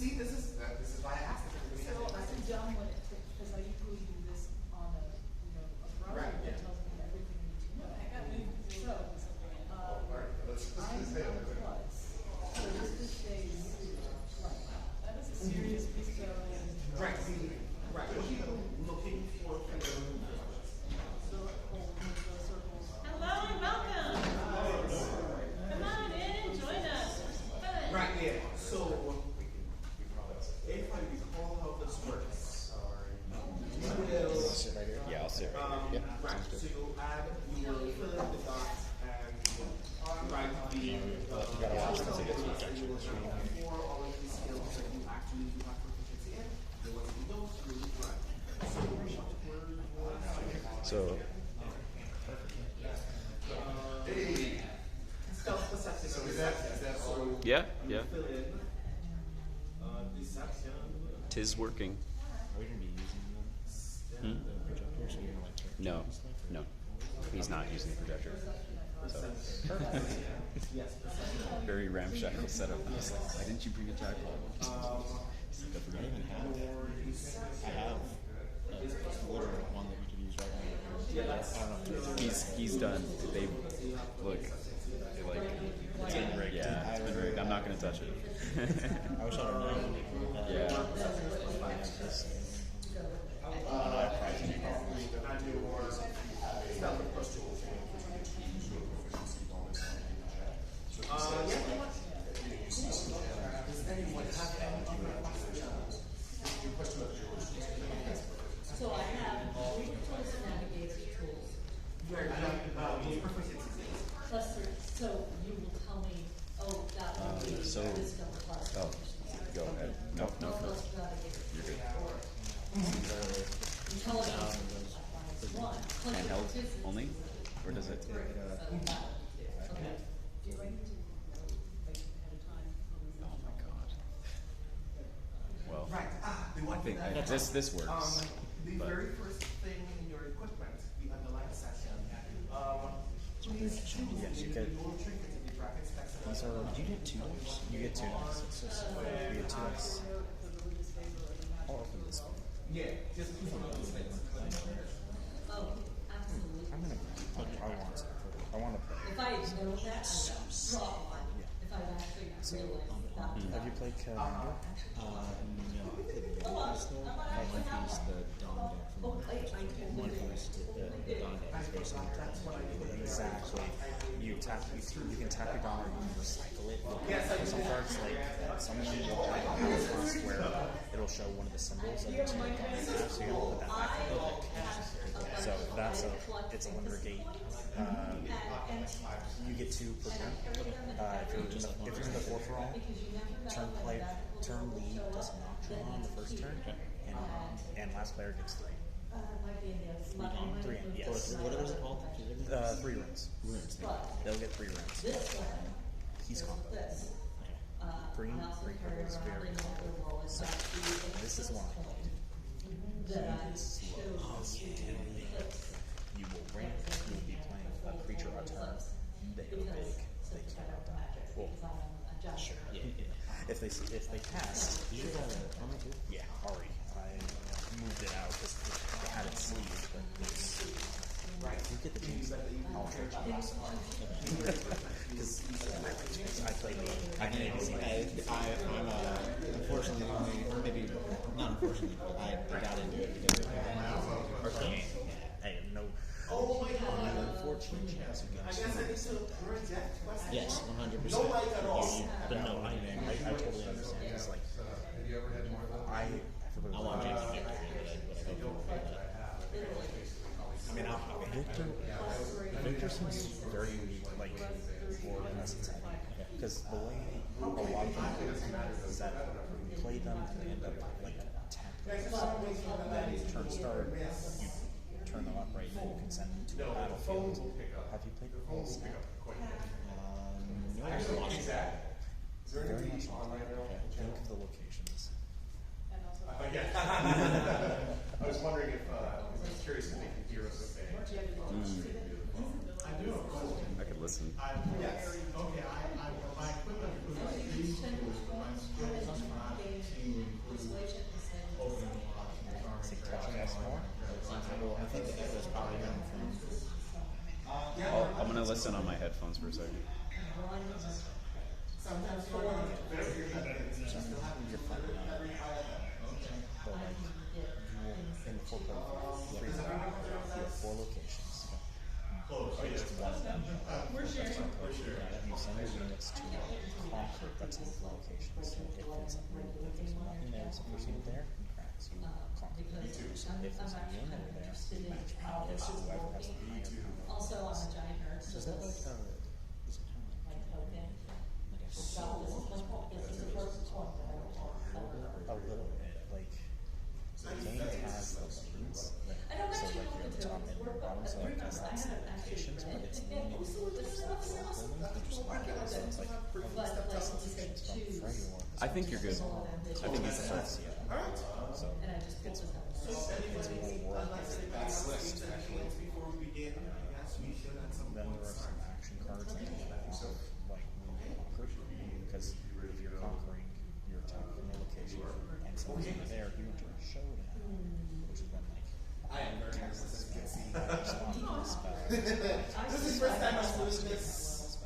See, this is why I asked if everybody has any I'm questions. done with it, because I usually do this on a, a browser that tells me everything I need to know. So, I'm on Plus, so this just says, that is a serious piece of. Right, right. What are you looking for from the room? Hello and welcome. Come on in, join us. Right, yeah. So, if I recall how this works, you will. Sit right here? Yeah, I'll sit right here. Yeah. Right, so you'll add, you will fill in the dots and write the. You gotta watch this to get to the For all of these skills that you actually do have proficiency in, the ones you don't, you will run. So, Stealth perception. So is that all? yeah, yeah. Fill in deception. Tis working. Are we going to be using the projector so you're going to like No, no. He's not using the projector. So. Yes. Very ramshackle setup. I was like, why didn't you bring a jackal? I don't even have that. I have a literal one that we could use right now. I don't know if He's done. They look. They like. it's been rigged. Yeah, it's been rigged. I'm not gonna touch it. I wish I would have known. Yeah. So I have three tools to navigate tools. Plus, so you will tell me, oh, that would be So- wisdom plus. Oh, go ahead. No, no. Plus navigate. You're good. Intelligence. One. Handheld only, or does it? Okay. Do you write it ahead of time? Oh my god. Well, Right. The I one think that, this works. the but- very first thing in your equipment, the underlying section, please choose Yes, you the could. individual trinkets and the graphic specs. These are, did you get two dice? You get two dice. You get two dice. I'll open this one. Yeah, just use one of those things. Oh, absolutely. I'm gonna put, I want to play. If I had known that, I would have drawn one. If I had actually realized that. Have you played Calendar? No, I couldn't. I went to use the Dawn deck from Oh, I one who used the Dawn deck is based on Exactly. You can tap your Dawn or you can recycle it. Some cards, like some of them will have a plus where it'll show one of the symbols of the two Dawn you have, so you have to put that back in the deck. So it's a limiter gate. You get 2 per turn. If you're in the 4-for-all, turn lead does not draw on the first turn, and last player gets 3. 3, yes. What are those called? 3 runes. They'll get 3 runes. He's combo. Green is very combo. So this is one I played. You will ramp. You will be playing a creature on turn. They go big. They cannot die. Well, sure. Yeah. If they cast, You should have an armor too? yeah, Ari. I moved it out because I had it sleeved, but it's right. You get the chance that I'll trade you. Because I played the I'm unfortunately only, maybe not unfortunately, but I got into it because of Arcane. Hey, no. Unfortunate chance you I guys. guess I need to project questions. yes, 100%. No like at all. But no, I totally understand. It's like I forgot. I want James to get I mean, Victor seems very like organized because the way a lot of them is that you play them and they end up like tapping and then turn start, you turn them up right and you can send them to the battlefield. Have you played Pulse? No, I watched that. Very much like think of the locations. I was wondering if I was curious if they could hear us okay. I do. I could listen. Yes. Okay, my equipment includes 3 tools, my skills, my listen on my headphones for a second. Sometimes you're very good at things. You still have You're fine. But like, in 4.3, you have 4 locations. Close. Or just one of them. We're sharing. You send your units to conquer that's in the location. So if there's nothing there, so if there's unit there, you cracks, you conquer. So if there's a unit over there, you match power. Whoever has the higher power. Also, I'm a giant nerd. So is that like, is it kind of Like, okay. like a So this is the first one that I will talk about. a little bit, like the game has the lanes, I don't so actually like know your what to top do. and your bottom, so like that's the locations, but it's mainly just like locations from Freljord. I think you're good. I think he's So it's, yeah. So And I just pulled this out. it's more world. before we begin, yes, we should at some Then point there are some start. action cards that you have, like when you conquer, because if you're conquering, you're attacking a location, and someone's over there, you enter a showdown, which is when like I am very nervous, as you can see. This is the first time I'm doing this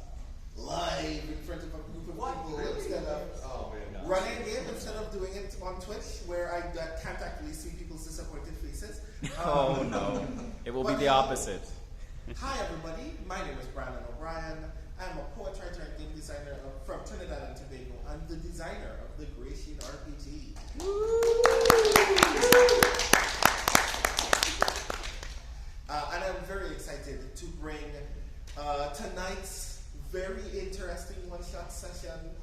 live in front of a group of people instead of running a game, instead of doing it on Twitch, where I can't actually see people's disappointed faces. Oh no, it will be the opposite. Hi everybody, my name is Brandon O'Brien. I'm a poet, writer, and game designer from Trinidad and Tobago. I'm the designer of the Grayshade TTRPG. And I'm very excited to bring tonight's very interesting one-shot session,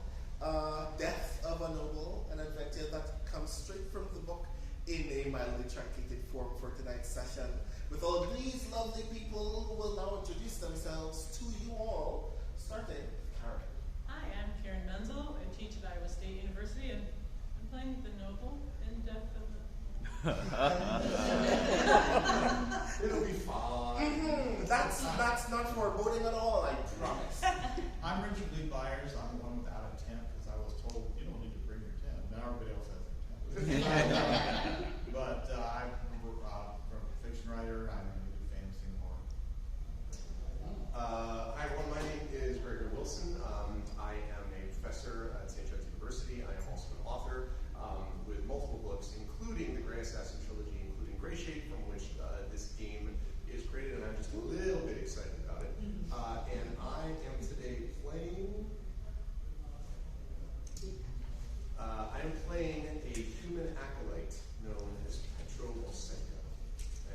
Death of a Noble, an adventure that comes straight from the book in a mildly truncated form for tonight's session. With all these lovely people who will now introduce themselves to you all, starting Karen. Hi, I'm Karen Menzel. I teach at Iowa State University, and I'm playing the Noble in Death of the... It'll be fine. That's not foreboding at all, I promise. I'm Richard Lee Byers. I'm the one without a tent because I was told you don't need to bring your tent. Now everybody else has their tent. But I'm a fiction writer. I'm going to do fantasy and horror. Hi everyone, my name is Gregory Wilson. I am a professor at St. John's University. I am also an author with multiple books, including the Grey Assassin trilogy, including Grayshade, from which this game is created, and I'm just a little bit excited about it. And I am today playing. I'm playing a human acolyte known as Petro Osenko.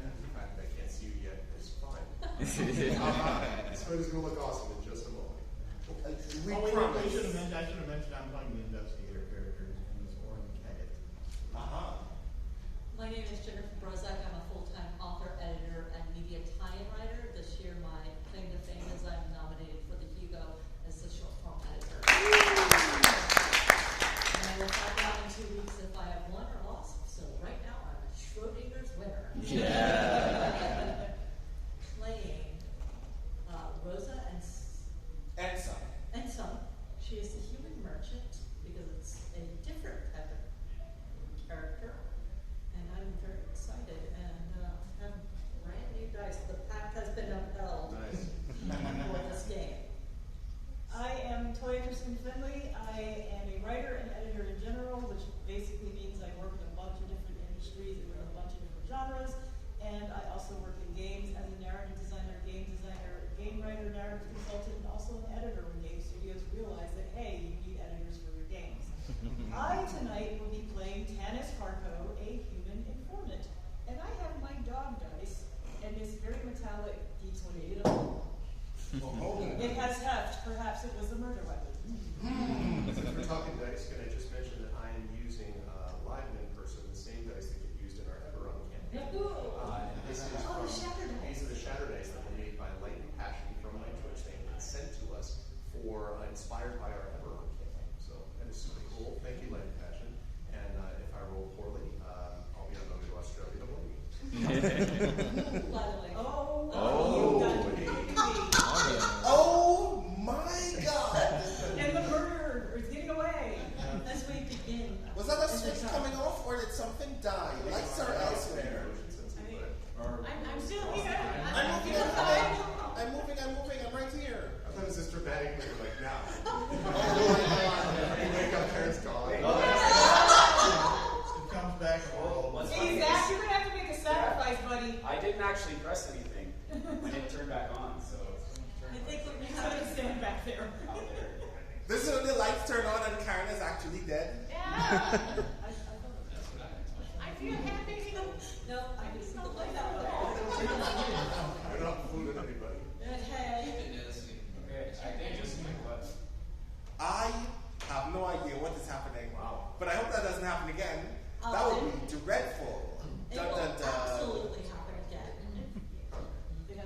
And the fact that I can't see you yet is fine. So it's going to look awesome in just a moment. Promise. I should have mentioned I'm playing the investigator character who's Oren Keggett. My name is Jennifer Brozak. I'm a full-time author, editor, and media tie-in writer. This year, my claim to fame is I'm nominated for the Hugo as the short-form editor. And I will find out in 2 weeks if I have won or lost. So right now, I'm a Schrodinger's winner. Yeah. Playing Rosa And some. and some. She is the human merchant because it's a different type of character. And I'm very excited and have brand new dice. The pact has been upheld Nice. for this game. I am Toya Kristen Finley. I am a writer and editor in general, which basically means I work in a bunch of different industries and with a bunch of different genres. And I also work in games as a narrative designer, game writer, narrative consultant, and also an editor when game studios realize that, hey, you need editors for your games. I tonight will be playing Tanis Harko, a human informant. And I have my dog dice and this very metallic D28. It has heft. Perhaps it was a murder weapon. Since we're talking dice, can I just mention that I am using live and in person the same dice that get used in our Eberron campaign. And this is Oh, the from, Shatter Dice. these are the Shatter Dice that were made by Light and Passion from my Twitch thing and sent to us for inspired by our Eberron campaign. So that is super cool. Thank you, Light and Passion. And if I roll poorly, I'll be on my way to Australia to blame you. By the way. You got to be kidding me. Oh my god! And the murderer is getting away. As we begin. Was that a switch coming off, or did something die? Lights are elsewhere. I'm still here. I'm moving, I'm moving, I'm right here. I feel happy. No, I can see the light out You're not fooling anybody. there. Hey. I have no idea what is happening. Wow. But I hope that doesn't happen again. That would be dreadful. It Dun, will dun, dun. absolutely happen again. There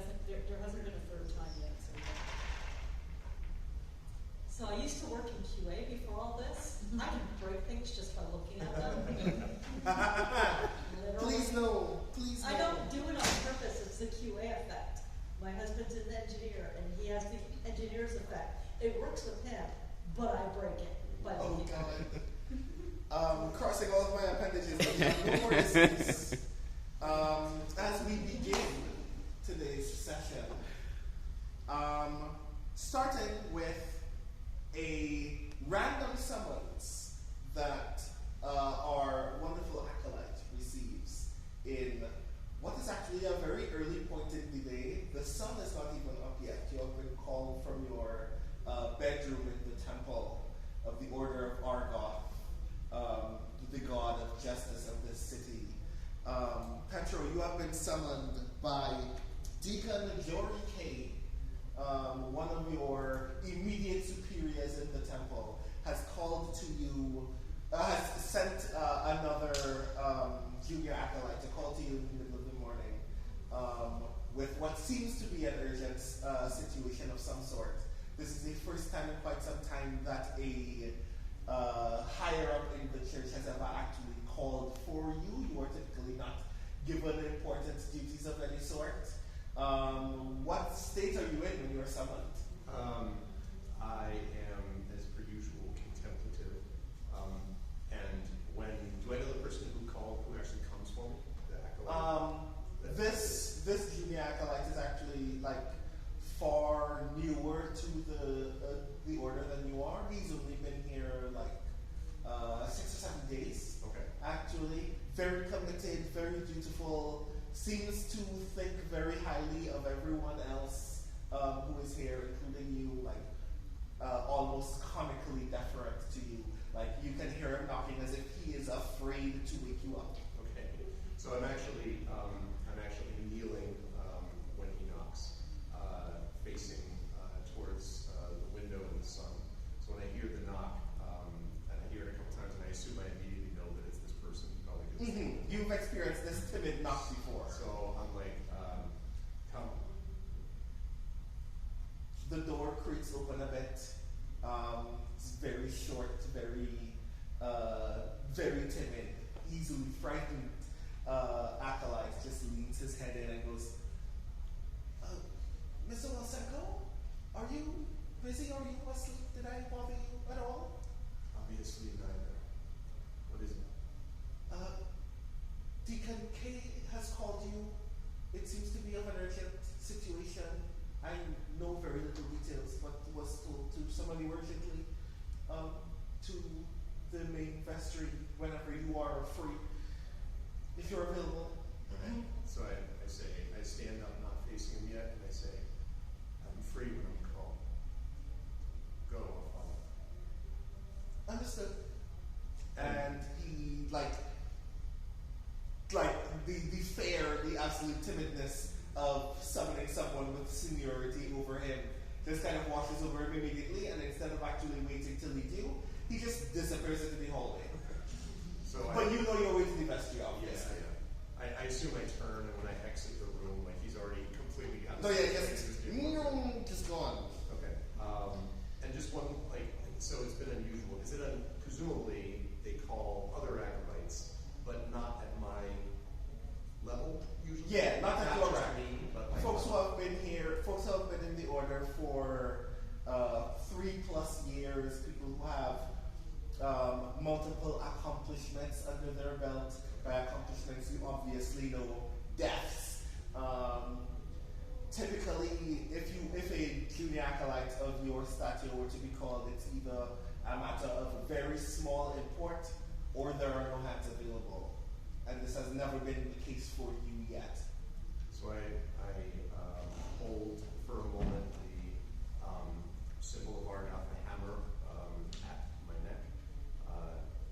hasn't been a third time yet, so. So I used to work in QA before all this. I can break things just by looking at them. Literally. Please no. Please no. I don't do it on purpose. It's the QA effect. My husband's an engineer, and he has the engineer's effect. It works with him, but I break it by Oh looking at it. God. Crossing all of my appendages. No more disease. As we begin today's session, starting with a random summons that our wonderful acolyte receives in what is actually a very early point in the day. The sun is not even up yet. You have been called from your bedroom in the temple of the Order of Argoth, the god of justice of this city. Petro, you have been summoned by Deacon Jory K, one of your immediate superiors in the temple, has called to you, has sent another junior acolyte to call to you in the middle of the morning with what seems to be an urgent situation of some sort. This is the first time in quite some time that a higher up in the church has ever actually called for you. You are typically not given important duties of any sort. What state are you in when you are summoned? I am, as per usual, contemplative. And do I know the person who actually comes for me? The acolyte? This junior acolyte is actually like far newer to the order than you are. He's only been here like 6 or 7 days. Okay. Actually, very committed, very dutiful. Seems to think very highly of everyone else who is here, including you. Like almost comically deferent to you. Like you can hear him knocking as if he is afraid to wake you up. Okay. So I'm actually kneeling when he knocks, facing towards the window in the sun. So when I hear the knock, and I hear it a couple times, and I assume I immediately know that it's this person. Probably You've experienced this timid knock before. So I'm like, come. The door creaks open a bit. It's very short, very timid, easily frightened. Acolyte just leans his head in and goes, Mr. Wasenko, are you busy? Are you asleep? Did I bother you at all? Obviously neither. What is it? Deacon K has called you. It seems to be of an urgent situation. I know very little details, but was told to summon you urgently to the main vestry whenever you are free, if you're available. Okay. So I say, I stand up, not facing him yet, and I say, I'm free when I'm called. Go, I'll follow. Understood. And he like the absolute timidness of summoning someone with seniority over him just kind of washes over him immediately, and instead of actually waiting till he do, he just disappears into the hallway. But you know your way to the vestry, obviously. Yeah. I assume I turn, and when I exit the room, like he's already completely out. No, yeah, just go on. Okay. And just one, so it's been unusual. Is it presumably they call other acolytes, but not at my level usually? Yeah, not at your rank. Me, but folks who have been here, folks who have been in the order for 3+ years, people who have multiple accomplishments under their belt. By accomplishments, you obviously know deaths. Typically, if a junior acolyte of your stature were to be called, it's either a matter of very small import or there are no hands available. And this has never been the case for you yet. So I hold for a moment the symbol of Argoth, the hammer, at my neck,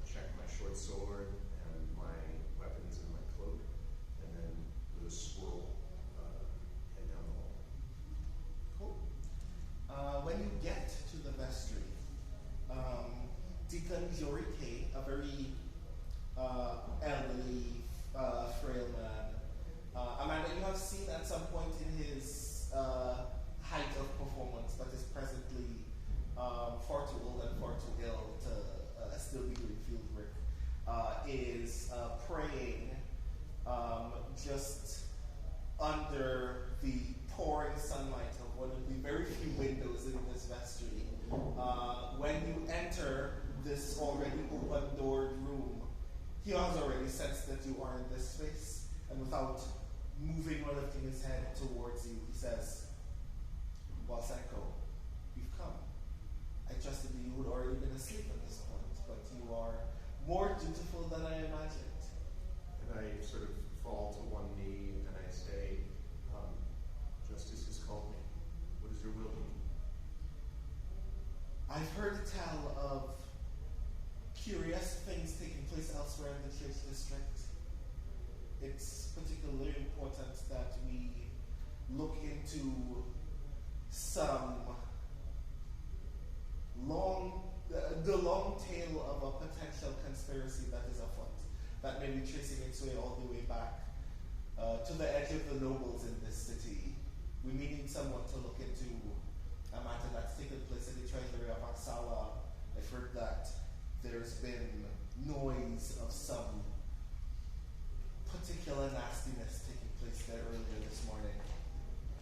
check my very elderly, frail man. Amanda, you have seen at some point in his height of performance, but is presently far too old and far too ill to still be doing field work, is praying just under the pouring sunlight of one of the very few windows in this vestry. When you enter this already open-doored room, he has already sensed that you are in this space, and without moving or lifting his head towards you, he says, "Well, Senko, you've come. I trusted that you would already been asleep at this point, but you are more dutiful than I imagined." And I sort of fall to one knee and I say, "Justice has called me. What is your will?" I've heard tell of curious things taking place elsewhere in the church district. It's particularly important that we look into some the long tail of a potential conspiracy that is afoot, that may be tracing its way all the way back to the edge of the nobles in this city. We may need someone to look into a matter that's taken place in the treasury of Aksawa. I've heard that there's been noise of some particular nastiness taking place there earlier this morning.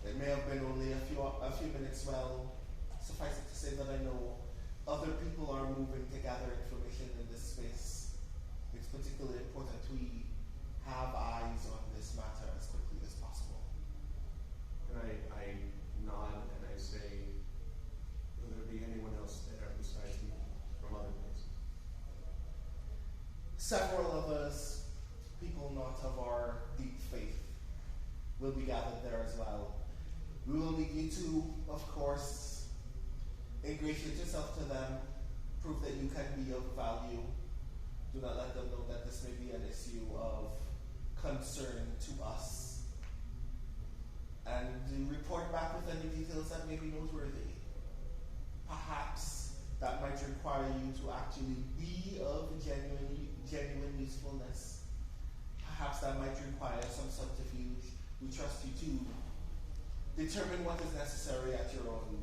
It may have been only a few minutes. Well, suffice it to say that I know other people are moving to gather information in this space. It's particularly important we have eyes on this matter as quickly as possible. And I nod and I say, "Will there be anyone else there besides me from other places?" Several of us, people not of our deep faith, will be gathered there as well. We will need you to, of course, ingratiate yourself to them, prove that you can be of value. Do not let them know that this may be an issue of concern to us. And report back with any details that may be noteworthy. Perhaps that might require you to actually be of genuine usefulness. Perhaps that might require some subterfuge. We trust you to determine what is necessary at your own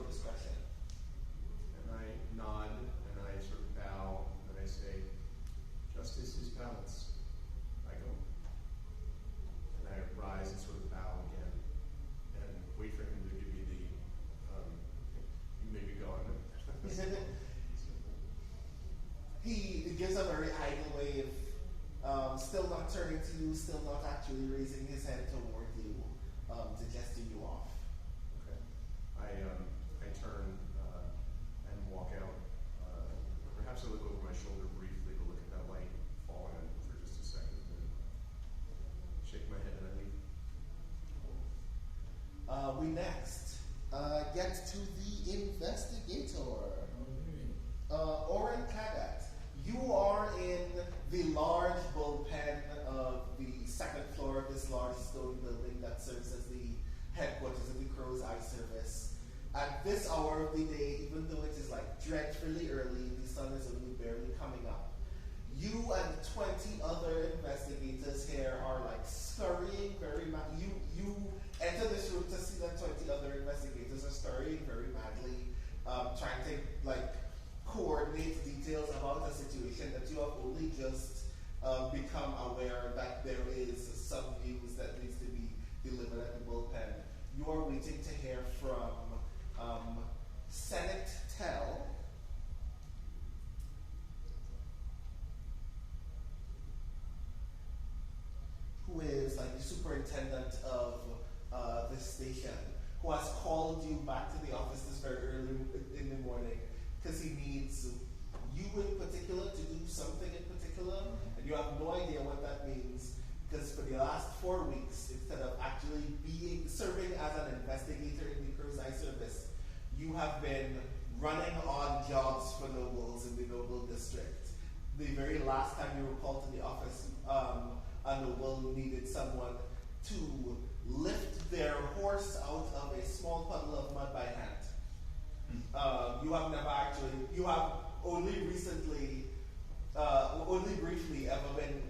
discretion. And I nod and I sort of bow and I say, "Justice is balance. I go." And I rise and sort of bow again and wait for him to give me the, "You may be gone." He gives a very idle wave, still not turning to you, still not actually raising his head toward you, suggesting you off. Okay. I turn and walk out. Perhaps I look over my shoulder briefly to look at that light falling on me for just a second and shake my head and I leave. We next get to the investigator. Oren Kagat, you are in the large bullpen of the second floor of this large stone building that serves as the headquarters of the Crow's Eye Service. At this hour of the day, even though it is like dreadfully early, the sun is only barely coming up. You and 20 other investigators here are like scurrying very madly. You enter this room to see that 20 other investigators are scurrying very madly, trying to like coordinate details about a situation that you have only just become aware that there is some news that needs to be delivered at the bullpen. You are waiting to hear from Senate Tell, who is like the superintendent of this station, who has called you back to the office this very early in the morning because he needs you in particular to do something in particular, and you have no idea what that means, because for the last 4 weeks, instead of actually serving as an investigator in the Crow's Eye Service, you have been running odd jobs for nobles in the noble district. The very last time you were called to the office, a noble needed someone to lift their horse out of a small puddle of mud by hand. You have never actually, you have only recently, only briefly ever been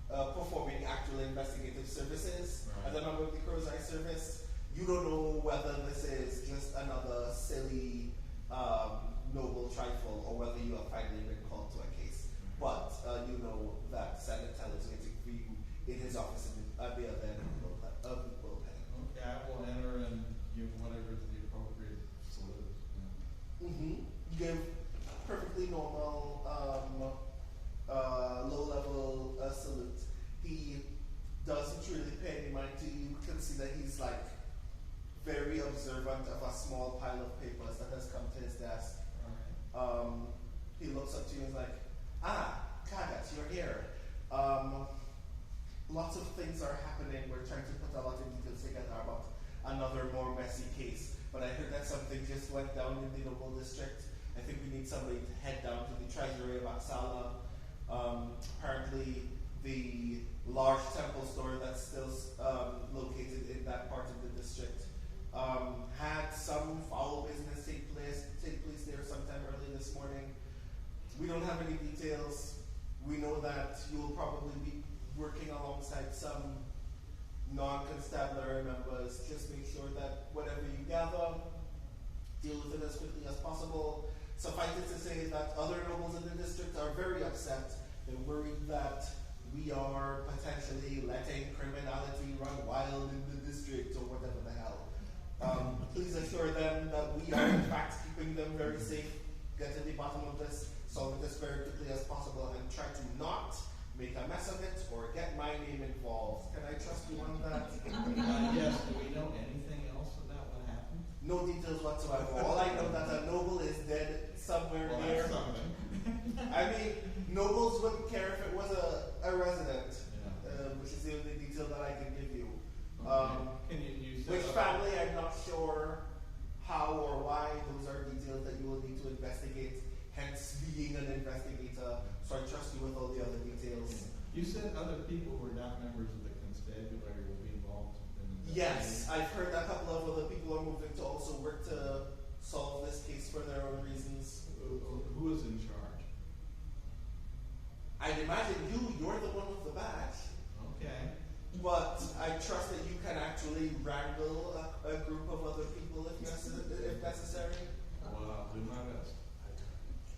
performing actual investigative services as a member of the Crow's Eye Service. You don't know whether this is just another silly noble trifle or whether you have finally been called to a case. But you know that Senator is waiting for you in his office at the other end of the bullpen. Okay, I will enter and give whatever the appropriate salute. You give perfectly normal, low-level salute. He doesn't really pay any mind to you. You can see that he's like very observant of a small pile of papers that has come to his desk. He looks up to you and is like, Kagat, you're here. Lots of things are happening. We're trying to put a lot of details together about another more messy case. But I heard that something just went down in the Noble District. I think we need somebody to head down to the treasury of Aksala. Apparently, the large temple store that's still located in that part of the district had some foul business take place there sometime early this morning. We don't have any details. We know that you'll probably be working alongside some non-constabulary members. Just make sure that whatever you gather, deal with it as quickly as possible. Suffice it to say that other nobles in the district are very upset. They're worried that we are potentially letting criminality run wild in the district or whatever the hell. Please assure them that we are in fact keeping them very safe. Get to the bottom of this, solve it as very quickly as possible, and try to not make a mess of it or get my name involved. Can I trust you on that? Yes, do we know anything else about what happened? No details whatsoever. All I know that a noble is dead somewhere near. That's something. I mean, nobles wouldn't care if it was a resident, which is the only detail that I can give you. Can you Which family, I'm not sure how or why. Those are details that you will need to investigate, hence being an investigator. So I trust you with all the other details. You said other people who are not members of the constabulary will be involved in the Yes, I've heard a couple of other people are moving to also work to solve this case for their own reasons. Who is in charge? I'd imagine you're the one with the badge. Okay. But I trust that you can actually wrangle a group of other people if necessary. Well, I'll do my best.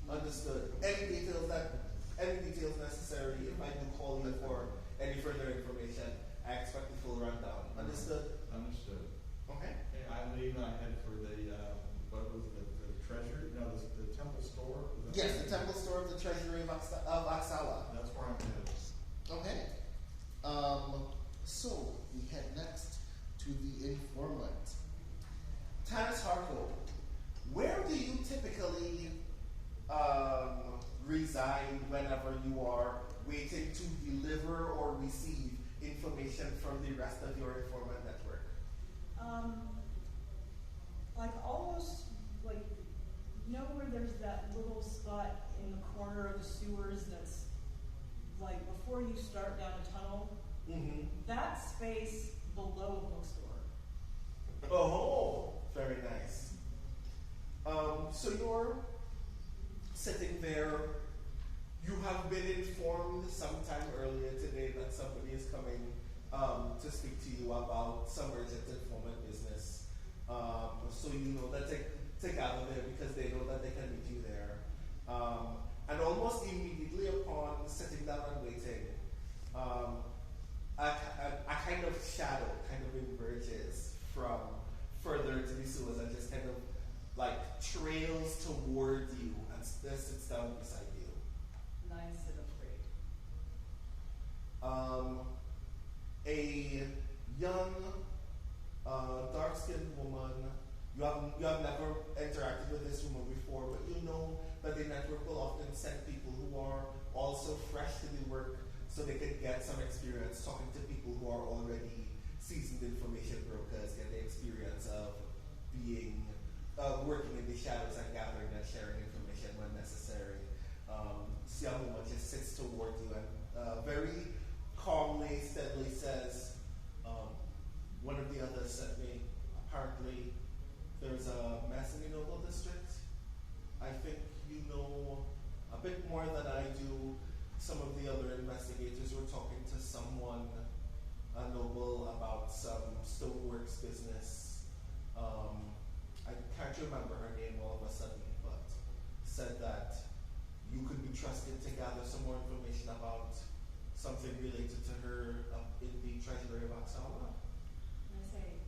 Understood. Any details necessary, if I do call you for any further information, I expect the full rundown. Understood? Understood. Okay. Okay, I leave. I head for the what was it, the treasury? No, the temple store. Yes, the temple store of the treasury of Aksala. That's where I'm headed. Okay. So we head next to the informant. Tanis Harko, where do you typically reside whenever you are waiting to deliver or receive information from the rest of your informant network? Like almost like, you know where there's that little spot in the corner of the sewers that's like before you start down a tunnel? Mm-hmm. That space below a bookstore. Oh, very nice. So you're sitting there. You have been informed sometime earlier today that somebody is coming to speak to you about some urgent informant business. So you know that to gather there because they know that they can meet you there. And almost immediately upon sitting down and waiting, a kind of shadow kind of emerges from further into the sewers and just kind of like trails toward you and sits down beside you. Nice and afraid. A young, dark-skinned woman. You have never interacted with this woman before, but you know that the network will often send people who are also fresh to the work so they can get some experience talking to people who are already seasoned information brokers, get the experience of being working in the shadows and gathering and sharing information when necessary. This young woman just sits toward you and very calmly, steadily says, one of the others sent me, apparently there's a mess in the Noble District. I think you business, I can't remember her name all of a sudden, but said that you could be trusted to gather some more information about something related to her up in the treasury of Oxala. And I say,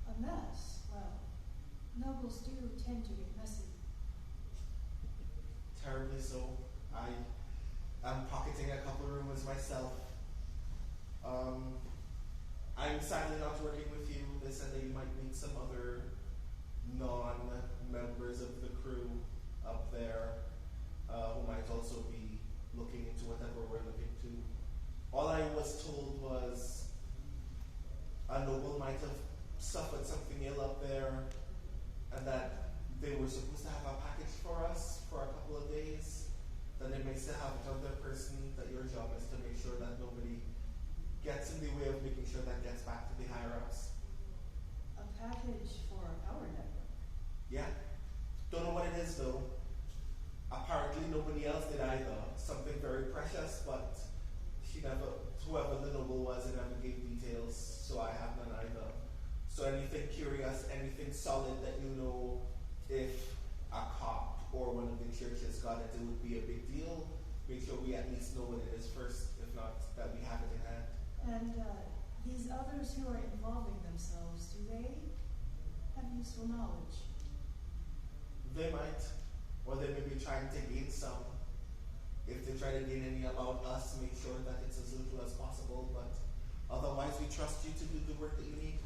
a mess? Well, nobles do tend to get messy. Terribly so. I am pocketing a couple of rumors myself. I'm sadly not working with you. They said that you might meet some other non-members of the crew up there who might also be looking into whatever we're looking to. All I was told was a noble might have suffered something ill up there, and that they were supposed to have a package for us for a couple of days, that they may still have it on their person, that your job is to make sure that nobody gets in the way of making sure that gets back to the higher-ups. A package for our network? Yeah. Don't know what it is though. Apparently nobody else did either. Something very precious, but whoever the noble was, it never gave details, so I have none either. So anything curious, anything solid that you know, if a cop or one of the churches got it, it would be a big deal. Make sure we at least know what it is first, if not, that we have it in hand. And these others who are involving themselves, do they have useful knowledge? They might, or they may be trying to gain some. If they try to gain any about us, make sure that it's as little as possible, but otherwise we trust you to do the work that you need.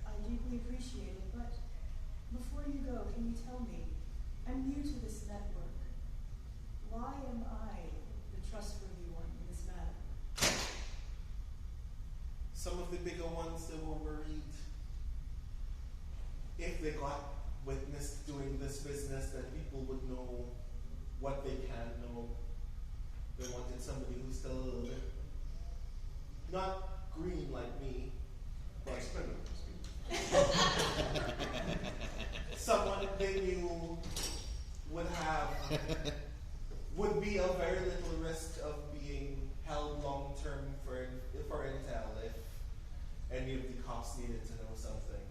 I deeply appreciate it, but before you go, can you tell me, I'm new to this network. Why am I the trustworthy one in this matter? Some of the bigger ones, they were worried if they got witnessed doing this business that people would know what they can know. They wanted somebody who's still a little bit, not green like me, but someone they knew would be a very little risk of being held long term for intel if any of the cops needed to know something.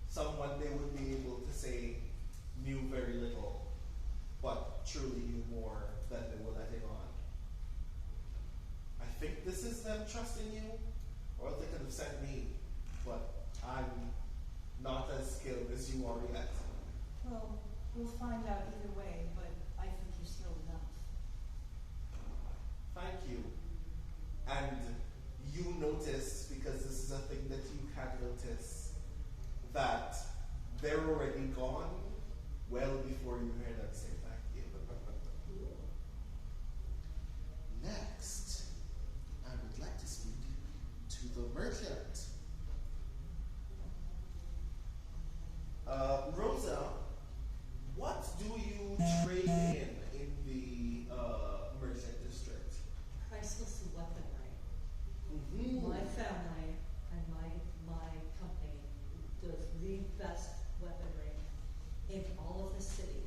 Someone they would be able to say knew very little, but truly knew more than they were letting on. I think this is them trusting you, or they could have sent me, but I'm not as skilled as you are yet. Well, we'll find out either way, but I think you're skilled enough. Thank you. And you notice, because this is a thing that you can't notice, that they're already gone well before you hear them say thank you. Next, I would like to speak to the merchant. Rosa, what do you trade in the merchant district? Priceless weaponry. Mm-hmm. My family and my company does the best weaponry in all of the city.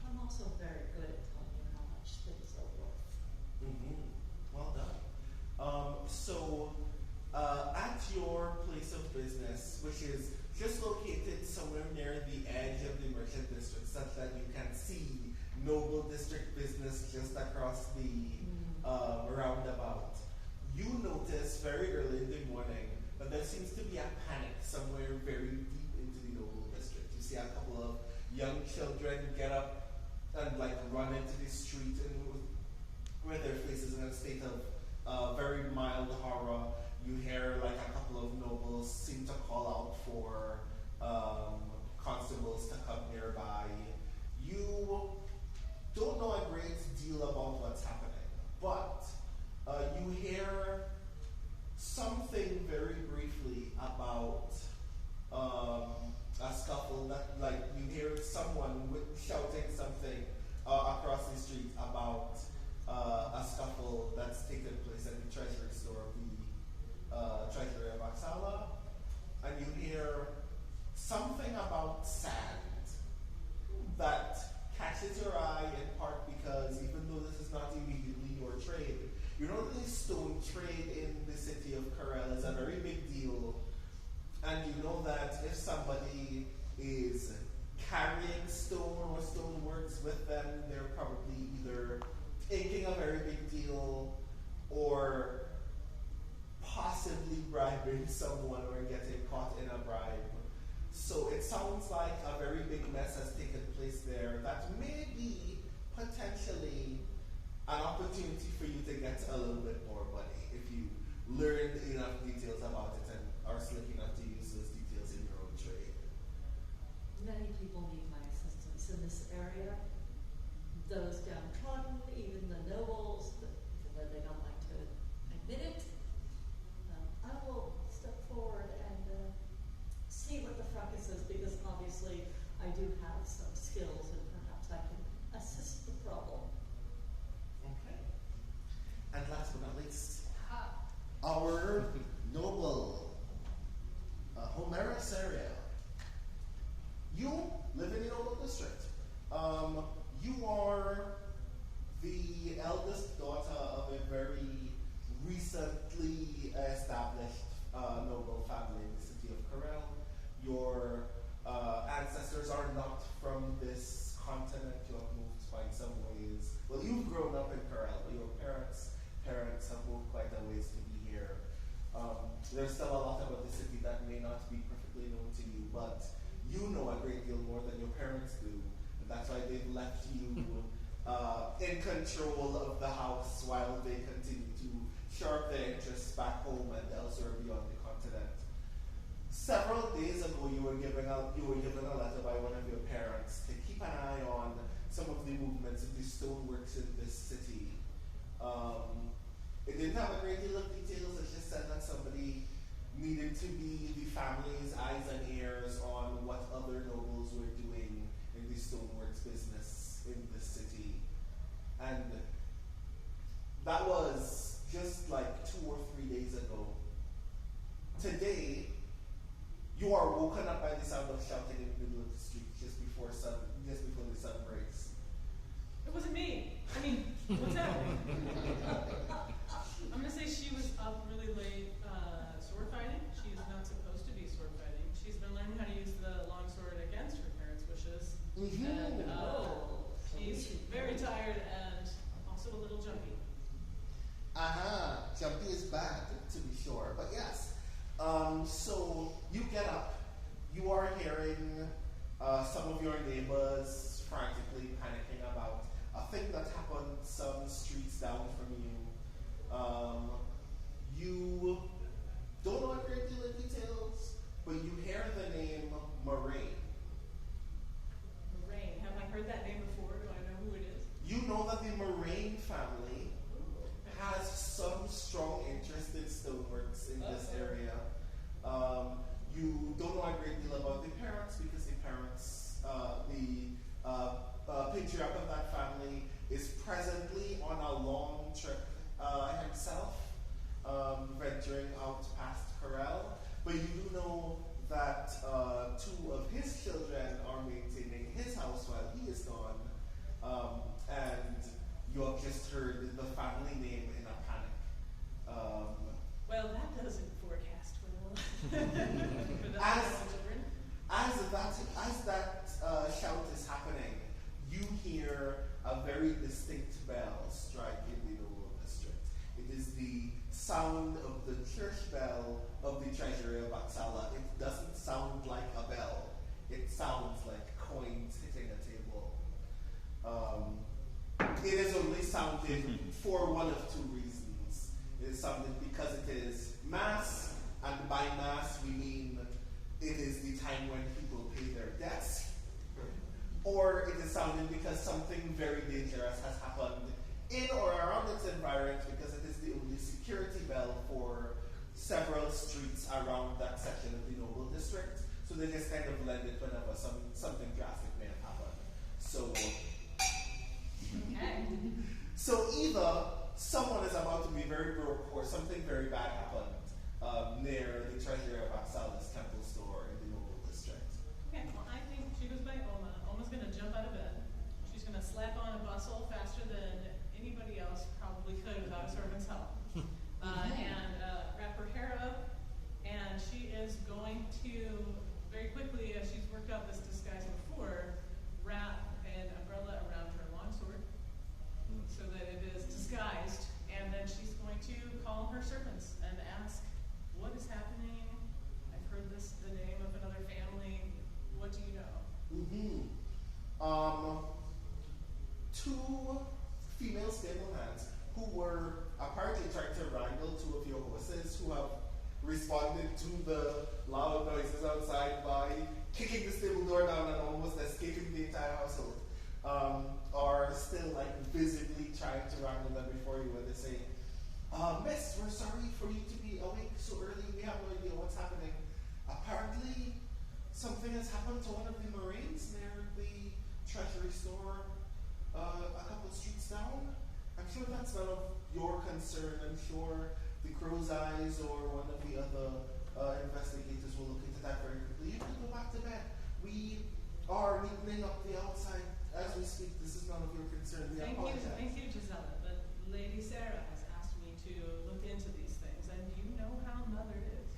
I'm also very good at telling you how much things are worth. Mm-hmm. Well done. At your place of business, which is just located somewhere near the edge of the merchant district, such that you can see Noble District business just across the roundabout, you notice very early in the morning that there seems to be a panic somewhere very deep into the Noble District. You see a couple of young children get up and run into the street and with their faces in a state of very mild horror. You hear a couple of nobles seem to call out for constables to come nearby. You don't know a great deal about what's happening, but you hear something very briefly about a scuffle that, you hear someone shouting something across the street about a scuffle that's taken place at the treasury store of the treasury of Oxala, and you hear something about sand that catches your eye in part because even though this is not immediately your trade, you know the stone trade in the city is carrying stone or stoneworks with them. They're probably either inking a very big deal or possibly bribing someone or getting caught in a bribe. So it sounds like a very big mess has taken place there that may be potentially an opportunity for you to get a little bit more money if you learn enough details about it and are slick enough to use those details in your own trade. Many people need my assistance in this area. Those downtrodden, even the nobles, even though they don't like to admit it. I will step forward and see what the fracas is, because obviously I do have some skills and perhaps I can assist the problem. Okay. And last but not least, our noble, Homera Seria. You live in the noble district. You are the eldest daughter of a very recently established noble family in the city of Corel. Your ancestors are not from this continent. You have moved quite some ways. Well, you've grown up in Corel, but your parents have moved quite a ways to be here. There's still a lot about the city that may not be perfectly known to you, but you know a great deal more than your parents do. And that's why they've left you in control of the house while they continue to shore up their interests back home and elsewhere beyond the continent. Several days ago, you were given a letter by one of your parents to keep an eye on some of the movements of the stoneworks in this city. It didn't have a great deal of details. It just said that somebody needed to be the family's eyes and ears on what other nobles were doing in the stoneworks business in the city. And that was just like 2 or 3 days ago. Today, you are woken up by the sound of shouting in the middle of the street just before the sun breaks. It wasn't me. I mean, what's happening? I'm going to say she was up really late sword fighting. She is not supposed to be sword fighting. She's been learning how to use the longsword against her parents' wishes. And she's very tired and also a little jumpy. Jumpy is bad, to be sure, but yes. So you get up. You are hearing some of your neighbors frantically panicking about a thing that happened some streets down from you. You don't know a great deal of details, but you hear the name Moraine. Moraine. Have I heard that name before? Do I know who it is? You know that the Moraine family has some strong interest in stoneworks in this area. You don't know a great deal about the parents because the parents, the patriarch of that family is presently on a long trip himself, venturing out past Corel. But you do know that 2 of his children are maintaining his house while he is gone. And you have just heard the family name in a panic. Well, that doesn't forecast well. As that shout is happening, you hear a very distinct bell strike in the noble district. It is the sound of the church bell of the treasury of Axala. It doesn't sound like a bell. It sounds like coins hitting a table. It is only sounded for one of 2 reasons. It is sounded because it is mass, and by mass we mean it is the time when people pay their debts, or it is sounded because something very dangerous has happened in or around its environment, because it is the only security bell for several streets around that section of the noble district. So they just kind of lend it whenever something drastic may have happened. So either someone is about to be very broke or something very bad happened near the treasury of Axala's temple store in the noble district. Okay, well, I think she goes by Oma. Oma's going to jump out of bed. She's going to slap on a bustle faster than anybody else probably could without a servant's help. And wrap her hair up. And she is going to, very quickly, as she's worked out this kicking the stable door down and almost escaping the entire household, are still like visibly trying to wrangle them before you when they say, Miss, we're sorry for you to be awake so early. We have no idea what's happening. Apparently, something has happened to one of the Marines near the Treasury store a couple of streets down. I'm sure that's none of your concern. I'm sure the Crow's Eyes or one of the other investigators will look into that very quickly. You can go back to bed. We are neatening up the outside as we speak. This is none of your concern. We apologize. Thank you, Gisela. But Lady Sarah has asked me to look into these things, and you know how Mother is.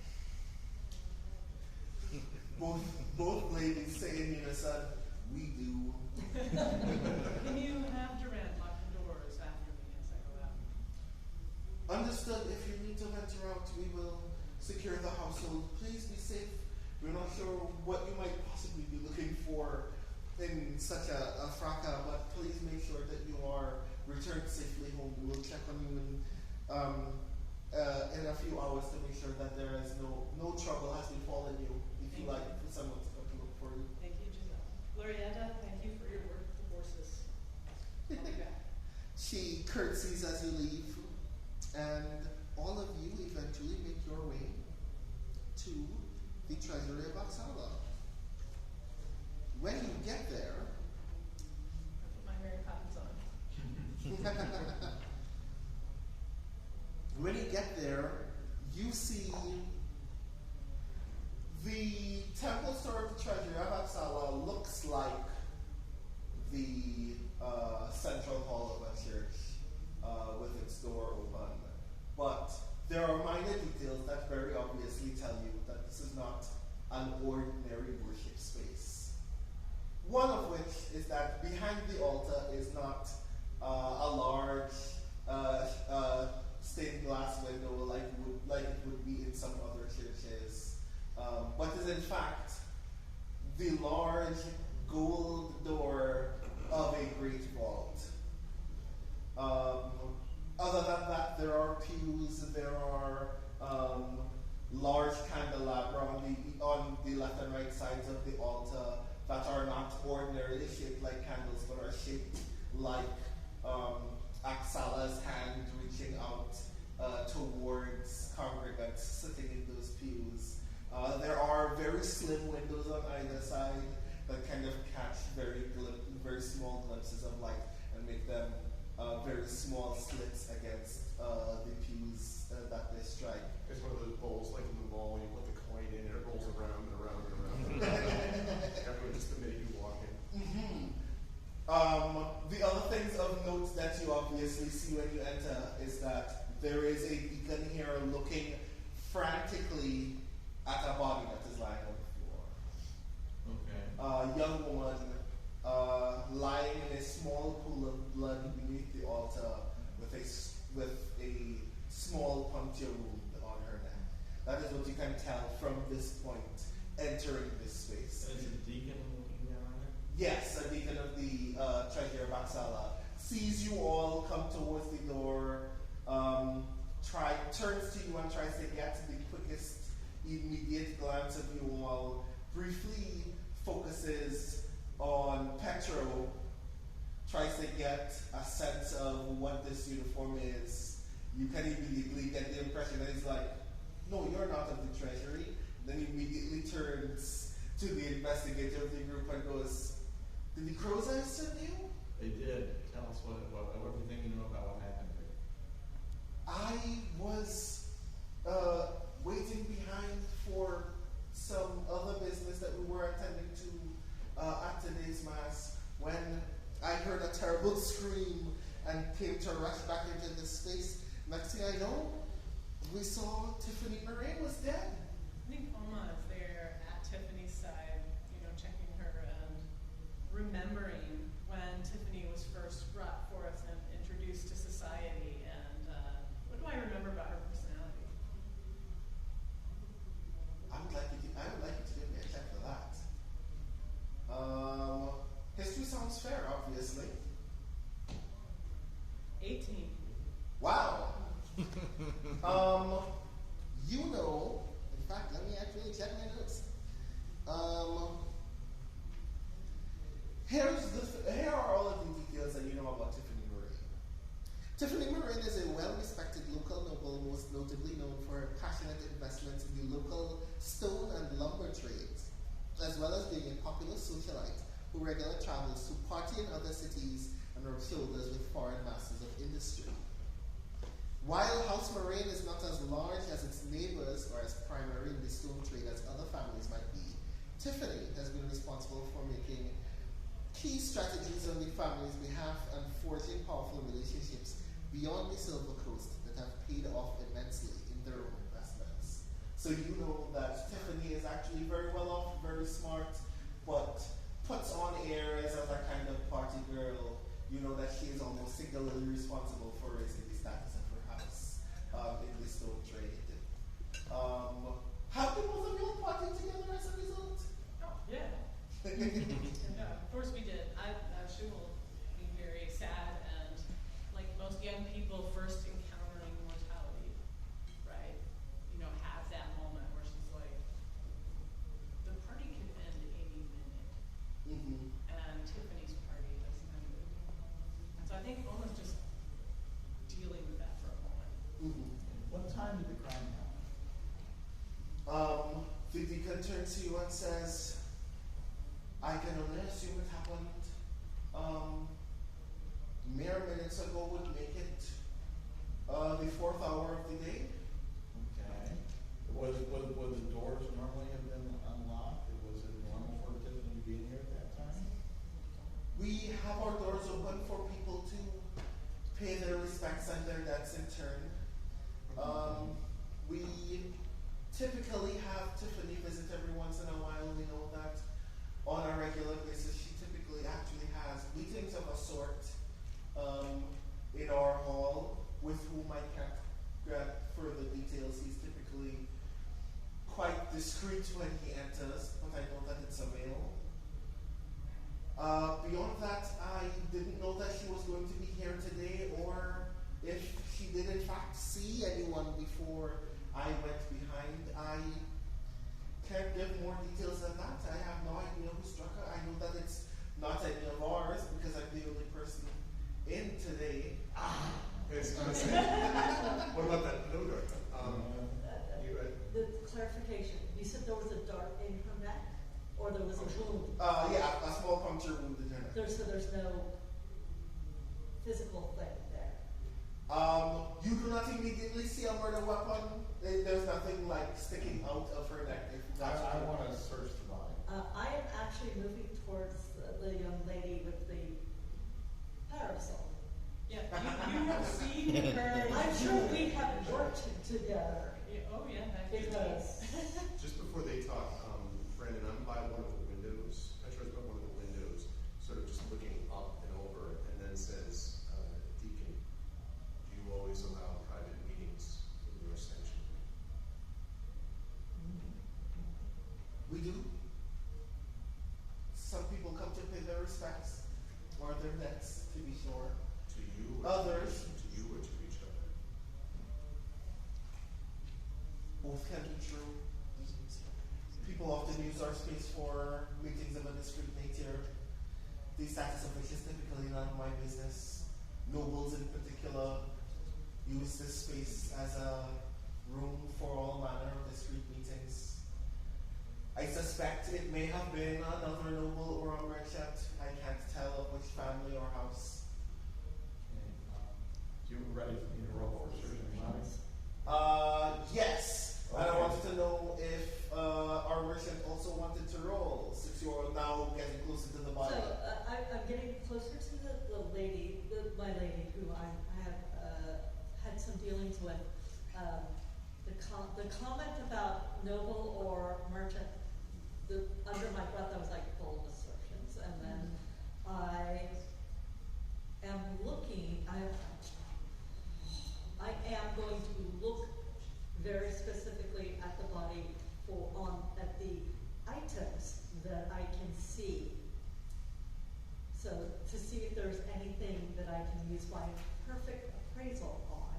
Both ladies say in unison, we do. Can you have Durant lock the doors after me as I go out? Understood. If you need to venture out, we will secure the household. Please be safe. We're not sure what you might possibly be looking for in such a fracas, but please make sure that you are returned safely home. We will check on you in a few hours to make sure that there is no trouble has befallen you. If you like for someone to come to look for you. Thank you, Giselle. Glorietta, thank you for your work with the horses. I'll be back. She curtsies as you leave, and all of you eventually make your way to the treasury of Axala. When you get there, I put my Mary Poppins on. when you get there, you see the temple store of the treasury of Axala looks like the central hall of a church with its door open. But there are minor details that very obviously tell you that this is not an ordinary worship space. One of which is that behind the altar is not a large stained glass window like it would be in some other churches, but is in fact the large gold door of a great vault. Other than that, there are pews, there are large candelabra on the left and right sides of the altar that are not ordinarily shaped like candles, but are shaped like Axala's hand reaching out towards congregants sitting in those pews. There are very slim windows on either side that kind of catch very small glimpses of light and make them very small slits against the pews that they strike. It's one of those bowls like in the mall, you put the coin in and it rolls around and around and around. Everyone just the minute you walk in. Mm-hmm. The other things of note that you obviously see when you enter is that there is a deacon here looking frantically at a body that is lying on the floor. Okay. A young woman lying in a small pool of blood beneath the altar with a small puncture wound on her neck. That is what you can tell from this point entering this space. Is it a deacon looking down on it? Yes, a deacon of the treasury of Axala sees you all come towards the door, turns to you and tries to get the quickest immediate glance of you all, briefly focuses on Petro, tries to get a sense of what this uniform is. You can immediately get the impression that he's like, no, you're not of the treasury. Then he immediately turns to the investigator of the group and goes, did the Crow's Eyes send you? They did. Tell us what everything you know about what happened here. I was waiting behind for some other business that we were attending to at today's mass when I heard a terrible scream and came to rush back into this space. Next thing I know, we saw Tiffany Moraine was dead. I think Oma is there at Tiffany's side, checking her and remembering when Tiffany was first brought forth and introduced to society. And what do I remember about her personality? I would like you to give me a check for that. History sounds fair, obviously. 18. Wow. In fact, let me actually check my Here are all of the details that you know about Tiffany Moran. Tiffany Moran is a well-respected local noble, most notably known for her passionate investments in the local stone and lumber trades, as well as being a popular socialite who regularly travels to party in other cities and rub shoulders with foreign masters of industry. While House Moran is not as large as its neighbors or as primary in the stone trade as other families might be, Tiffany has been responsible for making key strategies on the family's behalf and forging powerful relationships beyond the Silver Coast that have paid off immensely in their own investments. So you know that Tiffany is actually very well off, very smart, but puts on airs as a kind of party girl. You know that she is almost singularly responsible for raising the status of her house in the stone trade. Have the both of you party together as a result? Oh, yeah. Yeah, of course we did. She will be very sad and, like most young people first encountering mortality, right? You know, have that moment where she's like, the party could end any minute. Mm-hmm. And Tiffany's party doesn't end. And so I think almost just dealing with that for a moment. Mm-hmm. What time did the crime happen? The deacon turns to you and says, I can only assume it happened mere minutes ago would make it the 4th hour of the day. Okay. Would the doors normally have been unlocked? Was it normal for Tiffany to be in here at that time? We have our doors open for people to pay their respects and their debts in turn. We typically have Tiffany visit every once in a while. We know that on a regular basis she typically actually has meetings of a sort in our hall, with whom I can't grab further details. He's typically quite discreet when he enters, but I know that it's a male. Beyond that, I didn't know that she was going to be here today, or if she did in fact see anyone before I went behind. I can't give more details than that. I have no idea who struck her. I know that it's not any of ours because I'm the only person in today. What about that no door? The clarification, you said there was a dart in her neck, or there was a wound? Yeah, a small puncture wound in her neck. So there's no physical thing there? You do not immediately see a murder weapon. There's nothing like sticking out of her neck. I want to search the body. I am actually moving towards the young lady with the parasol. Yeah, you have seen her. I'm sure we have worked together. Yeah, oh yeah, that could be. Because Just before they talk, Brandon, I'm by one of the windows. Petra's by one of the windows, sort of just looking up and over, and then says, Deacon, do you always allow private meetings in your sanctuary? We do. Some people come to pay their respects or their debts, to be sure. To you or Others. to you or to each other? Both can be true. People often use our space for meetings of a discreet nature, the status of which is typically none of my business. Nobles in particular use this space as a room for all manner of discreet meetings. I suspect it may have been another noble or a merchant. I can't tell of which family or house. You ready for me to roll for searching the body? Yes. Okay. And I wanted to know if our merchant also wanted to roll, since you're now getting closer to the body. So I'm getting closer to the lady, my lady, who I have had some dealings with. The comment about noble or merchant, under my breath I was like bold assertions, and then I am looking. I am going to look very specifically at the body at the items that I can see. So to see if there's anything that I can use my perfect appraisal on.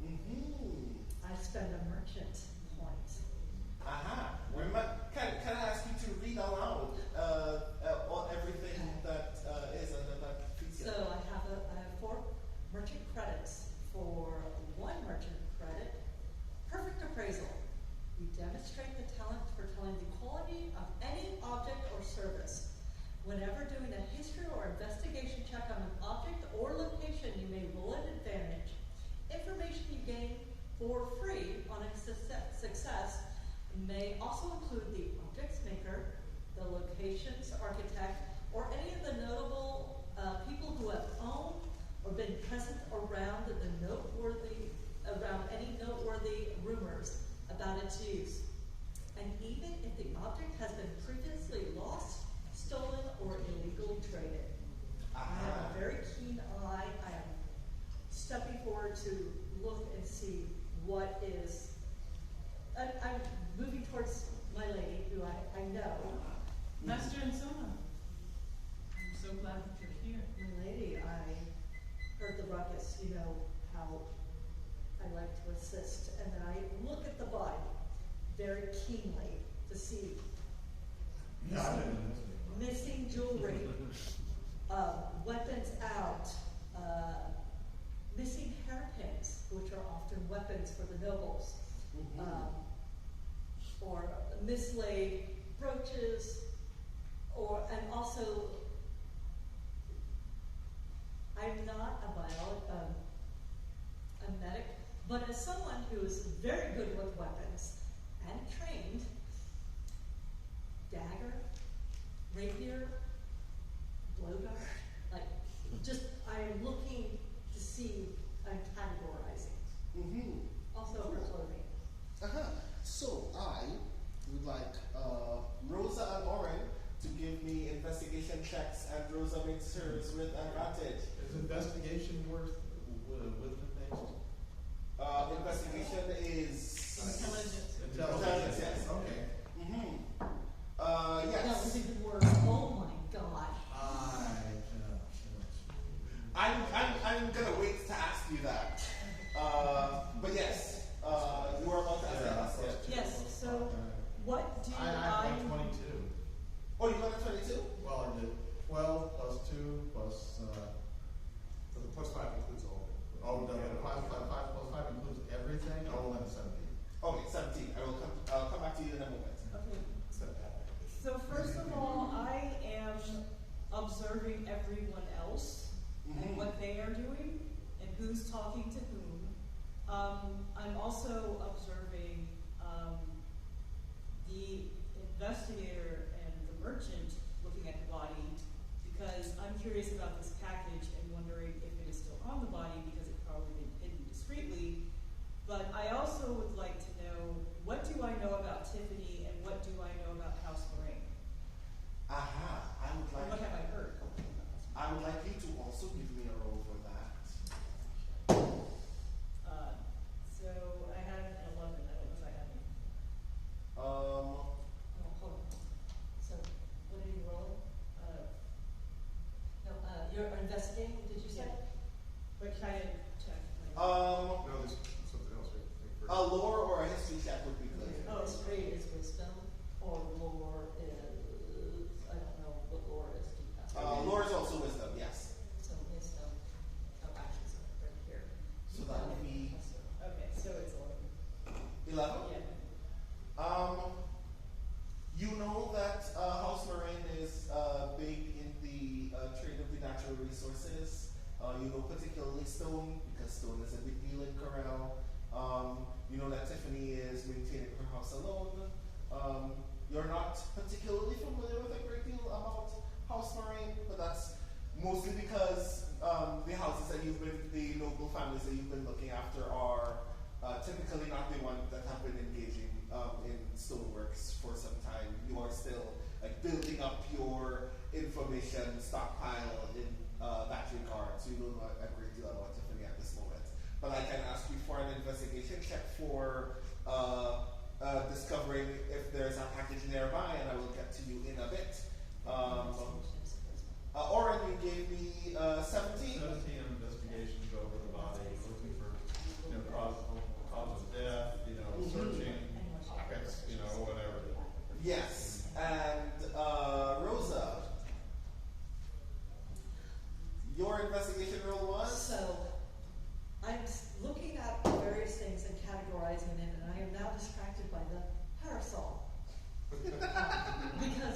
Mm-hmm. I spend a merchant point. Can I ask you to read aloud everything Communications architect, or any of the notable people who have owned or been present around any noteworthy rumors about its use. And even if the object has been previously lost, stolen, or illegally traded. I have a very keen eye. I am stepping forward to look and see what is. I'm moving towards my lady, who I know. Master and Soma. I'm so glad that you're here. My lady, I heard the ruckus. You know how I like to assist, and then I look at the body very keenly to see missing jewelry, weapons out, missing hairpins, which are often weapons for the nobles, or mislaid brooches, and also, I'm not a medic, but as someone who is very good with weapons and trained, dagger, rapier, blow dart, like, just, I'm looking to see, I'm categorizing. Also her clothing. So I would like Rosa and Oren to give me investigation checks, and Rosa makes hers with advantage. Is investigation worth wisdom-based? Investigation is Intelligence. Intelligence, yes. Okay. That Yes. was even worse. Oh my God. I'm gonna wait to ask you that. But yes, you are about to ask us. Yes, so what do I I... got 22. Oh, you got a 22? Well, I did 12 plus 2 plus, So the plus 5 includes all of it. oh, no, 5 plus 5 includes everything? Oh, then 17. Okay, 17. I'll come back to you in a moment. Okay. It's not bad. So first of all, I am observing everyone else and what they are doing and who's talking to whom. I'm also observing the investigator and the merchant looking at the body, because I'm curious about this package and wondering if it is still on the body, because it's probably been hidden discreetly. But I also would like to know, what do I know about Tiffany and what do I know about House Moraine? Aha, And what have I heard? I would like you to also give me a roll for that. So I had an 11. I don't know if I have any. Oh, hold on. So, what are you rolling? No, you're investigating, did you say? But can I check? No, there's something else we think first. A lore or a history check would be good. Oh, history is wisdom, or lore is, I don't know what lore is. Lore is also wisdom, yes. So wisdom, actually, it's right here. So that would be Okay, so it's 11. 11? Yeah. You know that House Moraine is big in the trade of the natural resources. You know particularly stone, because stone is a big deal in Corel. You know that Tiffany is maintaining her house alone. You're not particularly familiar with a great deal about House Moraine, but that's mostly because the houses that you've been, the noble families that you've been looking after are typically not the ones that have been engaging in stoneworks for some time. You are still like building up your information stockpile in that regard, so you don't know a great deal about Tiffany at this moment. But I can ask you for an investigation check for discovering if there's a package nearby, and I will get to you in a bit. Oren, you gave me 17. 17 investigations over the body, looking for, cause of death, searching pockets, whatever. Yes, and Rosa, your investigation roll was? So, I'm looking at various things and categorizing them, and I am now distracted by the parasol. Because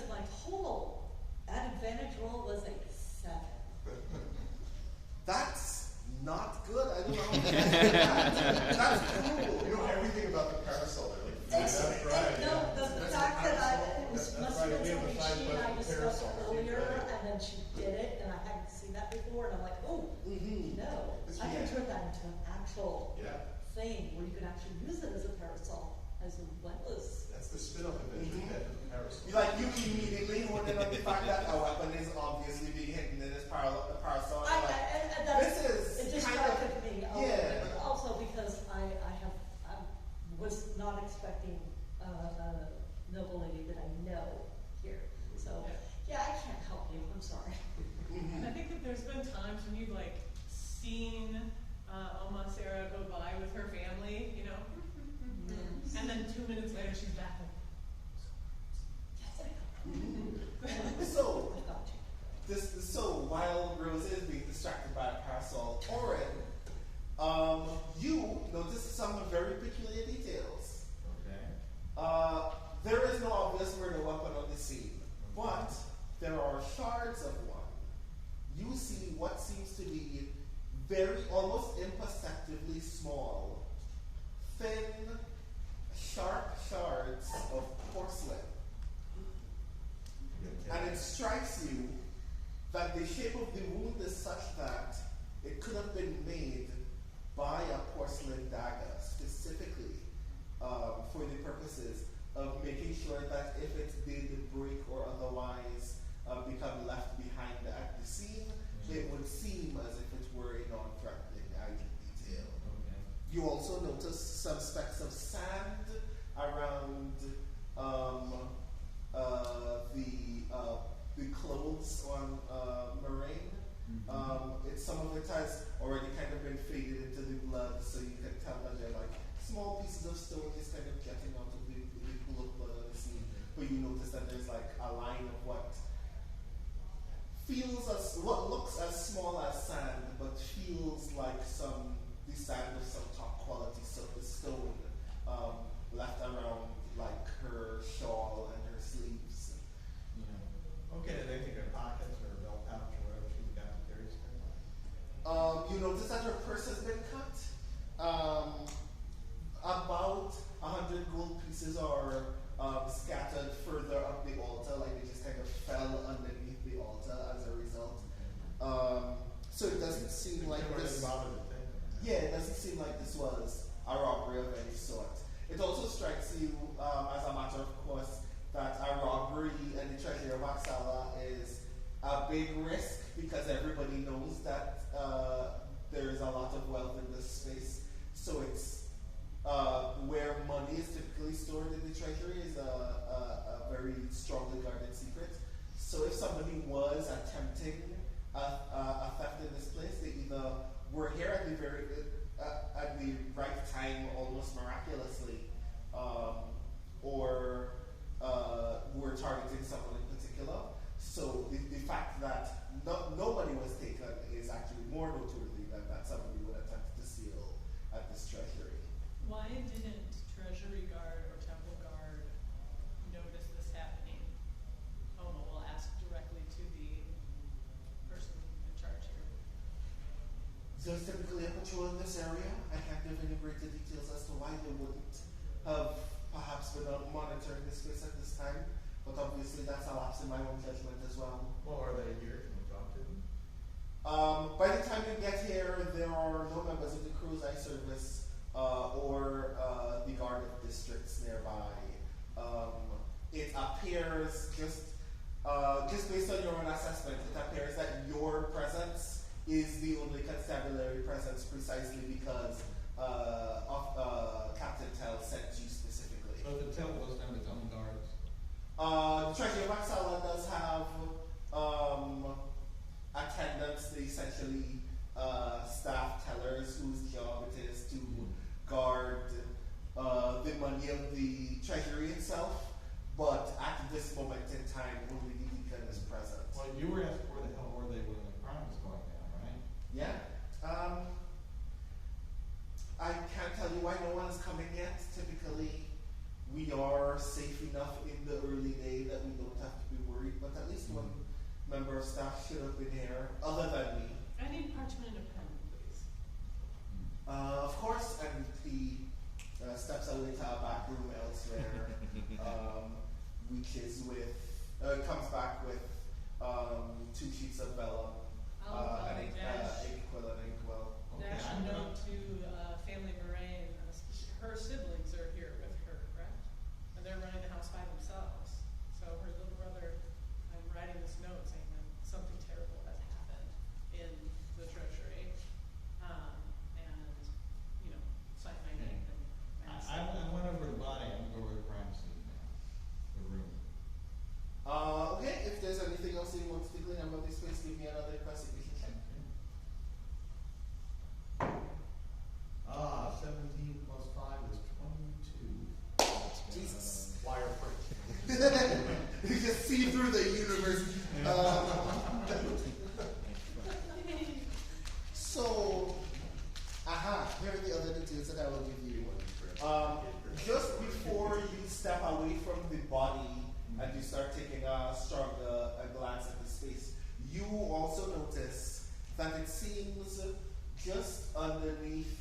I discussed Parasol. earlier, and then she did it, and I hadn't seen that before, and I'm like, oh, no, I can turn that into an actual thing where you can actually use it as a parasol as well as. That's the spin-off adventure you had for the parasol. You immediately hone in on the fact that a weapon is obviously being hidden in this parasol. And that's, this is it kind of, distracted me a little bit, but also because I was not expecting a noble lady that I know here. So, yeah, I can't help you, I'm sorry. And I think that there's been times when you've like seen Oma Sarah go by with her family, you know, and then 2 minutes later she's back. So, so while Rose is being distracted by a parasol, Oren, you notice some very peculiar details. Okay. There is no obvious murder weapon on the scene, but there are shards of one. You see what seems to be very, almost imperceptibly small, thin, sharp shards of porcelain. And it strikes you that the shape of the wound is such that it could have been made by a porcelain dagger, specifically for the purposes of making sure that if it did break or otherwise become left behind at the scene, it would seem as if it were a non-threatening detail. Okay. You also notice some specks of sand around the clothes on Moraine. Some of it has already kind of been faded into the blood, so you can tell that they're like small pieces of stone just kind of jutting out of the pool of blood on the scene. But you notice that there's like a line of what looks as small as sand, but feels like the sand of some top quality stone left around like her shawl and her sleeves. Okay, did they take her pockets or her belt pouch or whatever she's got to carry stuff? You notice that her purse has been cut. About 100 gold pieces are scattered further up the altar, like they just kind of fell underneath the altar as a result. So it doesn't seem like this. Yeah, it doesn't seem like this was a robbery of any sort. It also strikes you, as a matter of course, that a robbery in the treasury of Axala is a big risk because everybody knows that there is a lot of wealth in this space. So it's where money is typically stored in the treasury is a very strongly guarded secret. So if somebody was attempting a theft in this place, they either were here at the right time, almost miraculously, or were targeting someone in particular. So the fact that nobody was taken is actually more noteworthy than that somebody would attempt to steal at this treasury. Why didn't Treasury Guard or Temple Guard notice this happening? Oma will ask directly to the person in charge here. There's typically a patrol in this area. I can't give any greater details as to why they wouldn't have perhaps been monitoring this space at this time, but obviously that's a lapse in my own judgment as well. Well, are they here? Can we talk to them? By the time you get here, there are no members of the Cruise-Eye Service or the Guard of Districts nearby. It appears, just based on your own assessment, it appears that your presence is the only constabulary presence precisely because Captain Tell sent you specifically. So the temple doesn't have its own guards? The Treasury of Axala does have attendants, they essentially staff tellers whose job it is to guard the money of the treasury itself, but at this moment in time, only the deacon is present. Well, you were asked where the hell were they when the crime was going down, right? Yeah. I can't tell you why no one is coming yet. Typically, we are safe enough in the early day that we don't have to be worried, but at least one member of staff should have been here, other than me. I need parchment and a pen, please. Of course, and he steps away to a back room elsewhere, reaches with comes back with 2 sheets of vellum, I'll and dash ink quill and ink well. dash a note to Family Moraine. Her siblings are here with her, correct? And they're running the house by themselves. So her little brother, I'm writing this note saying that something terrible has happened in the treasury. And, you know, sign my name and I went over the body, I'm going over the crime scene now, the room. Okay, if there's anything else you want to glean about this place, give me another investigation check. 17 plus 5 is 22. Jesus. Wire print. You just see through the universe. So, here are the other details that I will give you. Just before you step away from the body and you start taking a stronger glance at the space, you also notice that it seems just underneath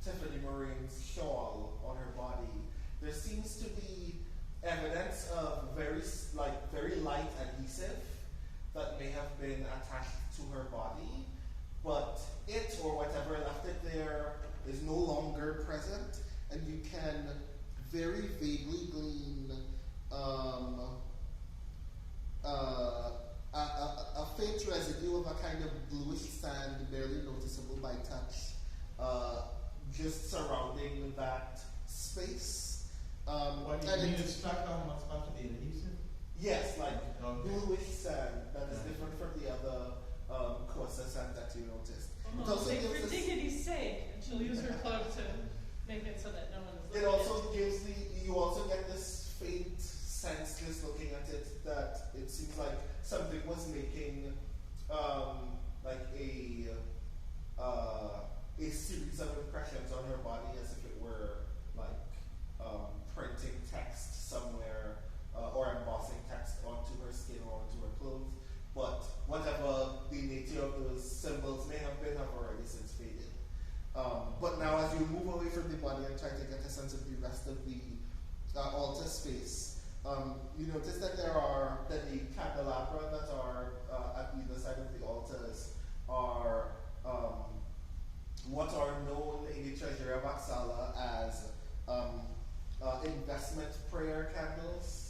Tiffany Marie's shawl on her body, there seems to be evidence of very light adhesive that may have been attached to her body, but it or whatever left it there is no longer present, and you can very vaguely glean a faint residue of a kind of bluish sand, barely noticeable by touch, just surrounding that space. What do you mean it's stuck on what's supposed to be adhesive? Yes, like Okay. bluish sand that is different from the other coarser sand that you noticed. It almost also like gives for us- dignity's sake, and she'll use her cloak to make it so that no one is It looking also gives you also get this faint sense just looking at it that it seems like something was making like a series of impressions on her body as if it were like printing text somewhere or embossing text onto her skin or onto her clothes. But whatever the nature of those symbols may have been have already since faded. But now as you move away from the body and try to get a sense of the rest of the altar space, you notice that the candelabra that are at either side of the altars are what are known in the treasury of Axala as investment prayer candles.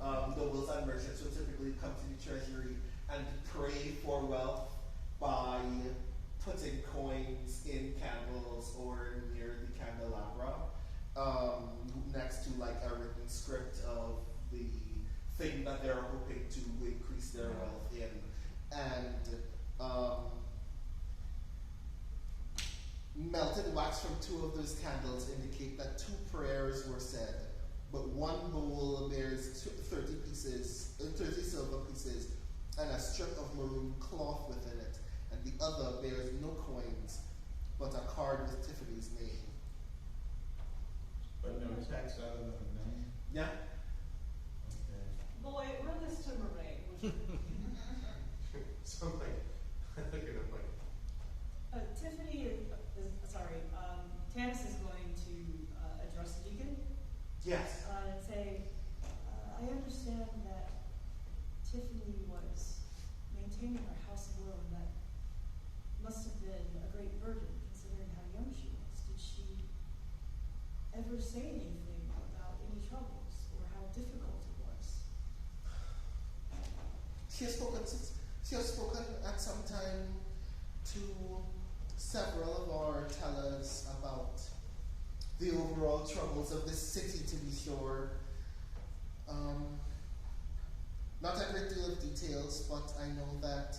Nobles and merchants will typically come to the treasury and pray for wealth by putting coins in candles or near the candelabra, next to like a written script of the thing that they're hoping to increase their wealth in. And melted wax from 2 of those candles indicate that 2 prayers were said, but one bowl bears 30 silver pieces and a strip of maroon cloth within it, and the other bears no coins, but a card with Tiffany's name. But no text other than the name? Yeah? Okay. Boy, run this to Moraine. Something. I'm looking at like. Tiffany is Tanis is going to address the deacon Yes. and say, I understand that Tiffany was maintaining her house of oil, and that must have been a great burden considering how young she was. Did she ever say anything about any troubles or how difficult it was? She has spoken at some time to several of our tellers about the overall troubles of the city, to be sure. Not a great deal of details, but I know that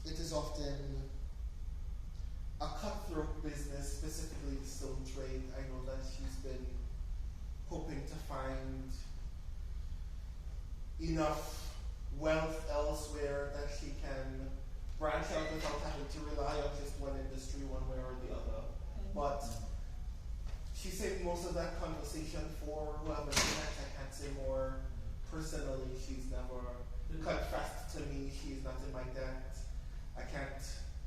it is often a cutthroat business, specifically the stone trade. I know that she's been hoping to find enough wealth elsewhere that she can branch out without having to rely on just one industry one way or the other. But she saved most of that conversation for whoever she met. I can't say more personally. She's never confessed to me. She's not in my debt. I can't.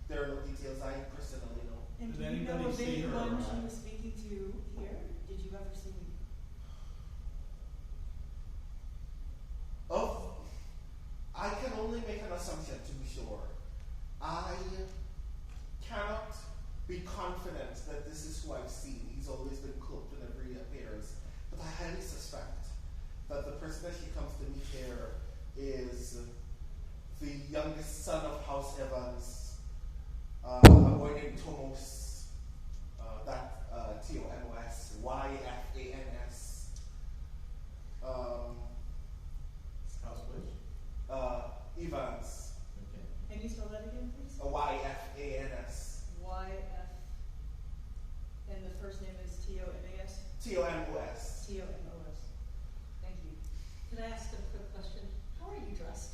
There are no details I personally know. And Did do you know anybody of see her anyone she arrive? was speaking to here? Did you ever see sure. I cannot be confident that this is who I've seen. He's always been cloaked whenever he appears. But I highly suspect that the person that she comes to meet here is the youngest son of House Evans, a boy named Tomos, Tomos, Yfans. House which? Evans. Okay. Can you spell that again, please? Yfans. YF. And the first name is Tomos? Tomos. Tomos. Thank you. Can I ask a quick question? How are you dressed?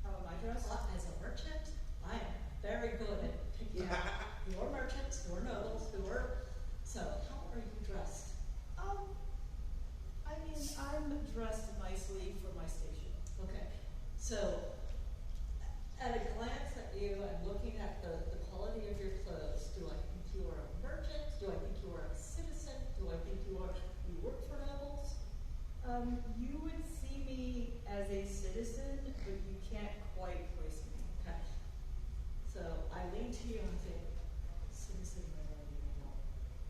How am I dressed? As a merchant, I am very good at picking out your merchants, your nobles, so how are you dressed? I mean, I'm dressed nicely for my station. Okay, so at a glance at you and looking at the quality of your clothes, do I think you are a merchant? Do I think you are a citizen? Do I think you work for nobles? You would see me as a citizen, but you can't quite place me. Okay, so I lean to you and think, citizen,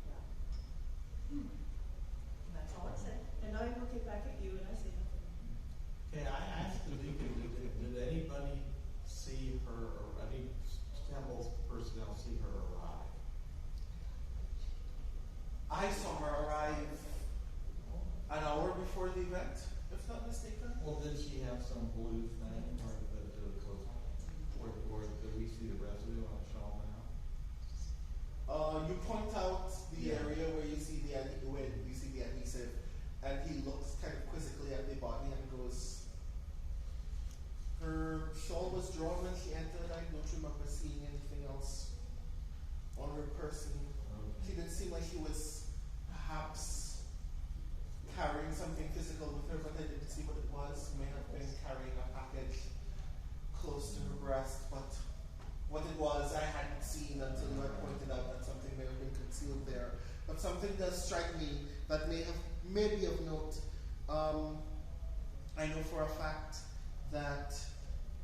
yeah. That's all I say. And I look it back at you and I say nothing. Okay, I asked the deacon, did anybody see her, or any temple personnel see her arrive? I saw her arrive an hour before the event, if not mistaken. Well, did she have some blue thing, or did we see the residue on a shawl now? You point out the area where you see the adhesive, and he looks kind of quizzically at the body and goes, "Her shawl was drawn when she entered. I don't remember seeing anything else on her person. She didn't seem like she was perhaps carrying something physical with her, but I didn't see what it was. May have been carrying a package close to her breast, but what it was I hadn't seen until you had pointed out that something may have been concealed there. But something does strike me that may be of note. I know for a fact that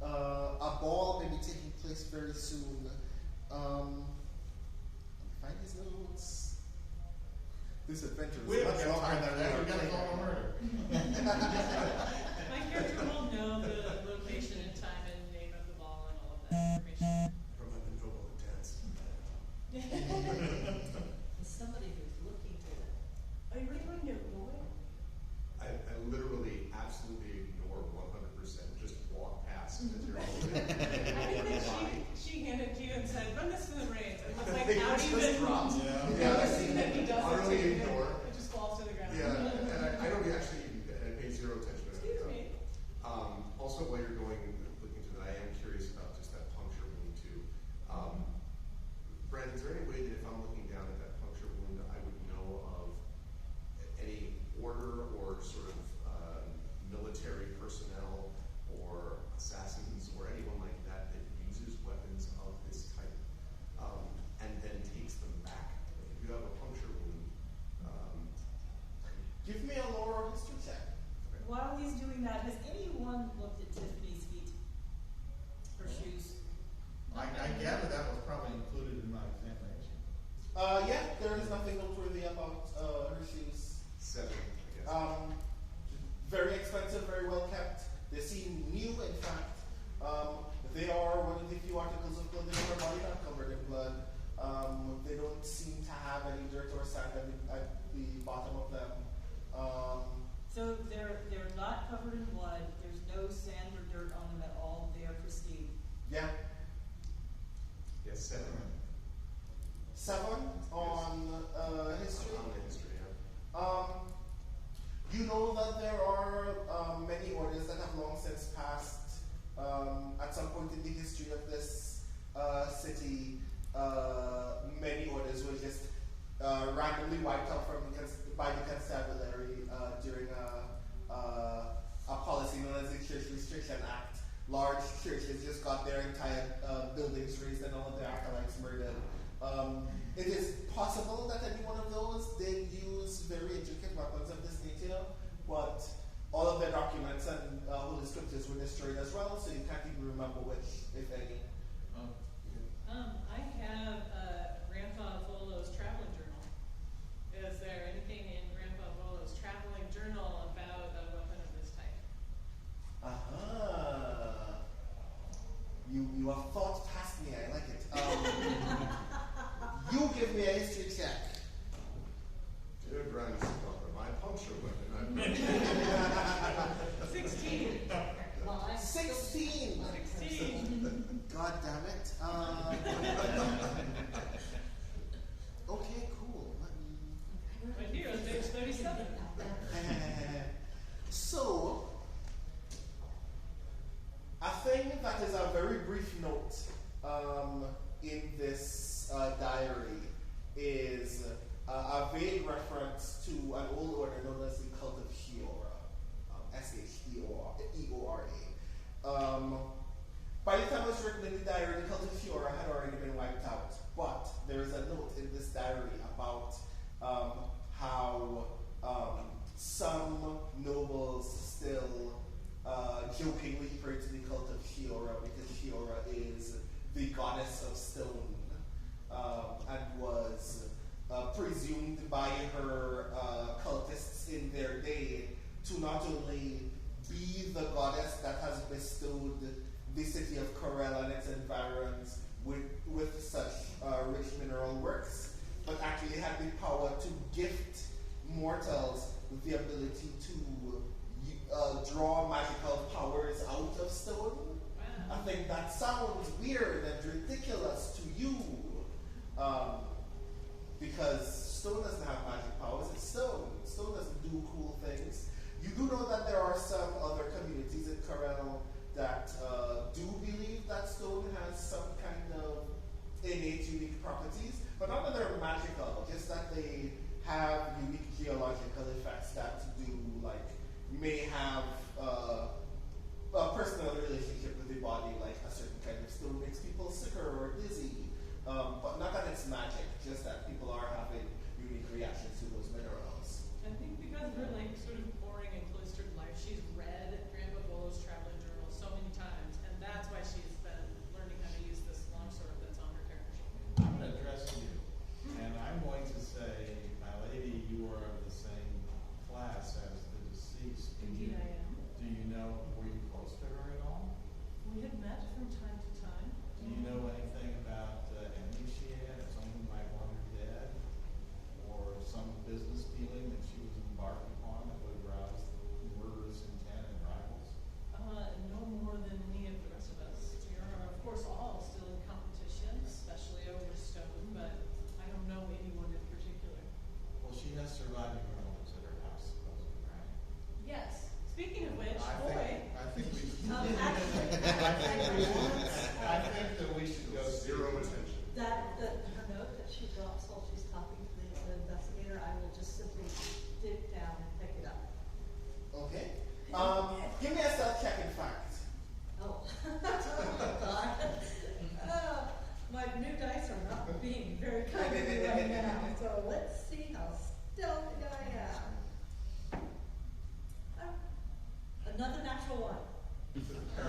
a ball may be taking place very soon. Let me find his notes. This adventure is much longer than I We got to call a murder. My character will know the location and time and name of the ball and all of that information. From an enjoyable intense. As somebody who's looking to it. Are you really going to ignore it? I literally absolutely ignore 100%, just walk past material. I think that she handed to you and said, "Run this through the reins." And was like, It "How do you just even drops. noticing that he does Utterly it to you?" ignore. It just falls to the ground. Yeah, and I don't actually pay zero attention to Excuse it. me. Also, while you're looking through that, I am curious about just that puncture wound too. Brandon, is there any way that if I'm looking down at that puncture wound, I would know of any order or sort of military personnel or assassins or anyone like that that uses weapons of this type and then takes them back? Like if you have a puncture wound, Give me a lore or history check. While he's doing that, has anyone looked at Tiffany's feet? Her shoes? I gather that was probably included in my examination. Yeah, there is nothing noteworthy about her shoes. 7, I guess. Very expensive, very well kept. They seem new, in fact. They are one of the few articles of clothing on her body not covered in blood. They don't seem to have any dirt or sand at the bottom of them. So they're not covered in blood. There's no sand or dirt on them at all. They are pristine. Yeah. Yes, 7. 7 on history. On the history, yeah. You know that there are many orders that have long since passed. At some point in the history of this city, many orders were just randomly wiped out by the constabulary during a policy known as the Church Restriction Act. Large churches just got their entire buildings razed and all of their acolytes murdered. It is possible that any one of those did use very intricate weapons of this nature, but all of their documents and holy scriptures were destroyed as well, so you can't even remember which, if any. I have Grandpa Volo's traveling journal. Is there anything in Grandpa Volo's traveling journal about a weapon of this type? Aha! You have thought past me, I like it. You give me a history check. Dear grandfather, my puncture weapon. 16. Well, I'm still- 16! 16. God damn it. Okay, cool. Let me... Right here on page 37. So, a thing that is a very brief note in this diary is a vague reference to an old order known as the Cult of Heora, S-H-E-O-R-A. By the time it was written in the diary, the Cult of Heora had already been wiped out, but there is a note in this diary about how some nobles still jokingly pray to the Cult of Heora because Heora is the goddess of stone and was presumed by her cultists in their day to not only be the goddess that has bestowed the city of Corel and its environs with such rich mineral works, but actually had the power to gift mortals with the ability to draw magical powers out of stone. Wow. I think that sounds weird and ridiculous to you, because stone doesn't have magic powers. It's stone. Stone doesn't do cool things. You do know that there are some other communities in Corel that do believe that stone has some kind of innate, unique properties, but not that they're magical, just that they have unique geological effects that may have a personal relationship with the body, like a certain kind of stone makes people sicker or dizzy, but not that it's magic, just that people are having unique reactions to those minerals. I think because of her sort of boring and cloistered life, she's read Grandpa Volo's traveling journal so many times, and that's why she's been learning how to use this longsword that's on her character sheet. I'm going to address you, and I'm going to say, my lady, you are of the same class as the deceased. Indeed I am. Do you know, were you close to her at all? We have met from time to time. Do you know anything about enemies she had, or someone who might want her dead, or some business dealing that she was embarked upon that would arouse murderous intent and rivals? No more than any of the rest of us. We are, of course, all still in competition, especially over stone, but I don't know anyone in particular. Well, she has surviving relatives at her house, supposedly, right? Yes. Speaking of which, I think we I think that we should go Zero attention. her note that she drops while she's talking to the investigator, I will just simply dig down and pick it up. Okay. Give me a stealth check, in fact. Oh. God. My new dice are not being very kind to me right now, so let's see how stealthy I am. Another natural one.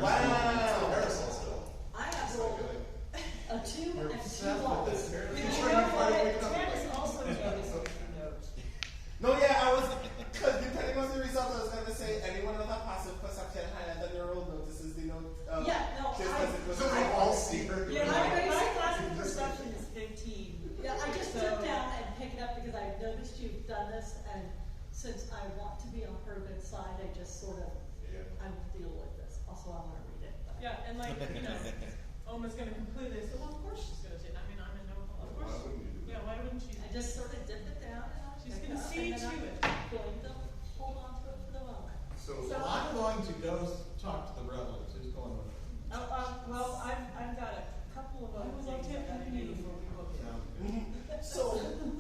Wow. Parasol still. I have rolled a 2 You're and 2 obsessed with ones. this. You're You trying know to find a way what? to Tam is also noticing the note. No, yeah, I was, because depending on the result, I was going to say anyone with a passive perception higher than your roll notices the note. Yeah, no, just as it was So we all see her. Yeah, I- my classic perception is 15. Yeah, I just So- took down and pick it up because I noticed you've done this, and since I want to be on her good side, I just sort of, Yeah. I will deal with this. Also, I want to read it. But. Yeah, and Oma's going to completely say, well, of course she's going to do it. I mean, I'm in no, of Why course. wouldn't you do Yeah, that? why wouldn't she? I just sort of dip it down, and I'll She's pick it gonna up, see and then to I'm it. going to hold on to it for the moment. So, Well, I'm going to go talk to the relatives. Who's going with me? Well, I've got a couple of other I would love things to I gotta have do you. before we book it. Sounds good. So,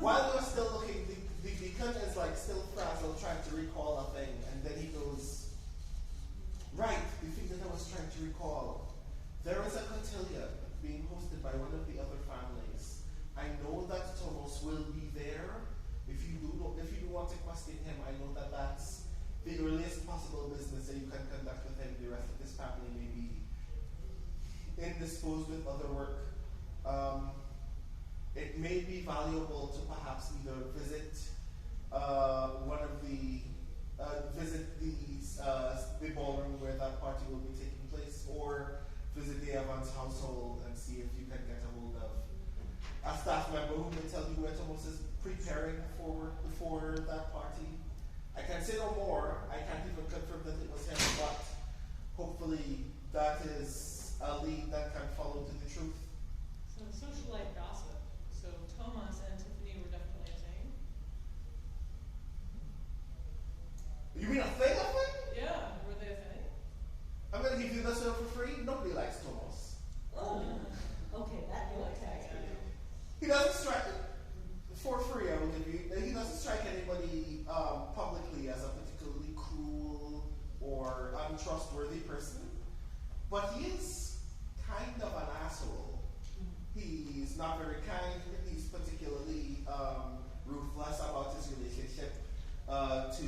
while you're still looking, the deacon is still frazzled, trying to recall a thing, and then he goes, right, the thing that I was trying to recall. There is a cotillion being hosted by one of the other families. I know that Thomas will be there. If you do want to question him, I know that that's the earliest possible business that you can conduct with him the rest of this indisposed with other work, it may be valuable to perhaps either visit the ballroom where that party will be taking place, or visit the Evans household and see if you can get a hold of a staff member who may tell you where Thomas is preparing before that party. I can say no more. I can't even confirm that it was him, but hopefully that is a lead that can follow to the truth. So socialite gossip. So Thomas and Tiffany were definitely a thing. You mean a thing? Yeah, were they a thing? I'm going to give you this one for free. Nobody likes Thomas. Oh, okay, that you like that. He doesn't strike, for free I will give you, he doesn't strike anybody publicly as a particularly cruel or untrustworthy person, but he is kind of an asshole. He's not very kind. He's particularly ruthless about his relationship to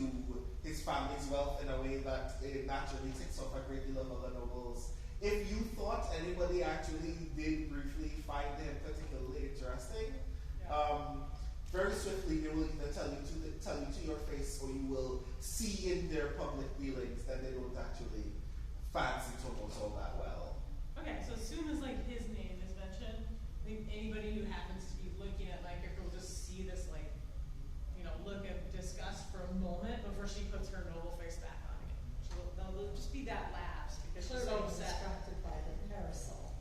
his family's wealth in a way that it naturally ticks off a great deal of other nobles. If you thought anybody actually did briefly find him particularly interesting, very swiftly they will either tell you to your face, or you will see in their public dealings that they don't actually fancy Thomas all that well. Okay, so as soon as like his name is mentioned, I think anybody who happens to be looking at my character will just see this like, look of disgust for a moment before she puts her noble face back on again. There'll just be that lapse because she's so Clearly upset. distracted by the parasol.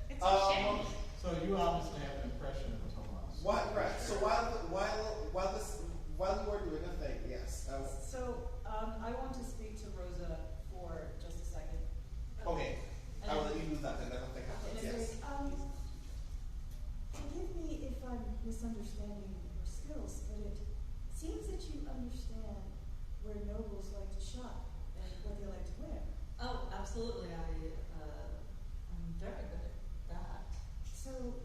It's a shame. So you obviously have an impression of Thomas. Right. So while you are doing a thing, yes. So I want to speak to Rosa for just a second. Okay. And I will let you do that, and then nothing happens. and Yes. Forgive me if I'm misunderstanding your skills, but it seems that you understand where nobles like to shop and what they like to wear. Oh, absolutely. I'm very good at that. So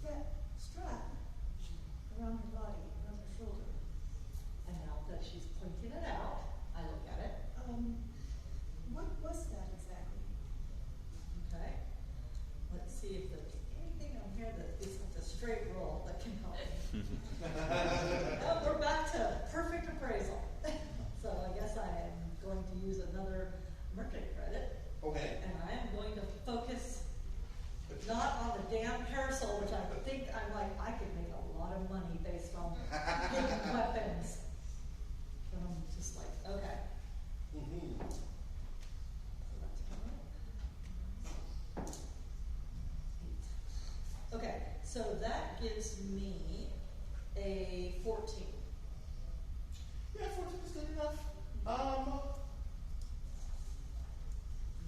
that strap around her body, around her shoulder, And now that she's pointing it out, I look at it. what was that exactly? Okay. Let's see if there's anything on here that isn't a straight roll that can help me. Oh, we're back to perfect appraisal. So I guess I am going to use another merchant credit. Okay. And I am going to focus not on the damn parasol, which I think I could make a lot of money based on hidden weapons. And I'm just like, okay. Mm-hmm. Okay, so that gives me a 14. Yeah, 14 is good enough.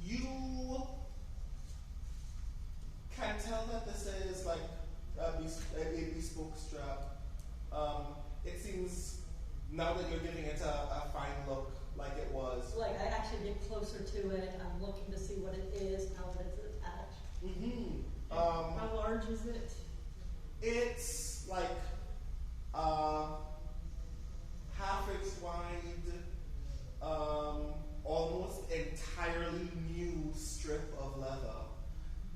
You can tell that this is like a bespoke strap. It seems, now that you're giving it a fine look, like it was. Like, I actually get closer to it, I'm looking to see what it is, how it's attached. Mm-hmm. How large is it? It's like half inch wide, almost entirely new strip of leather,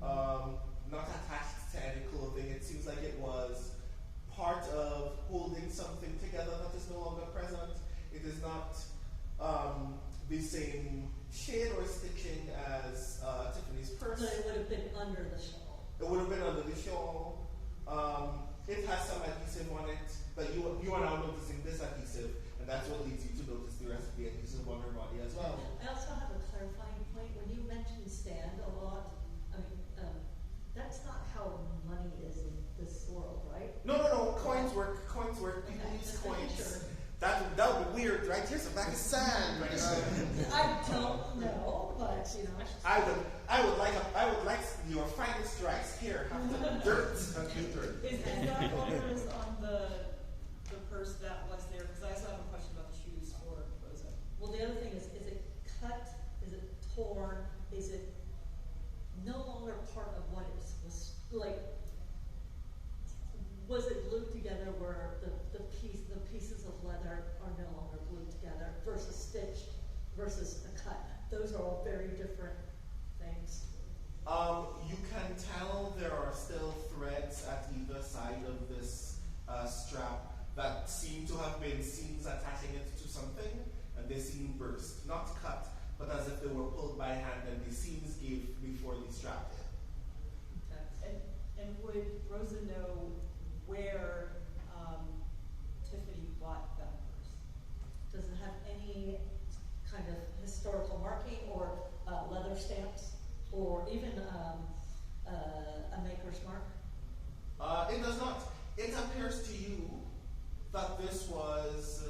not attached to any clothing. It seems like it was part of holding something together that is no longer present. It is not the same shade or stitching as Tiffany's purse. So it would have been under the shawl. It would have been under the shawl. It has some adhesive on it, but you are now noticing this adhesive, and that's what leads you to notice the rest of the adhesive on her body as well. I also have a clarifying point. When you mentioned stand a lot, I mean, that's not how money is in this world, right? No. Coins work. People use just coins. making sure. That would be weird, right? Here's a bag of sand. I don't know, but I would like your finest rice. Here, have some dirt. Is that owners on the purse that was there? Because I also have a question about the shoes for Rosa. well, the other thing is it cut? Is it torn? Is it no longer part of what it was like? Was it glued together where the pieces of leather are no longer glued together versus stitched versus a cut? Those are all very different burst, not cut, but as if they were pulled by hand and the seams gave before they strapped it. And would Rosa know where Tiffany bought that purse? Does it have any kind of historical marking or leather stamps or even a maker's mark? It does not. It appears to you that this was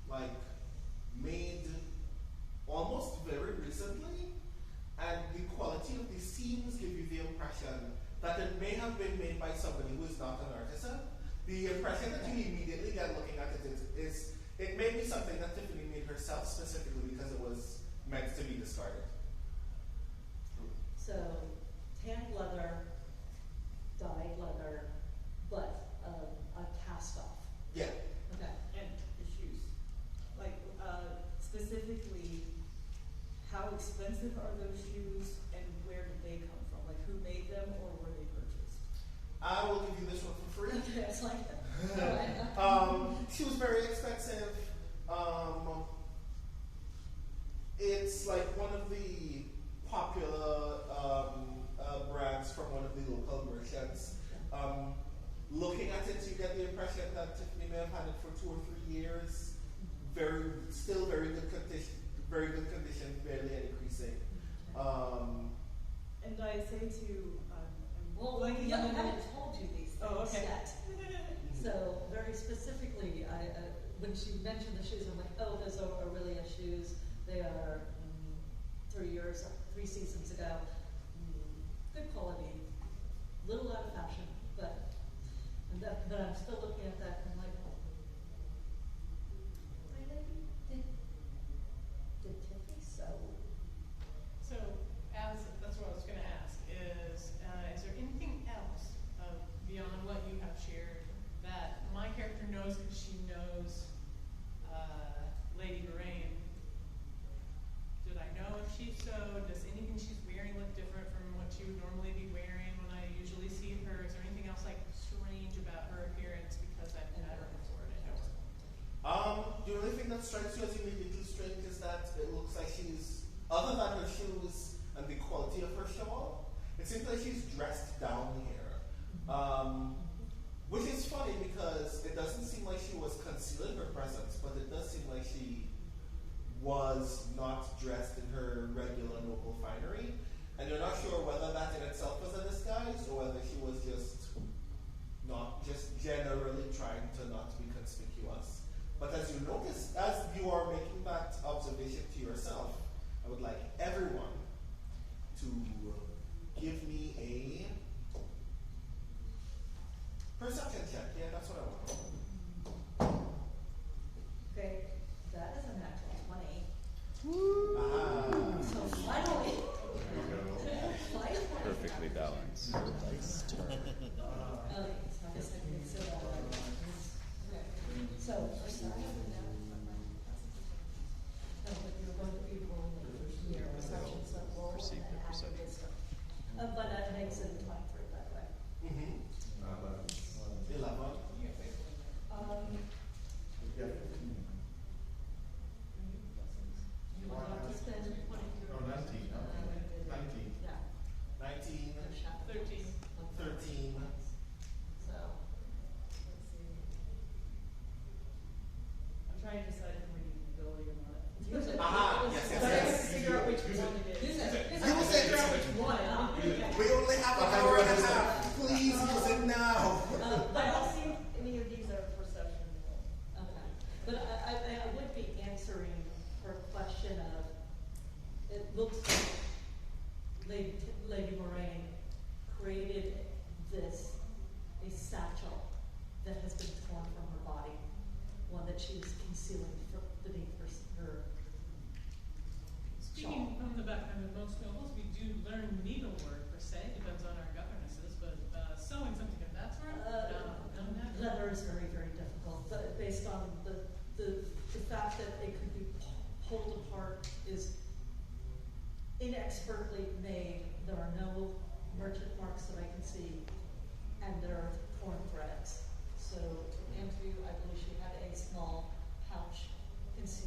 like made almost very recently, and the quality of the seams give you the impression that it may have been made by somebody who is not an artisan. The impression that you immediately get looking at it is it may be something that Tiffany made herself specifically because it was meant to be discarded. So, tanned leather, dyed leather, but a cast off. Yeah. Okay. And the shoes. Like, specifically, how expensive are those shoes and where did they come from? Like, who made them or were they purchased? I will give you this one for free. Okay, it's like She was very expensive. It's like one of the popular brands from one of the local merchants. Looking at it, you get the impression that Tiffany may have had it for 2 or 3 years. Still very good condition, barely increasing. And I say to, well, like, I haven't told you these things Oh, okay. yet. So very specifically, when she mentioned the shoes, I'm like, oh, those are Aurelia shoes. They are 3 seasons ago. Good quality, little out of fashion, but I'm still looking at that and I'm like, did Tiffany sew? So, that's what I was going to ask, is there anything else beyond what you have shared that my character knows because she knows Lady Lorraine? Did I know if she sewed? Does anything she's wearing look different from what she would normally be wearing when I usually see her? Is there anything else like strange about her appearance because I've met her before and I know her? The only thing that strikes you as immediately strange is that it looks like she's, other than her shoes and the quality of her shawl, it seems like she's dressed down here. Which is funny because it doesn't seem like she was concealing her presence, but it does seem like she was not dressed in her regular noble finery. And you're not sure whether that in itself was a disguise or whether she was just generally trying to not be conspicuous. But as you notice, as you are making that observation to yourself, I would like everyone to give me a perception check. Yeah, that's what I want. Okay, that is a natural 20. Ah. So finally, Perfectly balanced. Okay, so I guess I can consider that. Okay, so first I have to know. No, but you're going to be rolling your perception, so roll and Perceived add your perception. wisdom. But that makes it 23, by the way. 11. You will have to spend 20. Oh, 19. 19. Yeah. 19. 13. 13. So, let's see. I'm trying to decide if I'm reading the ability or not. Use it. Aha, yes, But I have to yes. figure out which one it is. Use it. Use it. Figure out which one. We only have an hour and a half. Please use it now. I don't think any of these are perception. Okay, but I would be answering her question of, it looks like Lady Moraine created a satchel that has been torn from her body, one that she was concealing beneath her Speaking from the background of most nobles, we do learn needlework per se, depends on our governesses, but sewing something of that sort? leather is very, very difficult, but based on the fact that it could be pulled apart is inexpertly made. There are no merchant marks that I can see, and there are torn threads. So, Andrew, I believe she had a small pouch concealed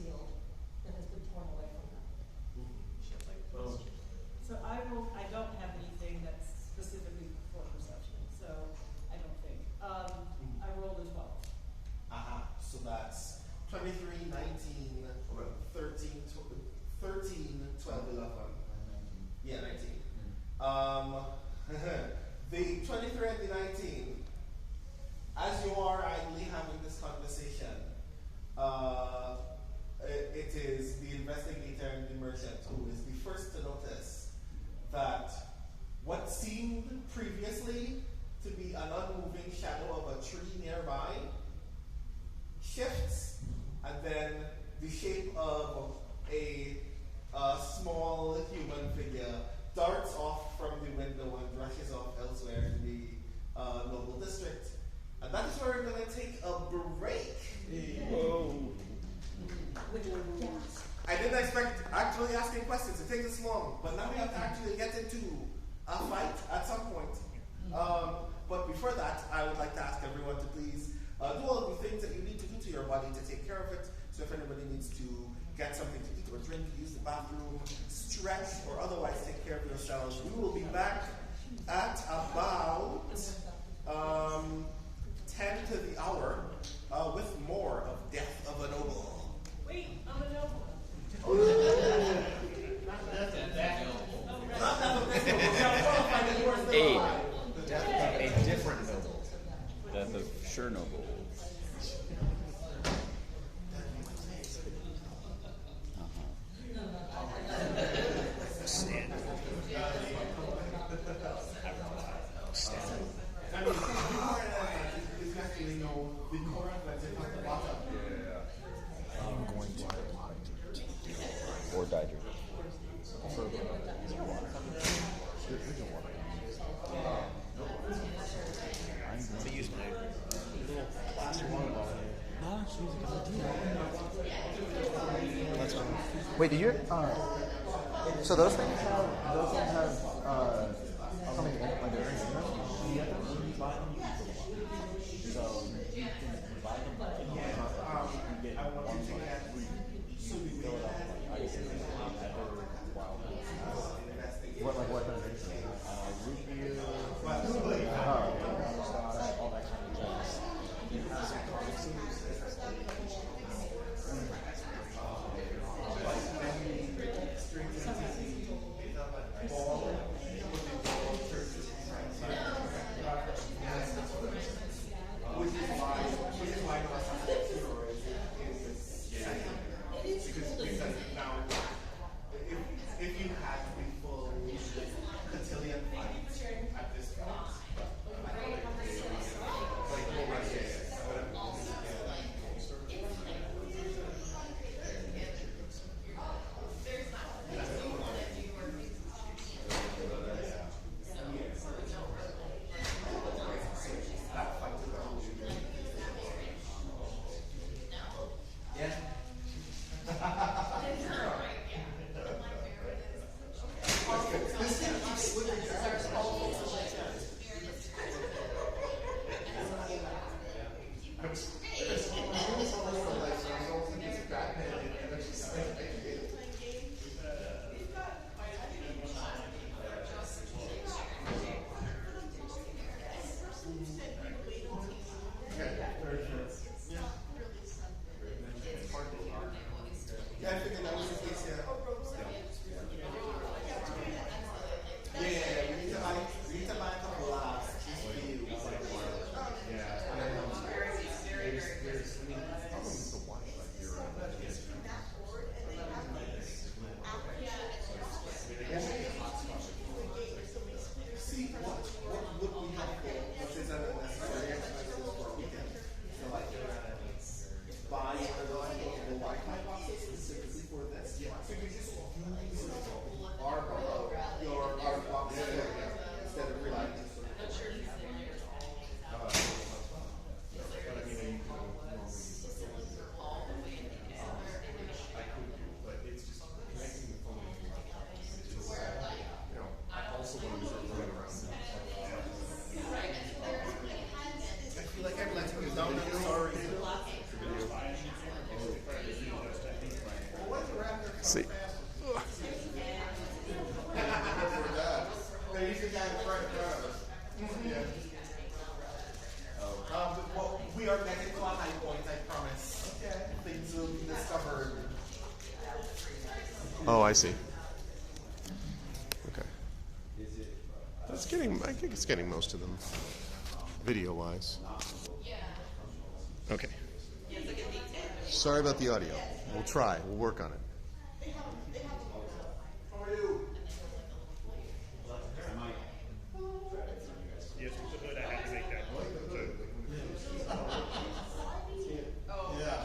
of a small human figure darts off from the window and rushes off elsewhere in the noble district. And that is where we're going to take a break. Whoa. I didn't expect actually asking questions. It takes this long, but now we have to actually get into a fight at some point. But before that, I would like to ask everyone to please do all of the things that you need to do to your body to take care of it. So if anybody needs to get something to eat or drink, use the bathroom, stretch, or otherwise take care of yourselves, we will be back at about 10 to the hour with more of Death of a Noble. Wait, I'm a noble. Not Death of a Noble. We are qualified that you are still alive. A different noble. Death of Chernobyl. Stand. I mean, before is actually know the core that's at the bottom. I'm going to. Or died. So use my little plastic water bottle. No, that's fine. Wait, did you? So those things have something in it, like they're in them. So you can buy them. I want to take that. So we fill it up like ice and wild. What kind of drinks? Root beer. All that kind of jazz. If you had the full cotillion fight at this point, yeah, I figured that was the case, yeah. Yeah, we need to buy a couple laughs. Just for you. See, what would be helpful, which is unnecessary exercises for a weekend. So like, buy the Wi-Fi boxes specifically for this. So you just use our box instead of relying on I feel like I'm letting you down. I'm sorry. See. Well, we are getting to a high point, I promise. Okay. Things will be discovered. Oh, I see. Okay. That's getting. I think it's getting most of them, video-wise. Okay. Sorry about the audio. We'll try. We'll work on it. How are you? Yes, but I had to make that one. Yeah.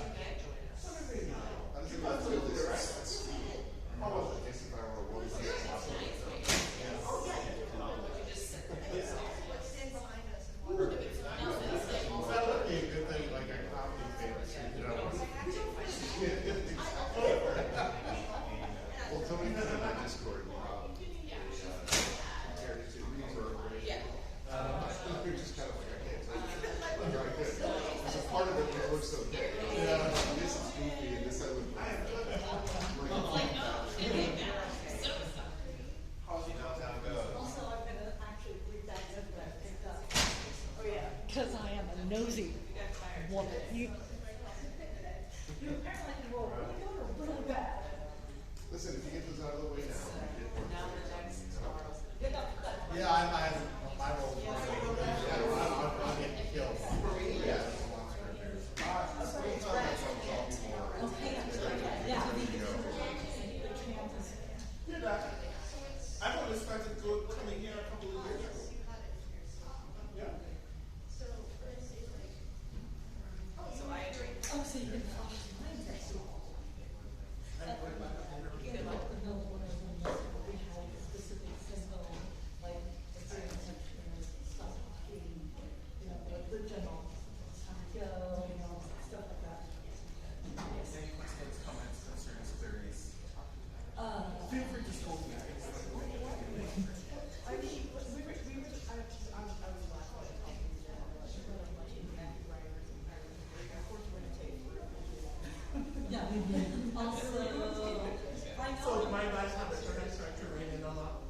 So my bad habit when I start to rein in a lot.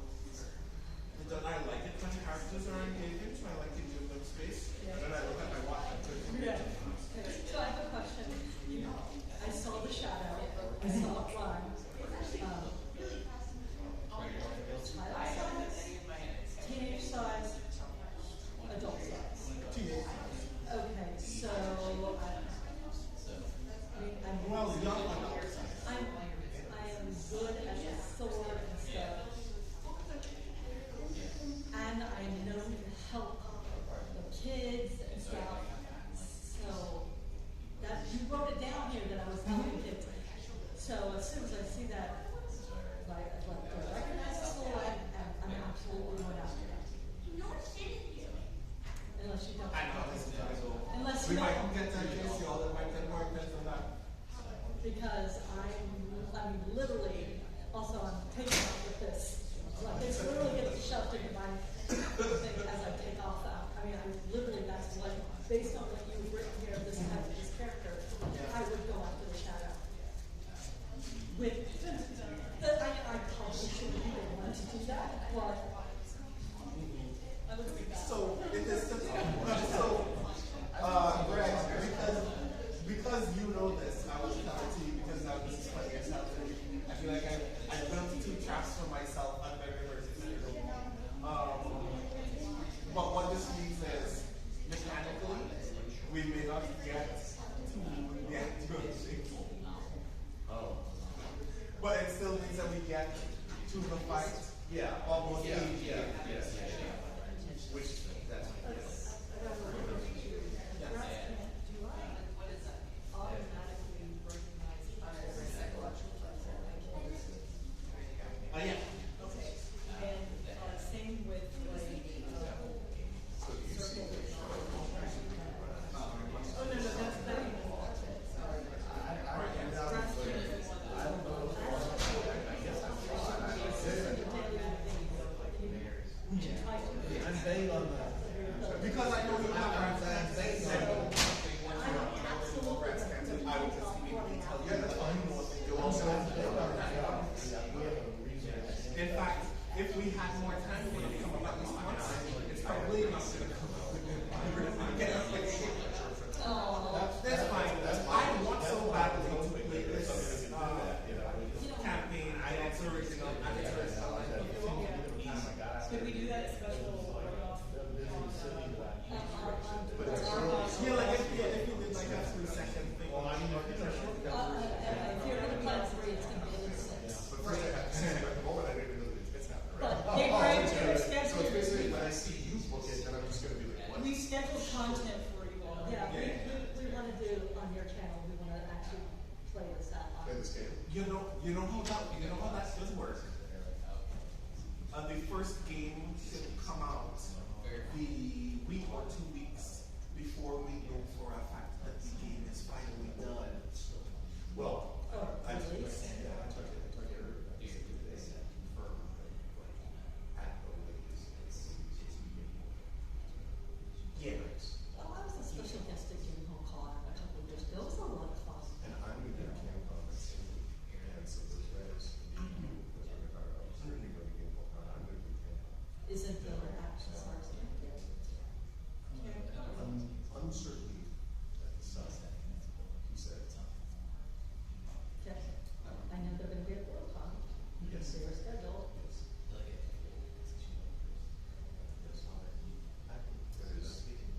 I like it when characters are engaging, so I like to give them space. And then I look at my watch and Yeah. So I have a question. I saw the shadow. I saw it run. Child size, teenage size, adult size. teenage. Okay, so I'm Well, young adults. I am good at the sword and stuff. And I know to help the kids and stuff. So that you wrote it down here that I was helping kids. So as soon as I see that, I recognize the sword and I'm absolutely going after that. Unless you don't. I know. Unless We you might don't. get that against you all, that might get more intense than that. Because I mean, literally, also I'm taking off with this. Like, it's literally gets shoved into my thing as I take off out. I mean, that's like, based on what you've written here, this character, I would go after the shadow. I probably shouldn't even want to do that, but I would be bad. So, it is Greg, because you know this, I will tell it to you because now this is funny yourself. I feel like I built 2 traps for myself on my university. But what this means is, mechanically, we may not get to the actual thing. Oh. But it still means that we get to the fight. Yeah. Almost Yeah. immediately. Yeah. Which that's Automatically recognize psychological Yeah. Okay. And same with oh no, that's not even I'm vague on that. Because I know you have rats and things that I would just immediately tell you that you'll also in fact, if we had more time, we would come up at least once. It's probably not going to come up. That's fine. I want so badly to play this campaign. It's original and it's original. Could we do that special write-off Yeah, like if you did like a 3-second thing. Well, I mean, if you're going to plan 3, it's going to be at least 6. But first I have to say, at the moment, I don't even know that it's happening. But hey, Greg, So you're scheduled. it's basically when I see you book it, then I'm just going to be like, what? We schedule content for you all. Yeah, we want to do on your channel. We want to actually play this out. Play this game. You know how that does work. The first game should come out the week or 2 weeks before we know for a fact that the game is finally done. Well, I took it. Yeah. Oh, I was a special guest at Jim Hall Con a couple of years ago. It was a lot of fun. And I'm going to get a camp on this. And so those guys, I'm going to go to Game Hall Con. I'm going to do camp. Isn't the action stars in it yet? I'm uncertain. He said. Okay. I know they're going to be at Worldcon. Yes. Their schedule.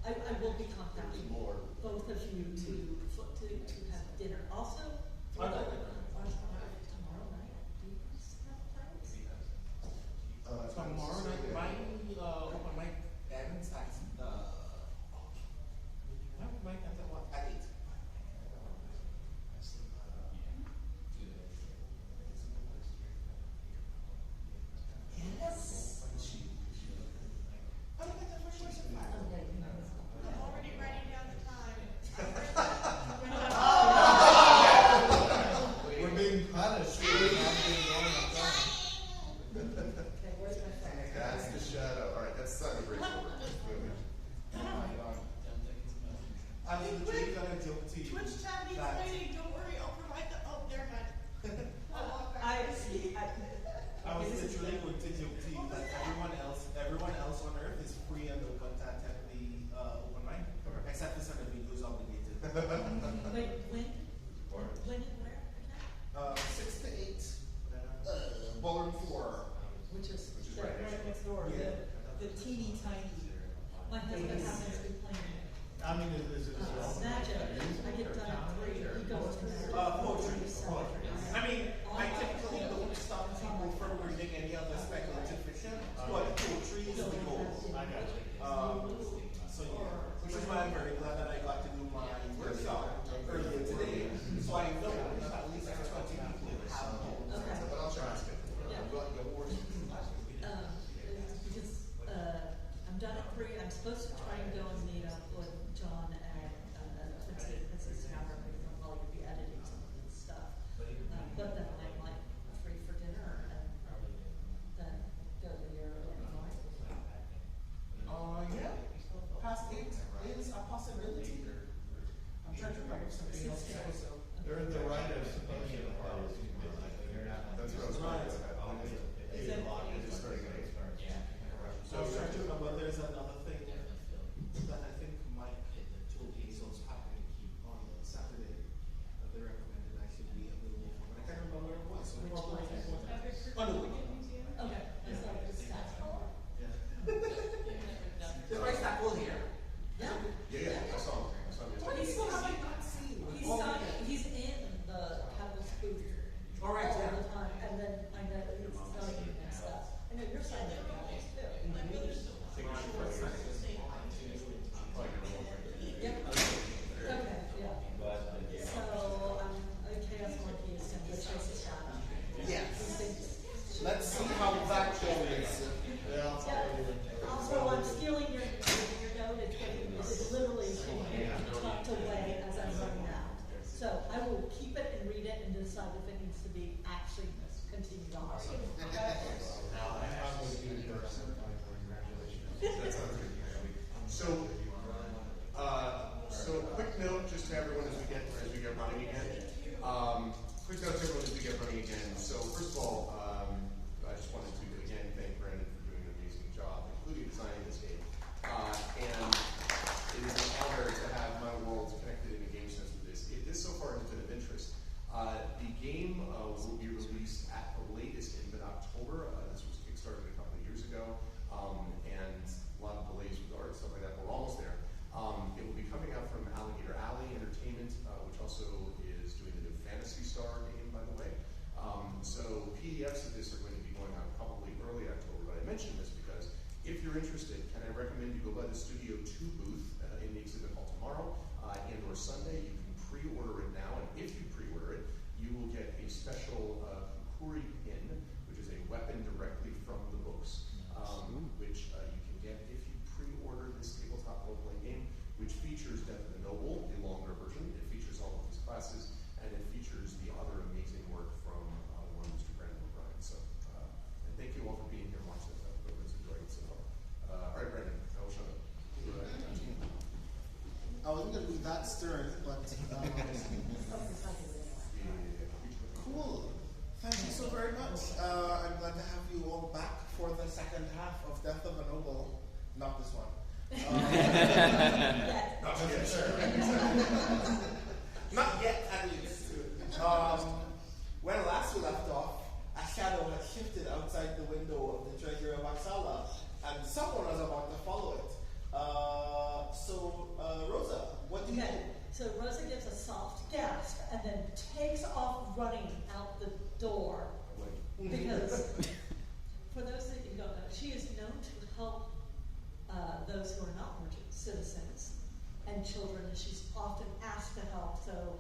I will be contacting More. both of you to have dinner. Also, tomorrow night. Do you guys have plans? Tomorrow night, my open mic ends at my open mic ends at what? At 8. Yes. I don't think that's what you're I'm Already writing down the time. we're being punished. We're not being wrong on time. Okay, where's my phone? That's the shadow. All right, that's not a great story. I was literally gonna joke to you. Twitch chat needs that- waiting. Don't worry, I'll provide the. Oh, never mind. I'll walk back. I was Okay, this is literally good. going to joke to you that everyone else on Earth is free and open to attend the open mic, except for some of who's obligated. Wait, when and where? 6 to 8, ballroom 4. Which is right Right next door, Yeah. the teeny tiny. my husband happens to be playing I mean, is it? magic. I get done at 3. He goes to Poetry. So, I mean, I typically don't stop people from reading any other speculative fiction, but poetry is the goal. I got you. So yeah, which is why I'm very glad that I got to do my workshop earlier today. So I know that at least 20 people have homes. Okay. But I'll check. Yeah. Because I'm done at 3. I'm supposed to try and go and meet up with John at Quincy Tower because I'll probably be editing some of this stuff. But then I'm like free for dinner and then go to your night. Yeah. Past 8 is a possibility. I'm trying to remember something else. They're in the right of symposium parties. That's what I was Right. It's starting at 8. So I was trying to remember there's another thing that I think Mike told me so was happening on Saturday that they recommended I should be available for, but I can't remember where it was. So probably on the weekend. Okay. It's like this stuff. Is Mike Stackpole here? Yeah. Yeah, I saw him. He's What have I not seen? he's in the Catalyst booth All right, all yeah. the time, and then I know that he's signing and stuff. I know you're signing Catalyst too. Yep. Okay, yeah. So, Chaos Monkey is going to chase a shadow. Yes. Let's see how that goes. Also, I'm stealing your note. It's literally tucked away as I'm running out. So I will keep it and read it and decide if it needs to be actually continued on. So quick note just to everyone as we get running again. Quick note to everyone as we get running again. So first of all, I just wanted to again thank Brandon for doing an amazing job, including designing this game. And it is an honor to have my world connected in a game sense with this. This so far has been of interest. The game will be released at the latest in mid-October. This was kickstarted a couple of years ago, and a lot of delays with art, stuff like that. We're almost there. It will be coming out from Alligator Alley Entertainment, which also is doing the new Phantasy Star game, by the way. So PDFs of this are going to be going out probably early October. But I mention this because if you're interested, can I recommend you go by the Studio 2 booth in the exhibit hall tomorrow and or Sunday. You can pre-order it now, and if you pre-order it, you will get a special Kukuri pin, which is a weapon directly from the books, which you can get if you pre-order this tabletop role-playing game, which features Death of the Noble, the longer version. It features all of these classes, and it features the other amazing work from one Mr. Brandon O'Brien. So, and thank you all for being here and watching this. I hope everyone's enjoying it so far. All right, Brandon, I will shut up. I wasn't going to be that stern, but cool. Thank you so very much. I'm glad to have you all back for the second half of Death of a Noble. Not this one. Not yet, at least. When last we left off, a shadow had shifted outside the window of the treasury of Axala, and someone was about to follow it. Rosa, what do you do? So Rosa gives a soft gasp and then takes off running out the door. Because, for those that you don't know, she is known to help those who are not merchant citizens and children. She's often asked to help, so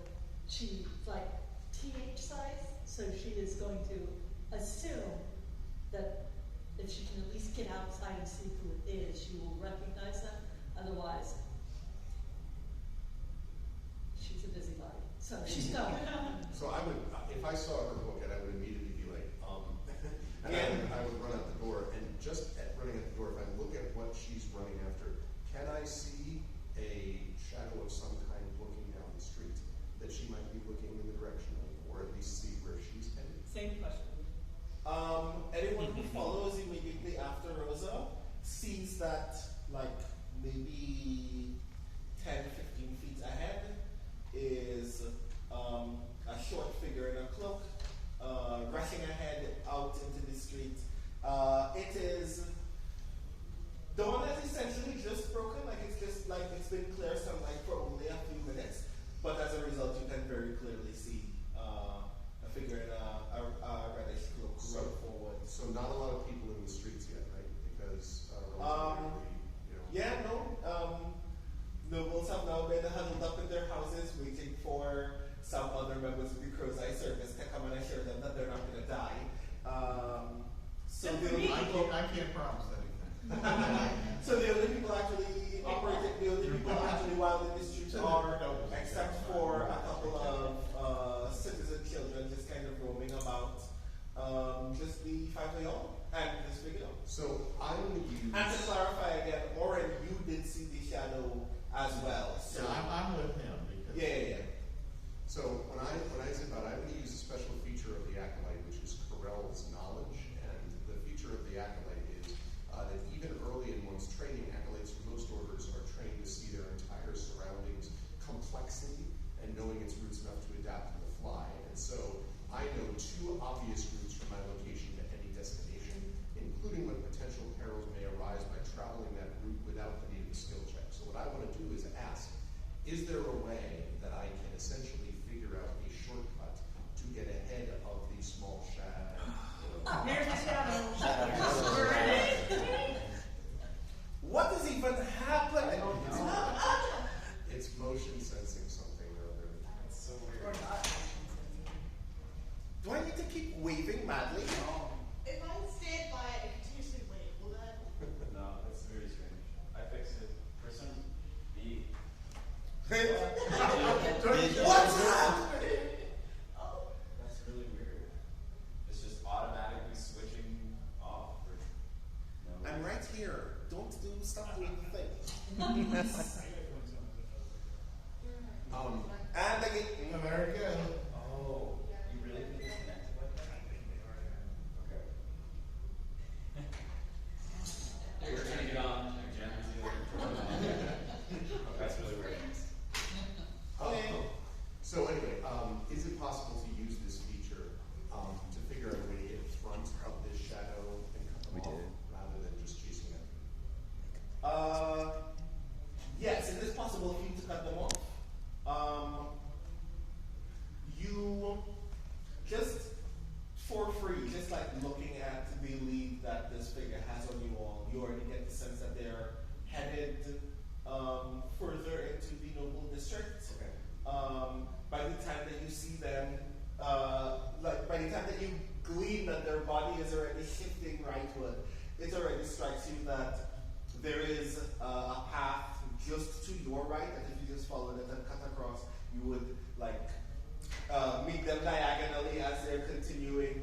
she's like TH size, so she is going to assume that if she can at least get outside and see who it is, she will recognize them. Otherwise, she's a busybody. So she's going. So I would, if I saw her book, and I would immediately be like, and I would run out the door, and just at running out the door, if I look at what she's running after, can I see a shadow of some kind looking down the street that she might be looking in the direction of, or at least see where she's headed? Same question. Anyone sees that like maybe 10, 15 feet ahead is a short figure in a cloak rushing ahead out into the street. It is dawn has essentially just broken, like it's been clear sunlight for only a few minutes, but as a result you can very clearly see a figure in a reddish cloak run forward. So not a lot of people in the streets yet, right? Because nobles have now been huddled up in their houses waiting for some other members of the Crow's Eye service to come and assure them that they're not going to die. So Good the for only me. people, I can't promise anything. so the only people actually operating, the only people actually wild in the streets are, except for a couple of citizen children just kind of roaming about, just the five of y'all and this big dog. So I'm going to use. And to clarify again, Oren, you did see the shadow as well. So Yeah, I'm with him because. Yeah. So when I zip out, I'm going to use a special feature of the Acolyte, which is Corell's knowledge. And the feature of the Acolyte is that even early in one's training, Acolytes from most orders are trained to see their entire surroundings complexly and knowing its routes enough to adapt on the fly. And so I know two obvious routes from my location to any destination, including what potential perils may arise by traveling that route without the need of a skill check. So what I want to do is ask, is there a way that I can essentially figure out a shortcut to get ahead of the small shadow? There's the shadow. Shadow. what is even happening? It's motion sensing something or other. It's so weird. Do I need to keep waving madly? If I stand by it and continuously wait, will that? No, that's very strange. I fixed it. For some B. What's happening? Oh. That's really weird. It's just automatically switching off. For no I'm right here. Don't stop doing the thing. And again, America. Oh, you really can disconnect it like that? Okay. You're turning it on again. That's really weird. Okay. So anyway, is it possible to use this feature to figure out a way to get in front of this shadow and cut them off rather than just chasing it? Yes, it is possible for you to cut them off. You just for free, just like looking at the lead that this figure has on you all, you already get the sense that they're headed further into the noble district. Okay. By the time that you see them, by the time that you glean that their body is already shifting rightward, it already strikes you that there is a path just to your right, that if you just followed it and cut across, you would meet them diagonally as they're continuing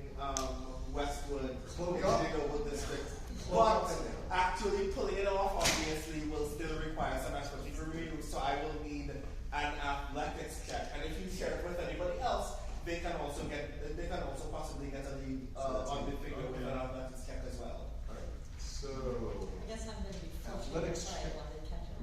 westward into the noble district. But actually pulling it off obviously will still require some expertise from you, so I will need an athletics check. And if you share it with anybody else, they can also possibly get a lead on the figure with an athletics check as well. Alright. So I guess I'm going to be athletics check. while they catch up.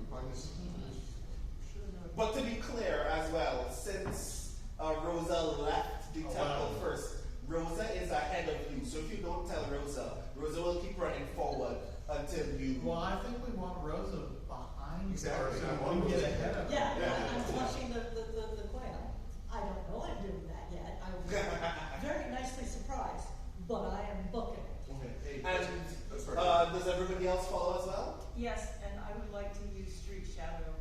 But to be clear as well, since Rosa left the temple first, Rosa is ahead of you. So if you don't tell Rosa, Rosa will keep running forward until you. Well, I think we want Rosa behind. Exactly. So we get ahead of her. Yeah, I'm watching the quail. I don't know I'm doing that yet. I was very nicely surprised, but I am booking it. Okay. And does everybody else follow as well? Yes, and I would like to use Street Shadow.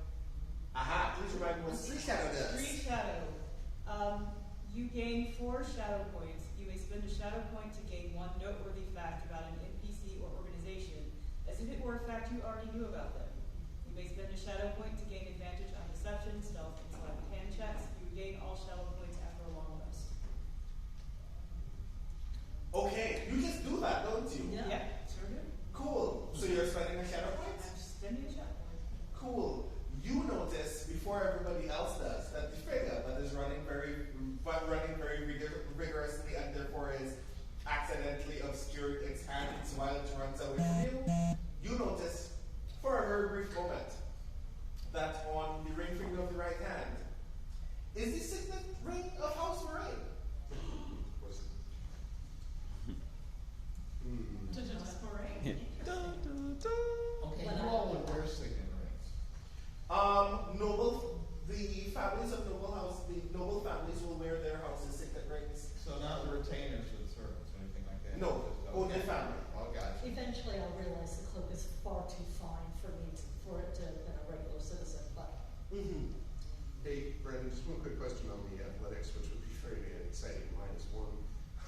Aha, please remind me what Street Shadow does. Street Shadow. You gain 4 shadow points. You may spend a shadow point to gain 1 noteworthy fact about an NPC or organization, as if it were a fact you already knew about them. You may spend a shadow point to gain advantage on deception, stealth, and sleight of hand checks. You gain all shadow points after a long rest. Okay, you just do that, don't you? Yeah, sure do. Cool. So you're spending a shadow point? I'm spending a shadow point. Cool. You notice before everybody else does that the figure that is running very rigorously and therefore is accidentally obscured its hands while it runs away from you. You notice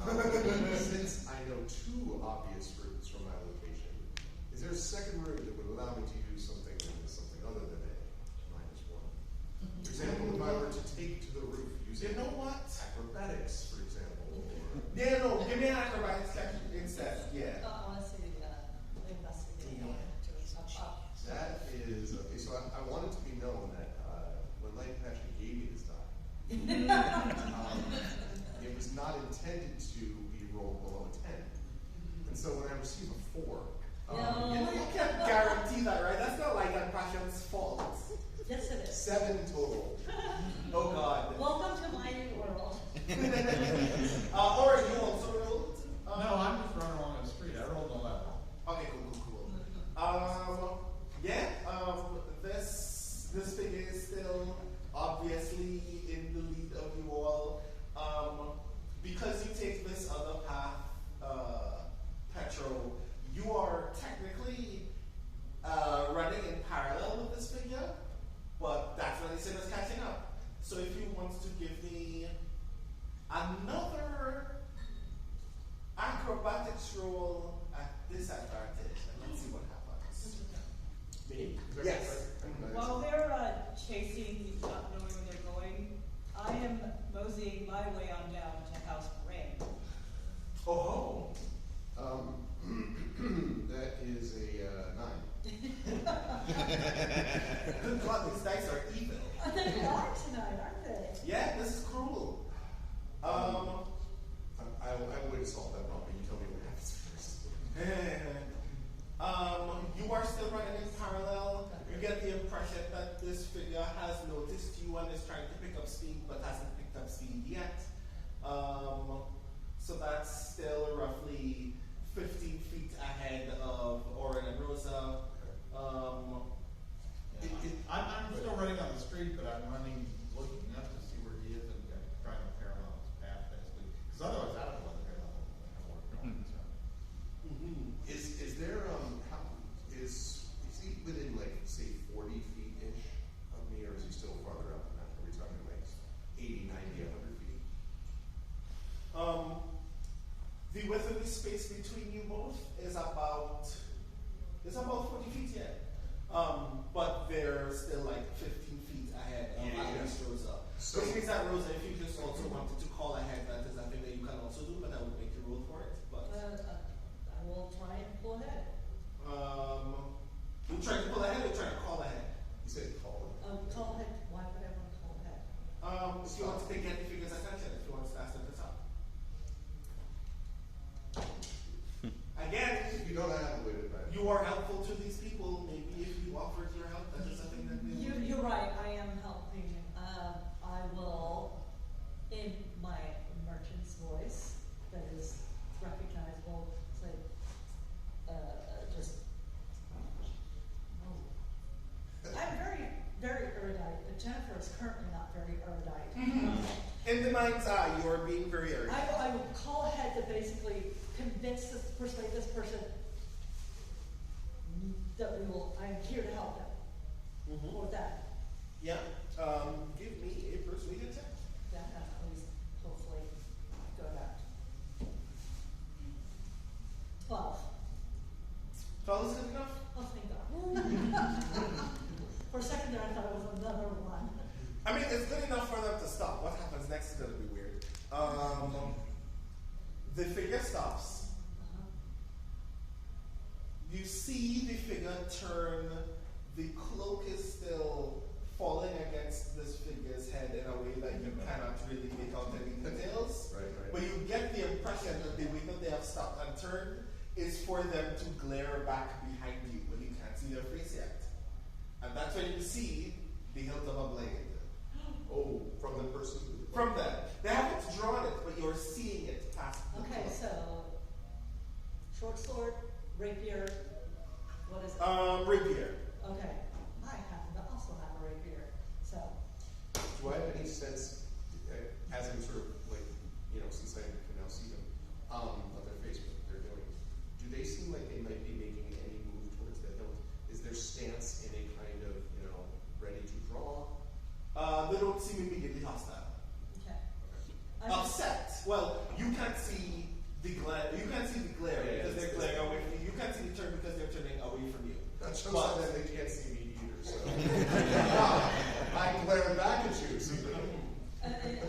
Since I know two obvious routes from my location, is there a second route that would allow me to use something other than a -1? For example, if I were to take to the roof using acrobatics, for example. Or Yeah, no, give me an acrobatics check instead. Yeah. I want to see the investigating up. that is okay. So I want it to be known that when Light actually gave me this die, it was not intended to be rolled below a 10. And so when I receive a 4, You can't guarantee that, right? That's not like that passion's fault. Yes, it is. 7 total. Oh God. Welcome to my new world. Or you also rolled? No, I'm just running along the street. I rolled an 11. Okay, cool. This figure is still obviously in the lead of you all. Because you take this other path, Petro, you are technically running in parallel with this figure, but that's when they say it's catching up. So if you want to give me another acrobatics roll at disadvantage, and let's see what happens. Me? Yes. While they're chasing, not knowing where they're going, I am moseying my way on down to House Gray. Oh That is a 9. Good God, these dice are evil. They're dark tonight, aren't they? Yeah, this is cruel. I will wait to solve that problem. You tell me what happens first. You are still running in parallel. You get the impression that this figure has noticed you and is trying to pick up speed, but hasn't picked up speed yet. So that's still roughly 15 feet ahead of Oren and Rosa. I'm still running on the street, but I'm running, looking up to see where he is and trying to parallel his path, basically. Because otherwise, I don't know whether they're going. Is there is he within like say 40 feet ish of me, or is he still farther up than that? Are we talking like 80, 90, 100 feet? The width of the space between you both is about 40 feet yet. But they're still like 15 feet ahead of at least Rosa. So, which means that Rosa, if you just also wanted to call ahead, that is something that you can also do, but I would make you roll for it. But I will try and pull ahead. you trying to pull ahead or trying to call ahead? you said call. Call ahead. Why would I want to call ahead? If you want to get the figure's attention, if you want to ask them to stop. Again, If you don't have a way to back. you are helpful to these people. Maybe if you offered your help, that is something that they would. You're right. I am helping. I will, in my merchant's voice, that is recognizable, say, just. Oh. I'm very, very erudite, but Jennifer is currently not very erudite. In the mind's eye, you are being very urgent. I would call ahead to basically persuade this person that I'm here to help them. Or that. Yeah. Give me a persuasion check. That at least hopefully go back. 12. 12 is good enough? Oh, thank God. For a second there, I thought it was another one. I mean, it's good enough for them to stop. What happens next is going to be weird. The figure stops. You see the figure turn. The cloak is still falling against this figure's head in a way that you cannot really make out any details. Right. But you get the impression that the way that they have stopped and turned is for them to glare back behind you, but you can't see their face yet. And that's when you see the hilt of a blade. Oh, from the person. From them. They haven't drawn it, but you're seeing it past the Okay, cloak. so short sword, rapier, what is it? Rapier. Okay, I happen to also have a rapier, so. Do I have any sense, as I'm sort of like, since I can now see them, of their face, what they're doing, do they seem like they might be making any move towards the hilt? Is their stance in a kind of, ready to draw? They don't seem immediately hostile. Okay. Upset. Well, you can't see the glare. You can't see the glare Yeah, because they're it's- glaring away from you. You can't see the turn because they're turning away from you. That shows But- that they can't see me either, so. I glare back at you, see?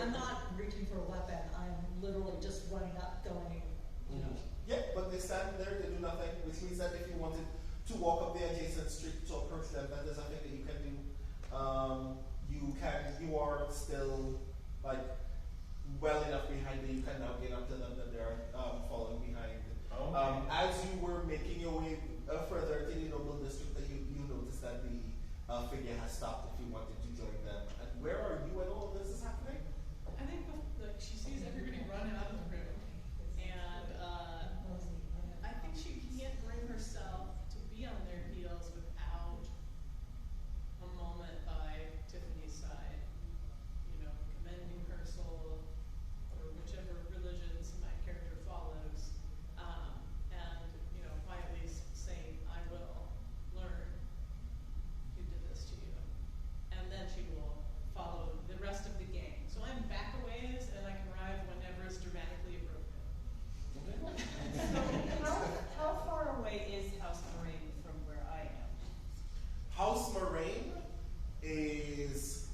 I'm not reaching for a weapon, I'm literally just running up, going, you know. Yeah, but they stand there, they do nothing, which means that if you wanted to walk up the adjacent street to approach them, then there's nothing that you can do. You are still like well enough behind that you can now get up to them, that they are following behind. Okay. As you were making your way further to the noble district, that you noticed that the figure has stopped if you wanted to join them. And where are you when all of this is happening? I think like she sees everybody run out of the room, and I think she can't bring herself to be on their heels without a moment by Tiffany's side. You know, commending her soul, or whichever religions my character follows, and you know, quietly saying, "I will learn who did this to you," and then she will follow the rest of the gang. So I'm back a ways, and I can arrive whenever it's dramatically appropriate. So how far away is House Moraine from where I am? House Moraine is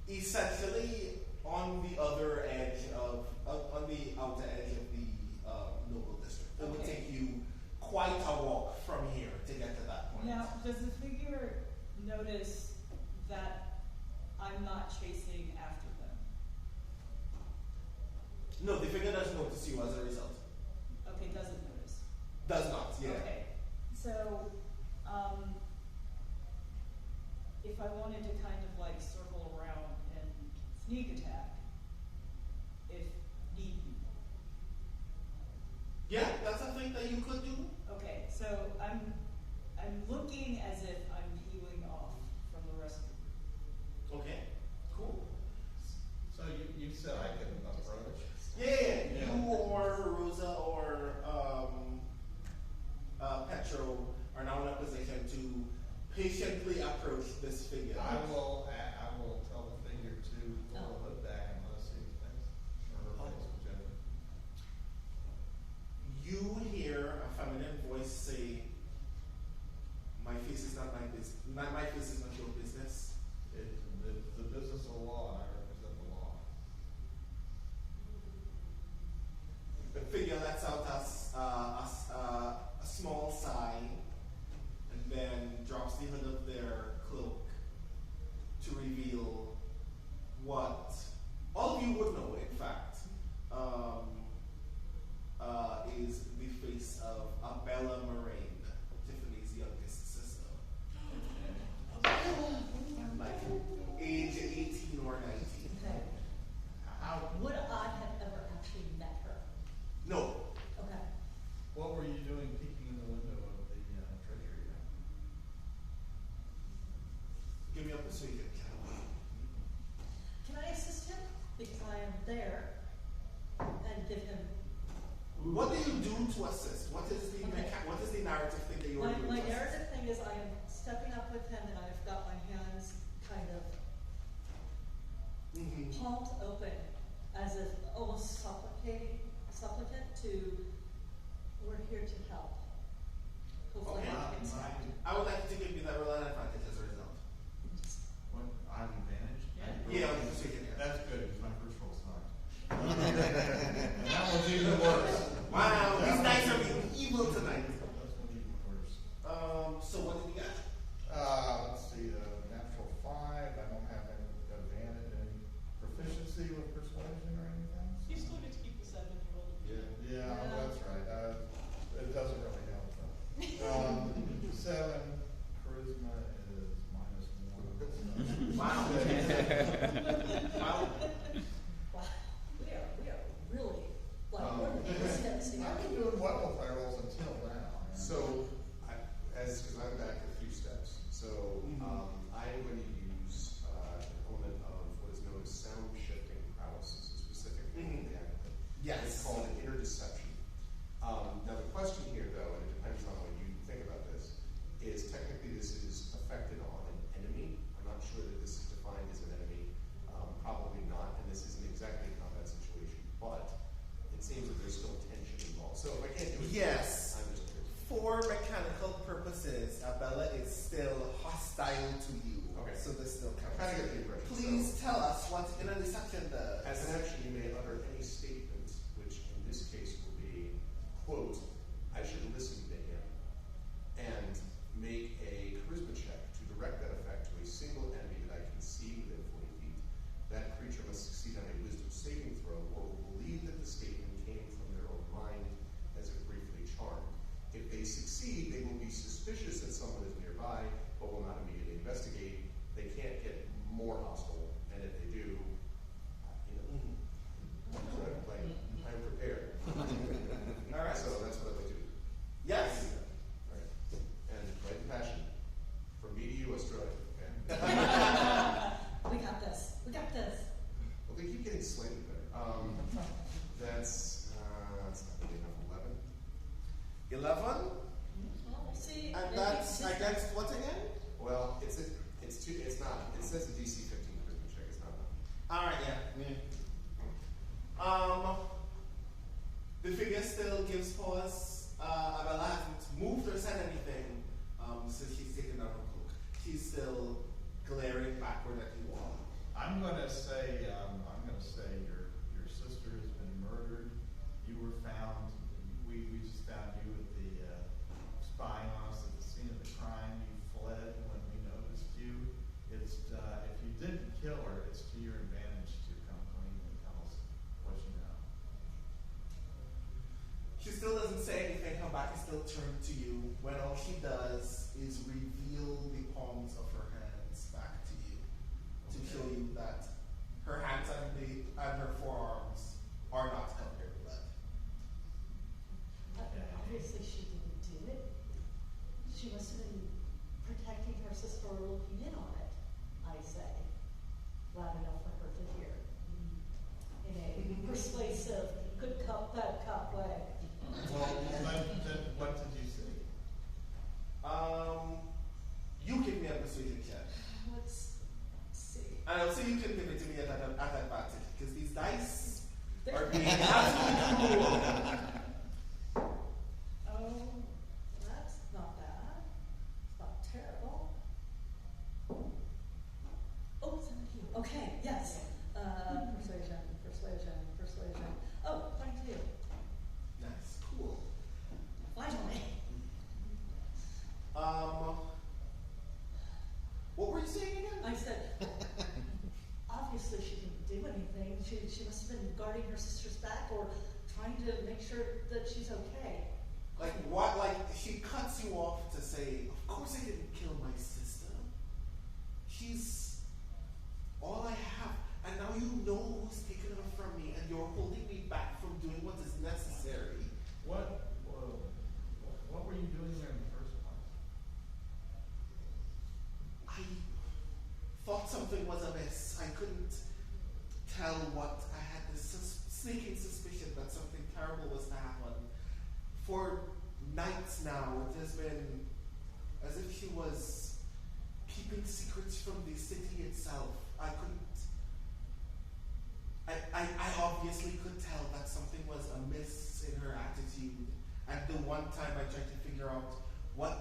essentially on the other edge on the outer edge of the noble district. It would Okay. take you quite a walk from here to get to that point. Now, does the figure notice that I'm not chasing after them? No, the figure doesn't notice you as a result. Okay, doesn't notice. Does not, yeah. Okay, so, if I wanted to kind of like circle around and sneak attack, if need be. Yeah, that's a thing that you could do. Okay, so I'm looking as if I'm healing off from the rest of the group. Okay, cool. So you said I could approach? Yeah, you or Rosa or Petro are now in a position to patiently approach this figure. I will tell the figure to pull the hood back and let us see his face, or her face, whichever. You hear a feminine voice say, "My face is not my business. My face is not your business." It's the business of the law, and I represent the law. The figure lets out a small sigh and then drops the hood of their cloak to reveal what all of you would know, in fact, is the face of Abella Moraine, Tiffany's youngest sister. Like age 18 or 19. Okay. How? Would I have ever actually met her? No. Okay. What were you doing peeking in the window of the treasury room? Give me a persuasion check. Can I assist him? Because I am there and give him. What do you do to assist? What is the what is the narrative thing that you are doing? My to assist? narrative thing is I am stepping up with him and I've got my hands kind of palms open as if almost supplicant to, we're here to help. Hopefully Okay. I can stand. I would like to give you that roll an advantage as a result. What, I have advantage? Yeah, on the persuasion check. That's good, because my first roll sucked. And that was even worse. Wow, these dice are being evil tonight. That's one even worse. So what did you get? Let's see, natural 5, I don't have any advantage, any proficiency with persuasion or anything? You still get to keep the 7 you rolled. Yeah, that's right, it doesn't really help though. 7, charisma is -1. Wow. Wow. Wow. We are really, like, we're in the steps here. I've been doing well with my rolls until now. So, because I'm back a few steps, so I'm going to use an element of what is known as sound shifting prowess. It's a specific thing in the acronym. Yes. It's called an interdeception. Now the question here, though, and it depends on what you think about this, is technically this is affected on an enemy. I'm not sure that this is defined as an enemy. Probably not, and this isn't exactly a combat situation, but it seems that there's still tension for mechanical purposes, Abella is still hostile to you. Okay. So this still counts. I kind of get the impression. Please tell us what inner deception does. As an action, you may utter any statement, which in this case will be, quote, I should listen to him, and make a charisma check to direct that effect to a single enemy that I can see within 40 feet. That creature must succeed on a wisdom saving throw, or will believe that the statement came from their own mind as if briefly charmed. If they succeed, they will be suspicious that someone is nearby, but will not immediately investigate. They can't get more hostile, and if they do, I'm prepared. All right. So that's what I'd like to do. Yes. All right. And right in passion. From me to you, Australia. Okay. We got this. We got this. Well, they keep getting slightly better. That's not really enough. 11. 11? Well, we'll see. And Maybe that's it's against what again? Well, it's not. It says a DC 15 charisma check. It's not enough. All right, yeah. The figure still gives pause. Abella hasn't moved or said anything since she's taken out her cloak. She's still glaring backward at you all. I'm gonna say your sister has been murdered. You were found. We just found you at the spying on us at the scene of the crime. You fled when we noticed you. It's if you didn't kill her, it's to your advantage to come clean and tell us what you know. She still doesn't say anything. Her back is still turned to you when all she does is reveal the palms of her hands back to you to show you that her hands and her forearms are not covered in blood. Obviously, she didn't do it. She must have been protecting her sister or looking in on it, I say, loud enough for her to hear. In a persuasive, good cop, bad cop way. Then what did you say? You give me a persuasion check. Let's see. And also you can give it to me at advantage, because these dice are being absolutely cruel. Oh, that's not bad. It's not terrible. Oh, 17. Okay, yes. Persuasion. Oh, 22. Nice, cool. Finally. What were you saying again? I said, obviously she didn't do anything. She must have been guarding her sister's back or trying to make sure that she's okay. Like what? Like she cuts you off to say, "Of course I didn't kill my sister. She's all I have, and now you know who's taken her from me, and you're holding me back from doing what is necessary." What were you doing there in the first place? I thought something was amiss. I couldn't tell what. I had this sneaking suspicion that something terrible was to happen. For nights now, it has been as if she was keeping secrets from the city itself. I obviously could tell that something was amiss in her attitude. And the one time I tried to figure out what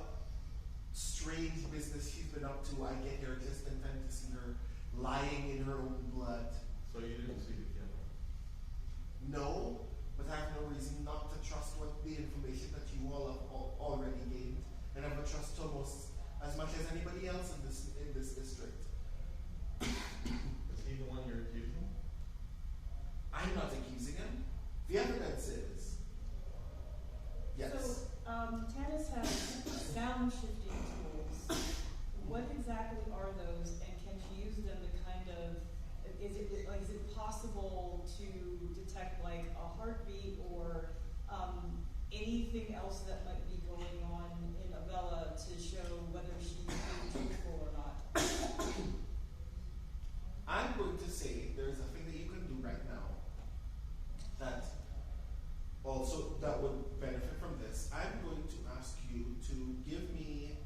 strange business she's been up to, I get here just in time to see her lying in her own blood. So you didn't see the killer? No, but I have no reason not to trust what the information that you all have already gained, and I would trust almost as much as anybody else in this district. Is he the one you're accusing? I'm not accusing him. The evidence is. Yes. So, Tannis has sound shifting tools. What exactly are those, and can she use them to kind of? Is it possible to detect like a heartbeat or anything else that might be going on in Abella to show whether she's being truthful or not? I'm going to say there's a thing that you can do right now that would benefit from this. I'm going to ask you to give me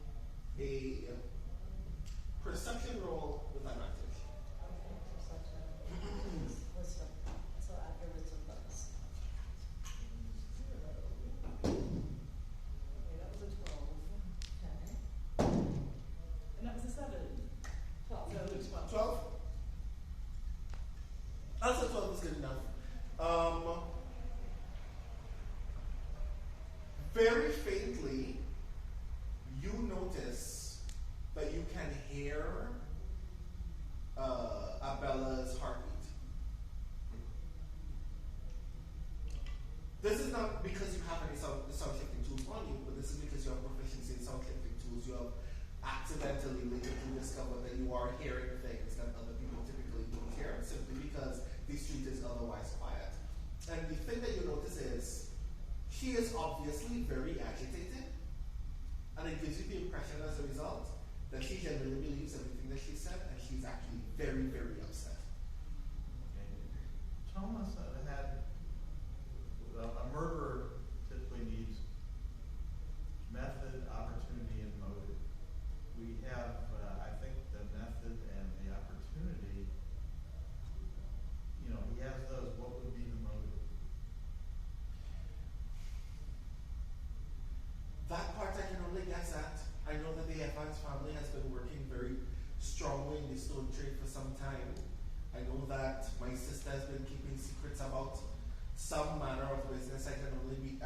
a perception roll with advantage. Okay, perception. Wisdom. So after wisdom bonus. 0. Okay, that was a good enough. Very faintly, you notice that you can hear Abella's heartbeat. This is not because you have any sound shifting tools on you, but this is because you have proficiency in sound shifting tools. You have accidentally later discovered that you are hearing things that other people typically don't hear, simply because the street is otherwise quiet. And the thing that you notice is she is obviously very agitated, and it gives you the impression as a result that she genuinely believes everything that she said, and she's actually very, very upset. Thomas had a murderer typically needs method, opportunity, and motive. We have, I think, the method and the opportunity. You know, he has those. What would be the motive? That part I can only guess at. I know that the Evans family has been working very strongly in the stone trade for some time. I know that my sister has been keeping secrets about some manner of business. I can only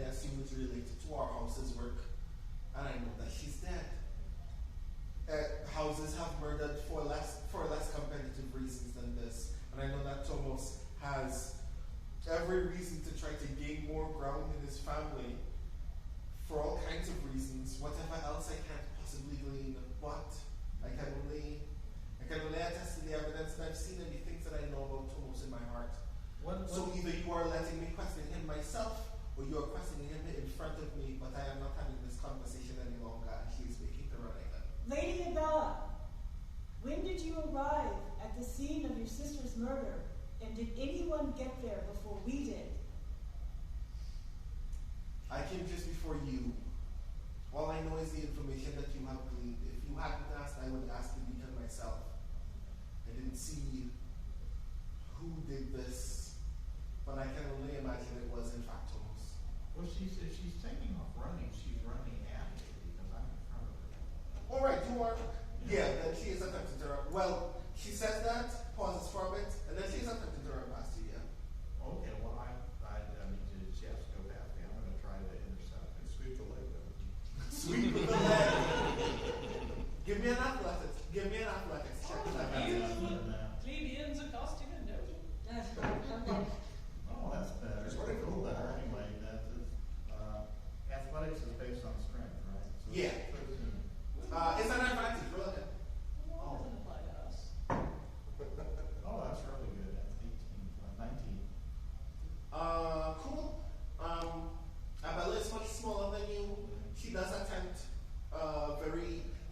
assume it's related to our house's work, and I know that she's dead. Houses have murdered for less competitive reasons than this, and I know that Thomas has every reason to try to gain more ground in his family for all kinds of reasons. Whatever else I can't possibly glean, but I can only attest to the evidence that I've seen and the things that I know about Thomas in my heart. So either you are letting me question him myself, or you are questioning him in front of me, but I am not having this conversation any longer, and she is making the run again. Lady Abella, when did you arrive at the scene of your sister's murder? And did anyone get there before we did? I came just before you. All I know is the information that you have gleaned. If you hadn't asked, I would ask the deacon myself. I didn't see who did this, but I can only imagine it was in fact Thomas. Well, she said she's taking off running. She's running at me because I'm in front of her. All right, you are. Yeah, then she is attempting to run. Well, she says that, pauses for a bit, and then she's attempting to run past you, yeah. Okay, well, I need to just go past me. I'm going to try to intercept and sweep the leg of it. Sweep the leg. Give me an athletics check. Plebeians accosting a note. Oh, that's better. It's pretty cool better anyway. That is, athletics is based on strength, right? So Yeah. 13. It's an advantage, roll it. Well, doesn't apply to us. Oh, that's really good. That's 18, 19. Cool. Abella is much smaller than you. She does attempt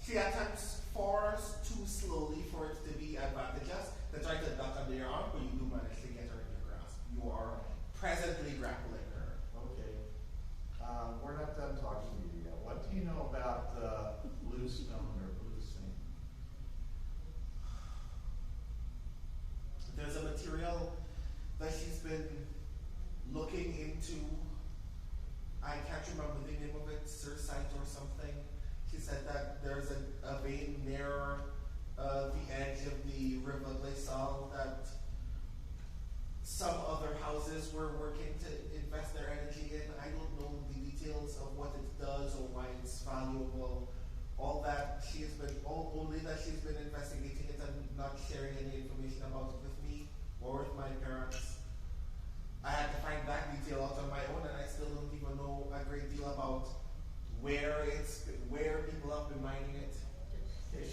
she attempts far too slowly for it to be advantageous to try to duck under your arm, but you do manage to get her in your grasp. You are presently grappling her. Okay. We're not done talking to you yet. What do you know about blue stone or blue zinc? There's a material that she's been looking into. I can't remember the name of it, Cersite or something. She said that there's a vein near the edge of the River Glacial that some other houses were working to invest their energy in. I don't know the details of what it does or why it's valuable. All that only that she's been investigating it and not sharing any information about it with me or with my parents. I had to find that detail out on my own, and I still don't even know a great deal about where people have been mining it. Yeah,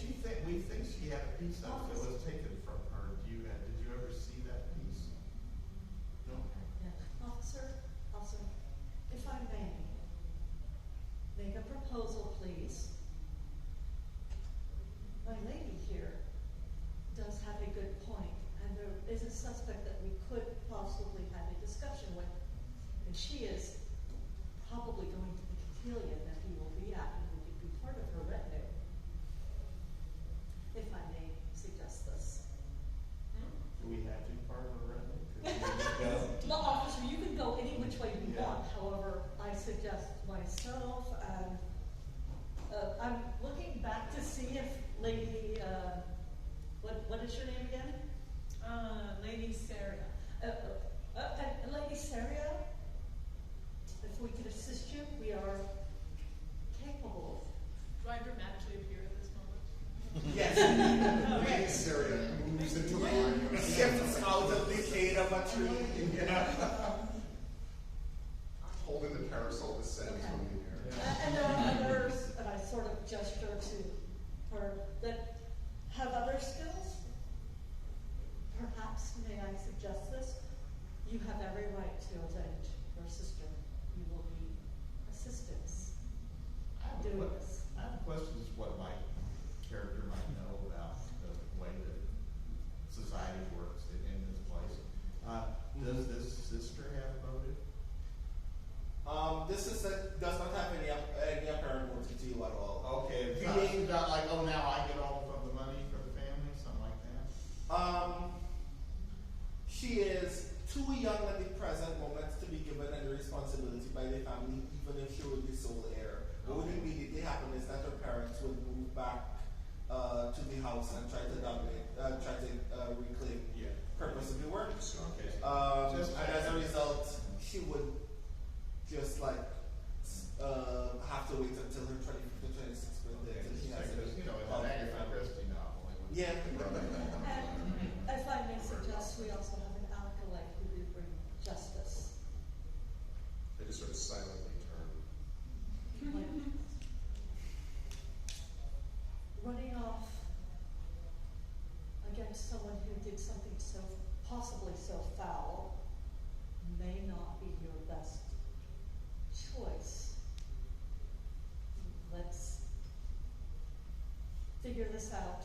we think she had a piece of it that was taken from her. Did you ever see that piece? No. Yeah. Officer, if I may, make a proposal, please. My lady here does have a good point, and there is a suspect that we could possibly have a discussion with, and she is probably going to the cotillion that he will be at, and we could be part of her retinue. If I may suggest this. Do we have to be part of her retinue? Well, officer, you can go any which way you want. However, I suggest myself, and I'm looking back to see if Lady, what is your name again? Lady Sarah. settings Okay. from me here. And there are others, and I sort of gesture to her, that have other skills. Perhaps, may I suggest this? You have every right to avenge your sister. You will be assistants doing this. I have a question as what my character might know about the way that society works in this place. Does this sister have motive? This does not have any apparent motive to you at all. Okay, it's not like, oh, now I get all of the money for the family, something like that? She is too young at the present moment to be given any responsibility by the family, even if she would be sole heir. What would immediately happen is that her parents would move back to the house and try to dominate, reclaim purpose of the work. Okay. And as a result, she would just like have to wait until her 25th or 26th birthday. Until she has Because, you know, in an Agatha Christie novel, they would. Yeah. And if I may suggest, we also have an acolyte who will bring justice. They just sort of silently turn. Like, running off against someone who did something so possibly so foul may not be your best choice. Let's figure this out,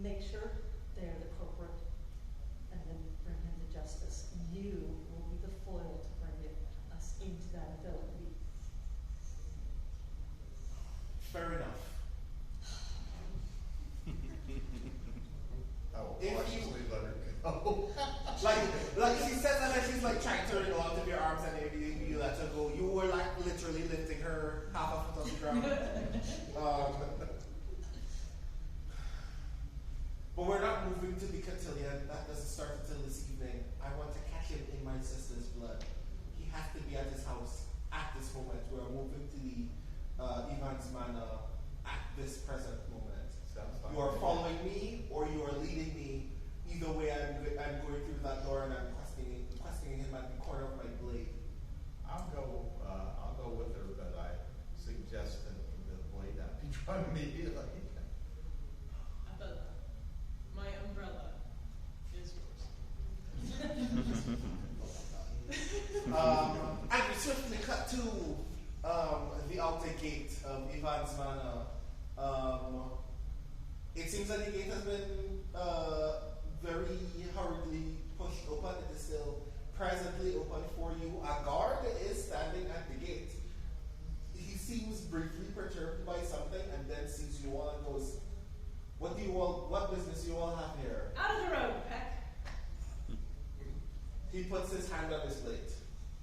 make sure they're the culprit, and then bring him to justice. You will be the foil to bring us into that ability. Fair enough. I will If you- cautiously let her go. like she says that, and she's like trying to go out of your arms, and you let her go. You were like literally lifting her half a foot off the ground. But we're not moving to the cotillion. That doesn't start until this evening. I want to catch him in my sister's blood. He has to be at his house at this moment. We're moving to the Evans Manor at this present moment. Sounds fine. You are following me, or you are leading me. Either way, I'm going through that door, and I'm questioning him at the corner of my blade. I'll go with her, but I suggest that the blade not be drawn immediately. Abella, my umbrella is yours. And we swiftly cut to the outer gate of Evans Manor. It seems that the gate has been very hurriedly pushed open. It is still presently open for you. A guard is standing at the gate. He seems briefly perturbed by something and then sees you all and goes, what business do you all have here? Out of the road, Peck. He puts his hand on his plate.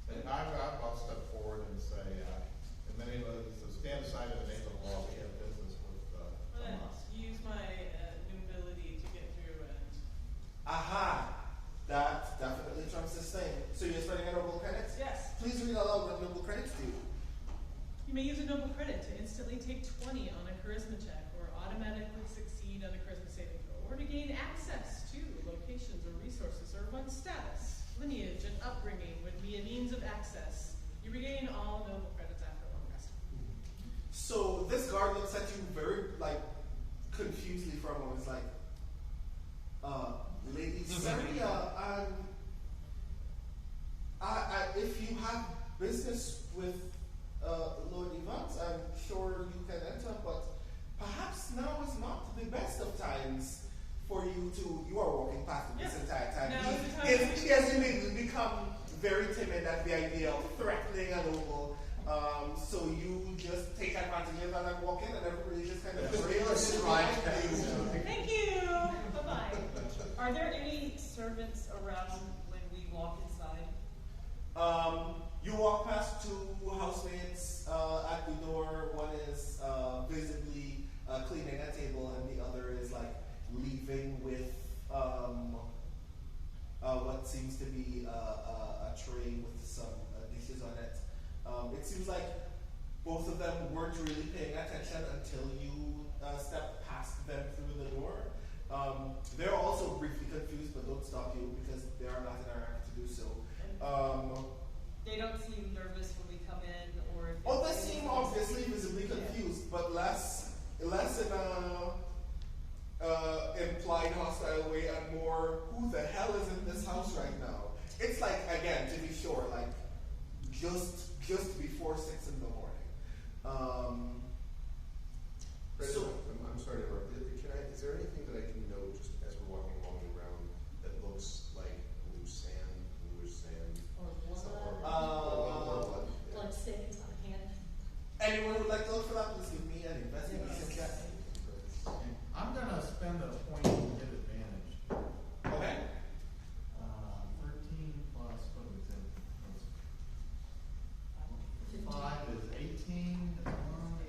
And I'll step forward and say, in the name of, so stand aside in the name of the law, we have business with Tomas. Use my new ability to get through and... Aha! That definitely trumps this thing. So you're spending a noble credit? Yes. Please read aloud what noble credits do. You may use a noble credit to instantly take 20 on a charisma check, or automatically succeed on a charisma saving throw, or to gain access to locations or resources, or one's status, lineage, and upbringing would be a means of access. You regain all noble credits after a long rest. So this guard looks at you very, confusedly for a moment. It's like, Lady Saria, if you have business with Lord Evans, I'm sure you can enter, but perhaps now is not the best of times for you to. You are walking past him this entire time. Now is the time He has really become very timid at the idea of threatening a noble. So you just take advantage of that and walk in, and everybody just kind of Thank you. Bye-bye. Are there any servants around when we walk inside? You walk past two housemates at the door. One is visibly cleaning a table, and the other is leaving with what seems to be a tray with some dishes on it. It seems like both of them weren't really paying attention until you stepped past them through the door. They're also briefly confused, but don't stop you because they are not in our rank to do so. They don't seem nervous when we come in, or just before 6 in the morning. Brandon, I'm sorry to interrupt. Is there anything that I can note just as we're walking along the ground that looks like loose sand, bluish sand? Or blood. Blood. Blood stains on a hand. Anyone would like to look for that? Please give me an investigation check. I'm gonna spend a point to get advantage. Okay. 13 plus, what is it? 5 is 18, that's one,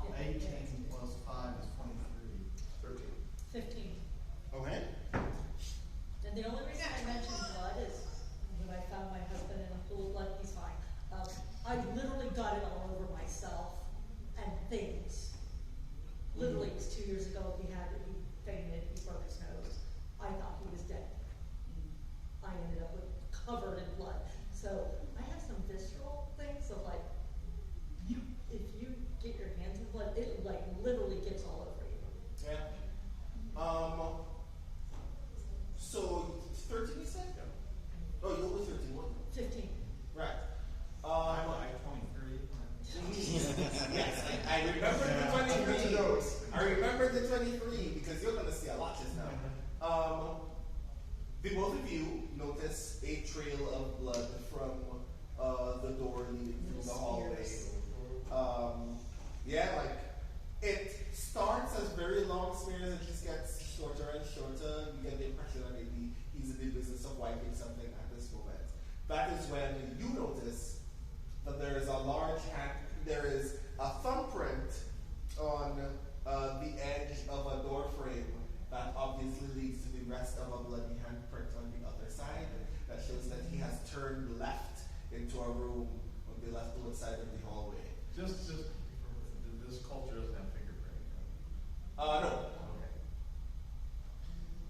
and 18 plus 5 is 23. 13. 15. Okay. And the only reason I mentioned blood is when I found my husband in a pool of blood, he's fine. I literally got it all over myself and things. Literally, it was 2 years ago, he fainted, he broke his nose. I thought he was dead. I ended up covered in blood. So I have some visceral things of like, if you get your hands in blood, it like literally gets all over you. Yeah. So 13 you said? Oh, you were 13, what? 15. Right. I'm like 23. Yes, I remember the 23. I remember the 23 because you're going to see a lot just now. The both of you notice a trail of blood from the door leading through the hallway. Yeah, like it starts as very long smears and just gets shorter and shorter. You get the impression that maybe he's in the business of wiping something at this moment. That is when you notice that there is a large hand, there is a thumbprint on the edge of a door frame that obviously leads to the rest of a bloody handprint on the other side. That shows that he has turned left into a room on the leftward side of the hallway. Just this culture doesn't have fingerprint. No.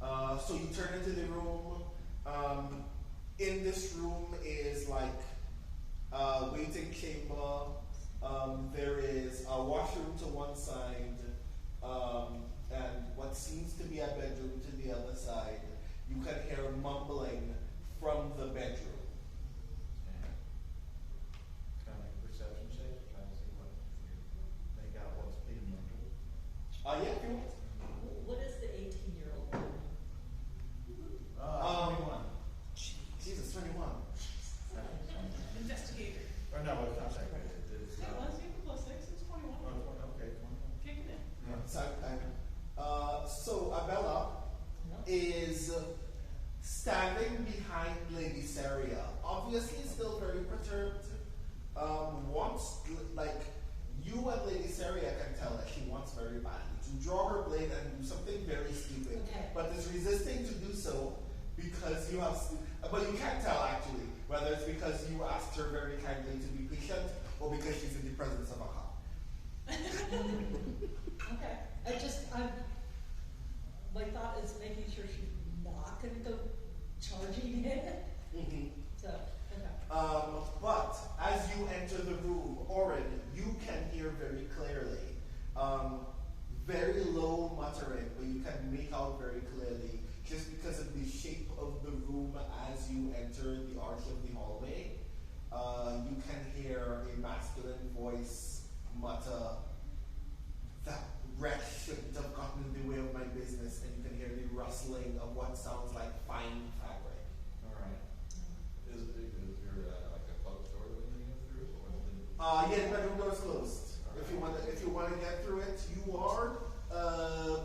Okay. So you turn into the room. In this room is like a waiting chamber. There is a washroom to one side, and what seems to be a bedroom to the other side. You can hear mumbling from the bedroom. Kind of like perception check, trying to see make out what's being mumbled. Yeah, if you want. What is the 18-year-old doing? 21. Jesus, 21. Investigator. Or no, it's not that great. It's Yeah, let's see, plus 6, it's 21. Okay, 21. Kicking it. So Abella is standing behind Lady Saria, obviously still very perturbed. You and Lady Saria can tell that she wants very badly to draw her blade and do something very stupid, but is resisting to do so because you have. But you can't tell actually whether it's because you asked her very kindly to be patient or because she's in the presence of a cop. Okay. My thought is making sure she's not going to go charging in. Mm-hmm. So, okay. But as you enter the room, Orin, you can hear very clearly. Very low muttering, but you can make out very clearly just because of the shape of the room as you enter the arch of the hallway. You can hear a masculine voice mutter, "That wretch shouldn't have gotten in the way of my business," and you can hear the rustling of what sounds like fine fabric. All right. Is there like a closed door that we can go through? Yeah, the bedroom door is closed. If you want to get through it, you are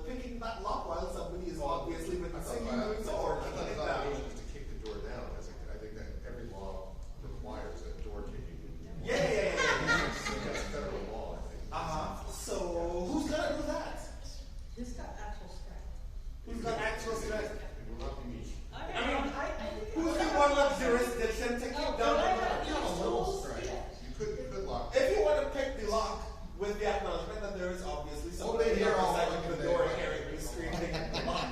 picking that lock while somebody is obviously witnessing you doing so, or kicking it down. Just to kick the door down. I think that every law requires a door kicking. Yeah. That's federal law, I think. So who's gonna do that? Who's got actual strength? Who's got actual strength? It will not be me. I mean, who's the one with jurisdiction to kick down the door? You have a little strength. You could lock. If you want to pick the lock with the acknowledgement that there is obviously somebody here outside of the door hearing you screaming at the lock.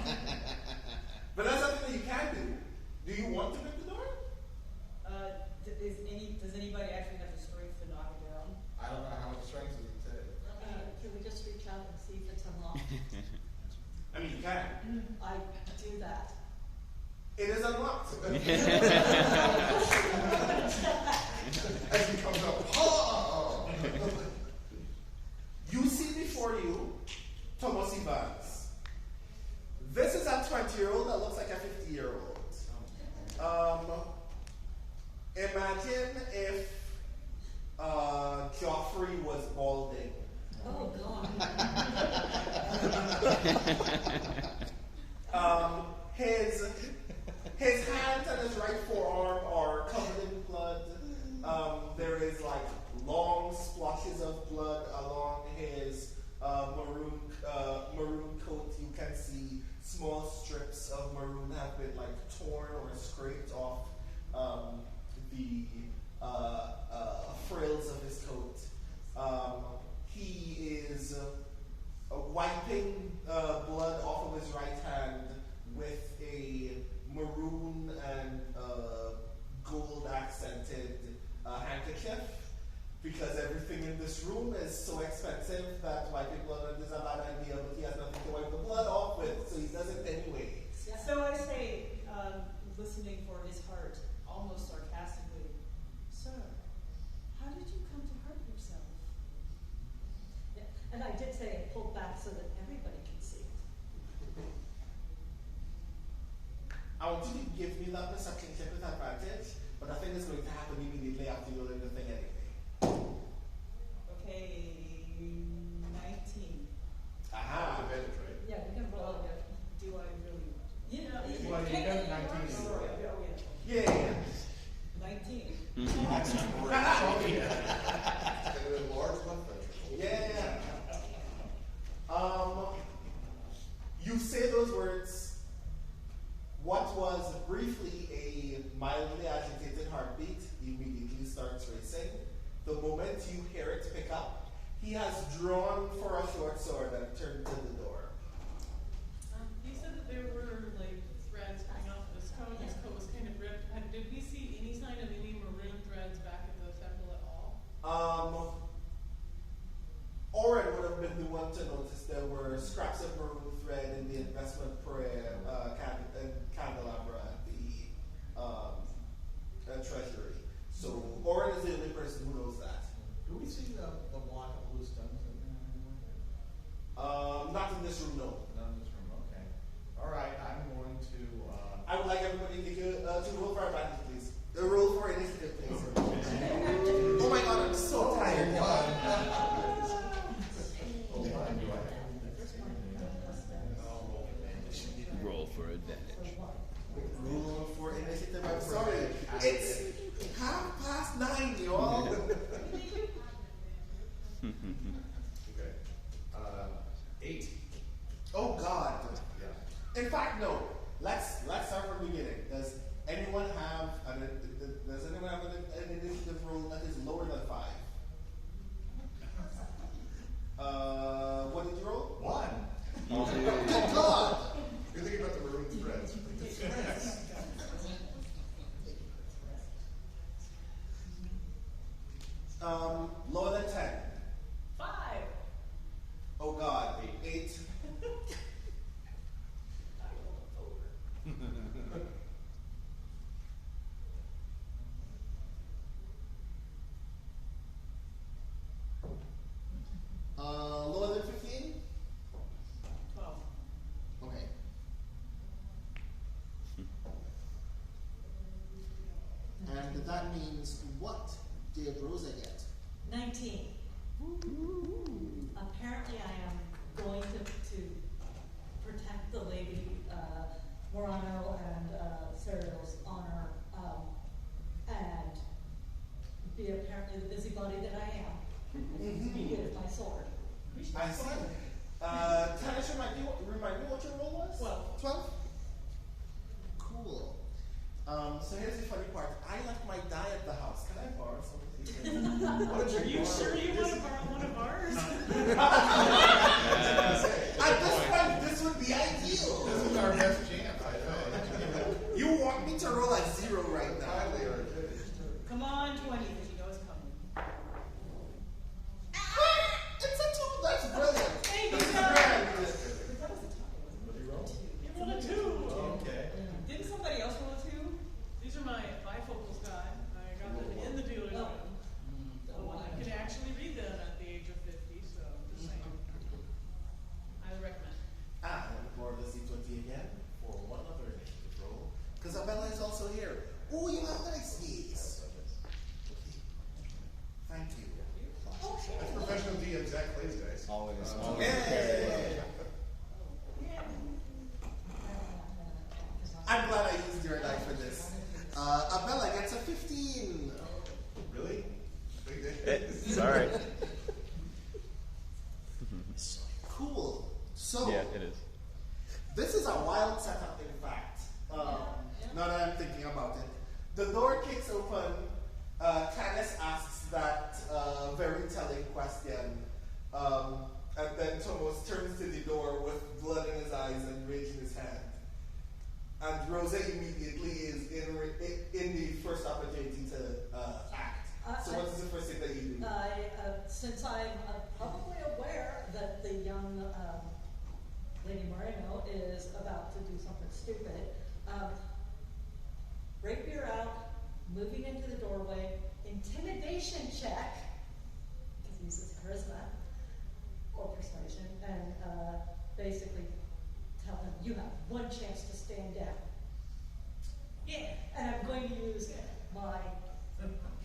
But that's something that you can do. Do you want to pick the door? Does anybody actually have the strength to knock it down? I don't know how much strength does it take. Can we just reach out and see if it's unlocked? I mean, you can. I do that. It is unlocked. As he comes up, oh! You see before you Thomas Evans. This is a 20-year-old that looks like a 50-year-old. Imagine if Joffrey was balding. Oh, God. His hands and his right forearm are covered in blood. There is like long splotches of blood along his maroon coat. You can see small strips of maroon have been like torn or scraped off the frills of his coat. He is wiping blood off of his right hand with a maroon and gold accented handkerchief, because everything in this room is so expensive that wiping blood is a bad idea, but he has nothing to wipe the blood off with, so he does it anyway. So I say, listening for his heart, almost sarcastically, Sir, how did you come to hurt yourself? yeah. And I did say it pulled back so that everybody can see it. I want you to give me that perception check with advantage, but I think it's going to happen immediately after you learn the thing anyway. okay, 19. Aha! Advantage, right? Yeah, we can roll it. Do I really want to? You know, Well, you got 19. Sorry, yeah. 19. That's a large left ventricle. Yeah. You say those words. What was briefly a mildly agitated heartbeat immediately starts racing. The moment you hear it pick up, he has drawn for a short sword and turned to the door. You said that there were like threads coming off of his coat. His coat was kind of ripped. Did we see any sign of any maroon threads back at the temple at all? Oren would have been the one to notice there were scraps of maroon thread in the investment prayer candelabra at the treasury. So Oren is the only person who knows that. Do we see the block of blue stones in there anymore? Not in this room, no. Not in this room, okay. All right, I'm going to, I would like everybody to roll for advantage, please. Roll for initiative, please. Oh my god, I'm so tired. Roll for advantage. Roll for initiative. I'm sorry. It's 9:30, y'all. Okay. 8. Oh God. Yeah. In fact, no. Let's start from the beginning. Does anyone have an initiative roll that is lower than 5? What did you roll? 1. Good God. You're thinking about the maroon threads. Lower than 10. 5. Oh God. 8. Lower than 15? 12. Okay. And that means what did Rosa get? 19. Apparently I am going to protect the lady, Morano and Cerial's honor, and be apparently the busybody that I am. Be good at my sword. I see. Tanisha, remind me what your roll was? 12. 12? Cool. So here's the funny part. I left my die at the house. Can I borrow something? Are you sure you want to borrow one of ours? At this point, this would be ideal. This is our best chance, I know. You want me to roll a 0 right now? Come on, 20, because you know it's coming. It's a 2. That's brilliant. Hey, That's you grand. That was a tie, wasn't it? You rolled a 2. Okay. Didn't somebody else roll a 2? These are my bifocals, guy. I got them in the dealer's room. Always Yay! prepared. I'm glad I used your die for this. Abella gets a 15. Really? Big day. It's alright. Cool. So, Yeah, it is. this is a wild setup, in fact. Now that I'm thinking about it. The door kicks open. Candace asks that very telling question. And then Thomas turns to the door with blood in his eyes and rage in his hand. And Rosa immediately is in the first opportunity to act. So what is the first thing that you do? Since I'm probably aware that the young Lady Moreno is about to do something stupid, rapier out, moving into the doorway, intimidation check, because he uses charisma or persuasion, and basically tell him, you have one chance to stand down. Yeah. And I'm going to use my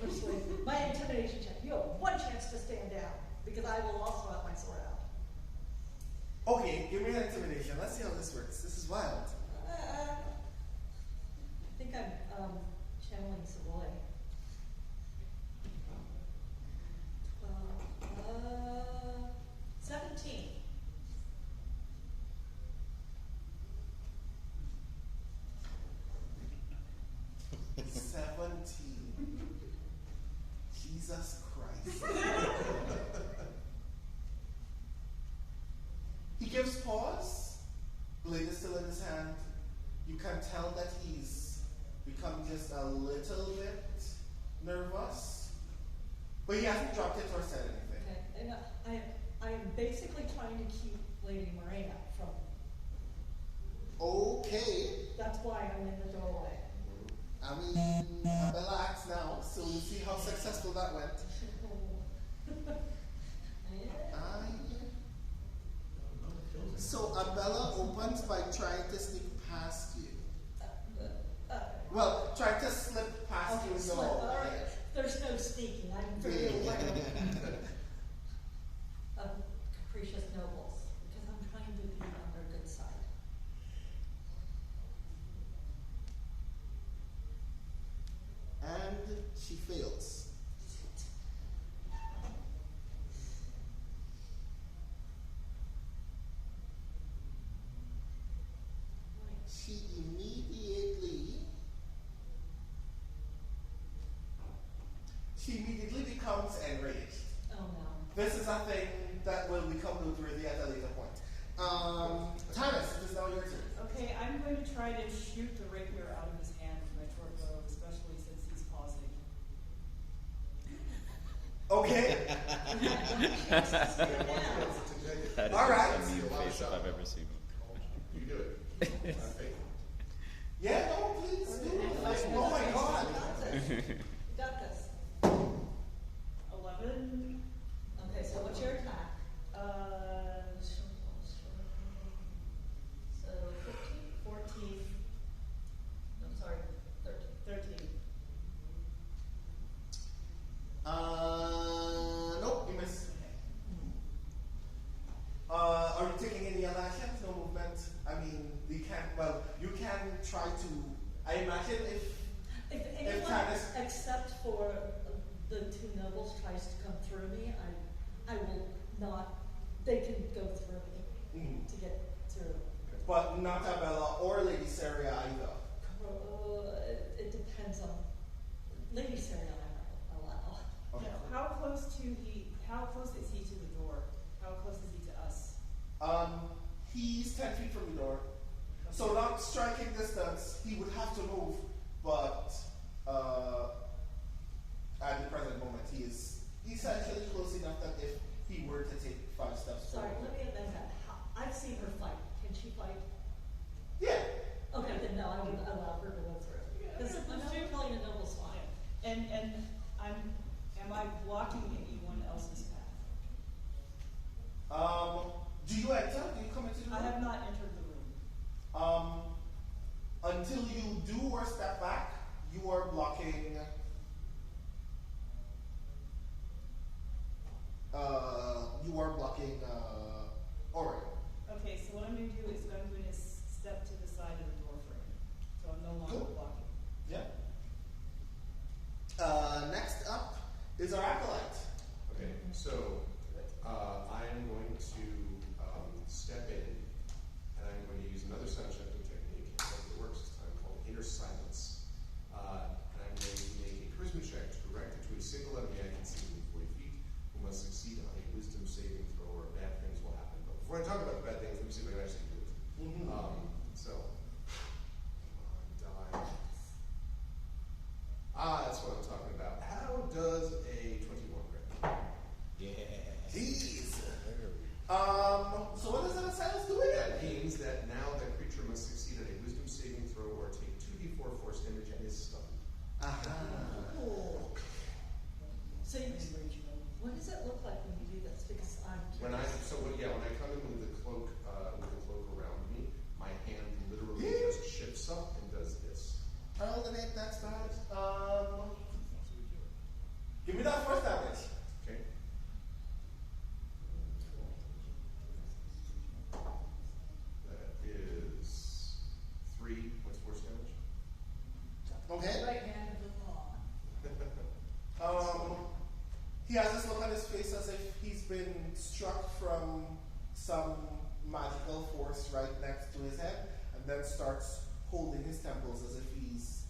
persuasion, my intimidation check. You have one chance to stand down, because I will also have my sword out. Okay, give me an intimidation. Let's see how this works. This is wild. I think I'm channeling Savoy. 17. Jesus Christ. He gives pause. Blade is still in his hand. You can tell that he's become just a little bit nervous. But he hasn't dropped it or said anything. Okay. And I am basically trying to keep Lady Morena from. Okay. That's why I'm in the doorway. I mean, Abella acts now, so we'll see how successful that went. So Abella opens by trying to sneak past you. Well, trying to slip past you in the hall. All right. There's no sneaking. I'm very aware of capricious nobles, because I'm trying to be on their good side. And she fails. She immediately becomes enraged. Oh no. This is a thing that will become noteworthy at a later point. Thomas, it is now your turn. Okay, I'm going to try to shoot the rapier out of his hand with my short bow, especially since he's pausing. Okay. That is All right. a mean face if I've ever seen You do it. Yeah, no, please do it. Oh my God. You got this. 11. Okay, so what's your attack? So 15? 14. I'm sorry, 13. 13. Nope, you miss. Are you taking any other actions? No movement? I mean, we can't, well, you can try to, I imagine If anyone Thomas, except for the two nobles tries to come through me, I will not, they can go through me to get through. but not Abella or Lady Saria either. It depends on, Lady Sarah I allow. Okay. Now, how close is he to the door? How close is he to us? He's 10 feet from the door. So not striking distance, he would have to move, but at the present moment he is essentially close enough that if he were to take 5 steps Sorry, forward. let me amend that. I've seen her fight. Can she fight? Yeah. Okay, then no, I would allow her to go through. Because I'm not killing a noble's fine. And am I blocking anyone else's path? Do you enter? Do you come into the room? I have not entered the room. Until you do or step back, you are blocking Same as Rachel. What does it look like when you do this? Because I'm When I curious. when I come in with the cloak around me, my hand literally just shifts up and does this. I'll donate that stat. Give me that first damage. Okay. That is 3 points force damage. Okay. Right hand of the law. He has this look on his face as if he's been struck from some magical force right next to his head, and then starts holding his temples as if he's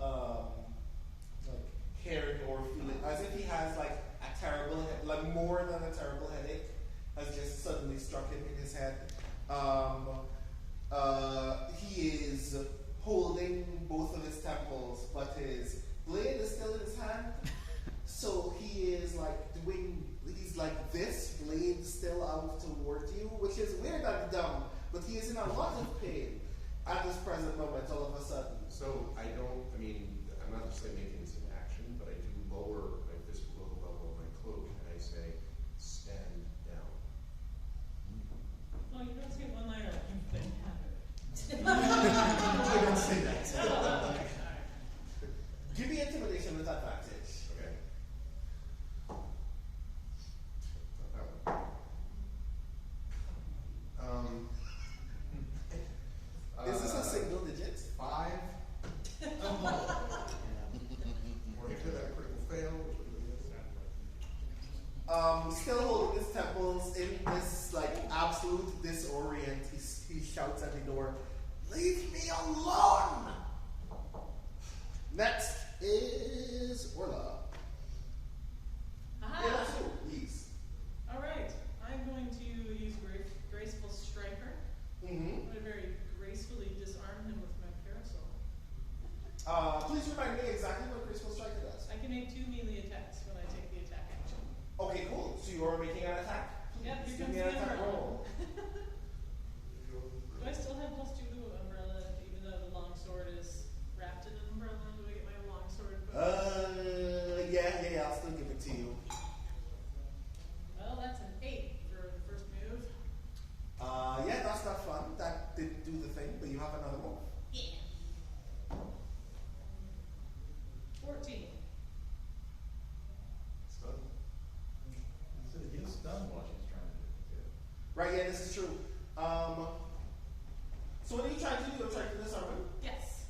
like hearing or feeling, as if he has like a terrible, like more than a terrible headache has just suddenly struck him in his head. He is holding both of his temples, but his blade is still in his hand. So he is like he's like this, blade still out towards you, which is weird and dumb, but he is in a lot of pain at this present moment all of a sudden. So I'm not just making this an action, but I do lower my fist below the level of my cloak, and I say, stand down. Oh, you don't say one liner, you've been hammered. I didn't say that. Oh, okay. Give me intimidation with advantage. Okay. Is this a single digit? 5. Or if that critical fail, which would be Still holding his temples in this like absolute disorient, he shouts at the door, "Leave me alone!" Next is Orla. Aha! Yeah, that's you. Please. All right, I'm going to use Graceful Striker. Mm-hmm. I'm going to very gracefully disarm him with my parasol. Please remind me exactly what Graceful Striker does. I can make 2 melee attacks when I take the attack action. Okay, cool. So you are making an attack. Yep, here Give comes me the an attack umbrella. roll. Do I still have +2 to umbrella, even though the long sword is wrapped in an umbrella? Do I get my long sword? Yeah, I'll still give it to you. Well, that's an 8 for the first move. Yeah, that's not fun. That didn't do the thing, but you have another move. Yeah. 14. stun. So he's done what she's trying to do. Right, yeah, this is true. So what are you trying to do? You're trying to disarm him? Yes.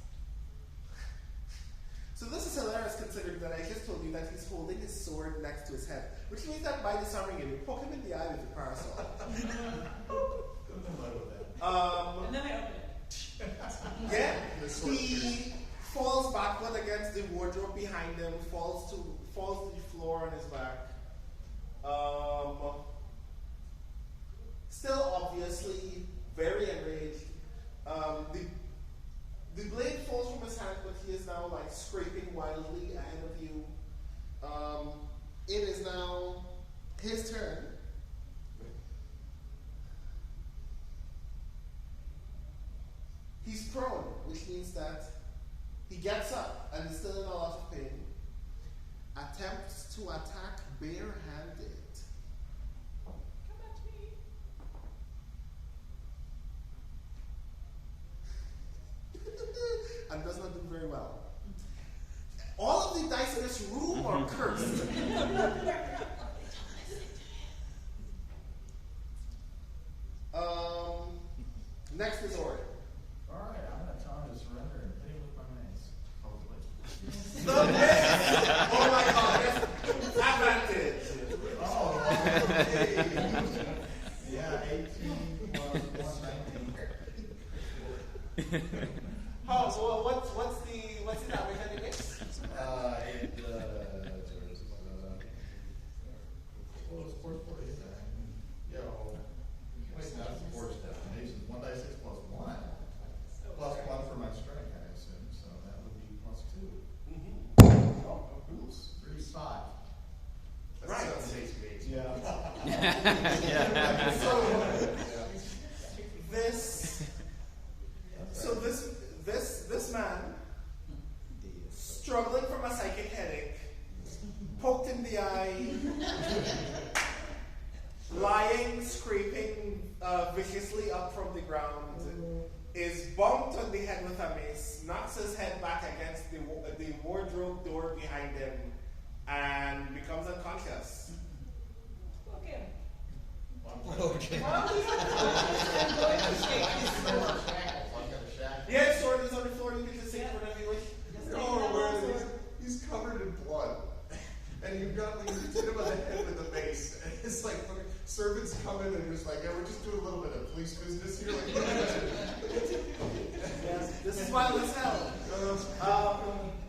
So this is hilarious considering that I just told you that he's holding his sword next to his head, which means that by disarming him, you poke him in the eye with your parasol. And then I open it. Yeah, he falls backward against the wardrobe behind him, falls to the floor on his back. Still obviously very enraged. The blade falls from his hand, but he is now like scraping wildly ahead of you. It is now his turn. He's prone, which means that he gets up and is still in a lot of pain. Attempts to attack barehanded. Come at me. And does not do very well. All of the dice in this room are cursed. Next is Ori. Alright, I'm going to tell him to surrender and hit him with my mace. Hopefully. Oh my god, yes. Advantage. Oh, okay. Yeah, 18 plus 119. What's the damage that it makes? Well, it's 440. Yeah, wait, that's the force definition. 1d6 plus 1. Plus 1 for my strength, I assume. So that would be plus 2. Mm-hmm. Oh, oops. 3 is 5. Right. Yeah. So this man, struggling from a psychic headache, poked in the eye guy lying, scraping viciously up from the ground, is bumped on the head with a mace, knocks his head back against the wardrobe door behind him, and becomes unconscious. Okay. Okay. While he's unconscious, I'm going to shake his sword. Yeah, his sword is on the floor. You can just say it whenever you wish. He's covered in blood. And you've got, like, you hit him on the head with a mace. And it's like, servants come in and just like, yeah, we're just doing a little bit of police business here. Like, yes, this is wild as hell.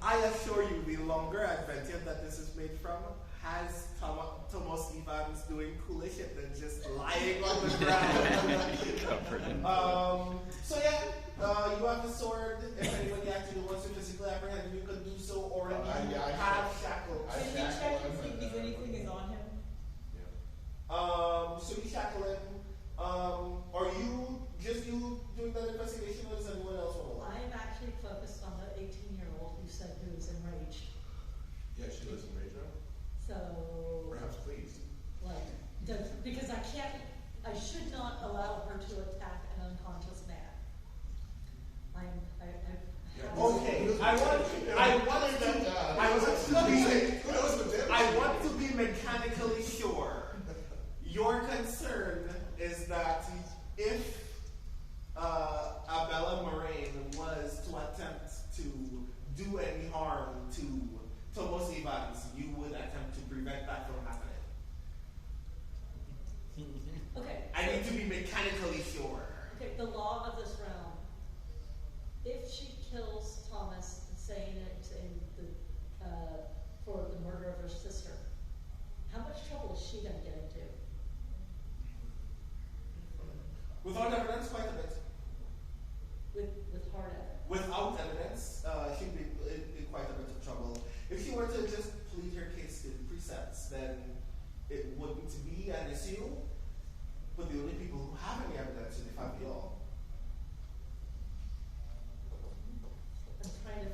I assure you, the longer adventure that this is made from has Thomas Evans doing cooler shit than just lying on the ground. So yeah, you have the sword. If anybody actually wants to physically apprehend you, can do so, or you have shackles. Can you check and see if anything is on him? So you shackle him. Are you just you doing that investigation, or does anyone else want to lie? I'm actually focused on the 18-year-old who said who was enraged. yeah, she lives in Rachel. So, Perhaps please. like, because I should not allow her to attack an unconscious man. Okay, I want to be mechanically sure. Your concern is that if Abella Moraine was to attempt to do any harm to Thomas Evans, you would attempt to prevent that from happening. Okay. I need to be mechanically sure. Okay, the law of this realm. If she kills Thomas, saying it for the murder of her sister, how much trouble is she going to get into? Without evidence, quite a bit. With hard evidence. Without evidence, she'd be in quite a bit of trouble. If she were to just plead her case in precepts, then it wouldn't be an issue. But the only people who have any evidence are the family law. I'm trying to.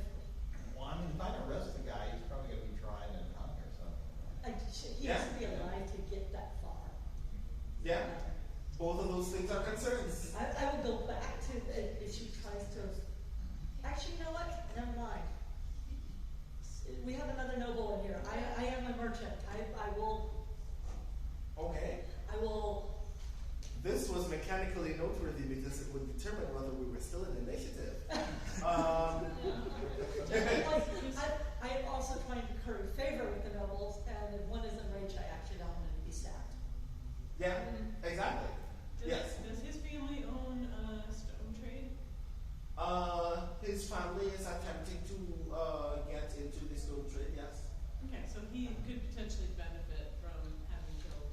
Well, I mean, if I arrest the guy, he's probably going to be tried and hung or something. He has to be alive to get that far. Yeah. Both of those things are concerns. I will go back to if she tries to. Actually, you know what? Never mind. We have another noble in here. I am a merchant. I will. Okay. I will. This was mechanically noteworthy because it would determine whether we were still in initiative. I am also trying to curry favor with the nobles, and if one is enraged, I actually don't want him to be stabbed. Yeah, exactly. Yes. Does his family own stone trade? His family is attempting to get into the stone trade, yes. Okay, so he could potentially benefit from having killed.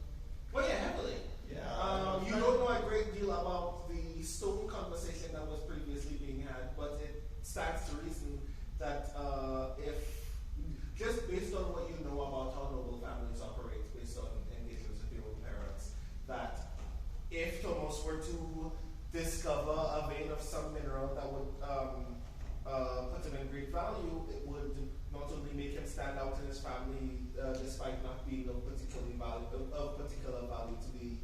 Well, yeah, heavily. Yeah. You don't know a great deal about the stone conversation that was previously being had, but it stands to reason that if, just based on what you know about how noble families operate, based on engagements with your own parents, that if Thomas were to discover a vein of some mineral that would put him in great value, it would not only make him stand out in his family, despite not being of particular value to the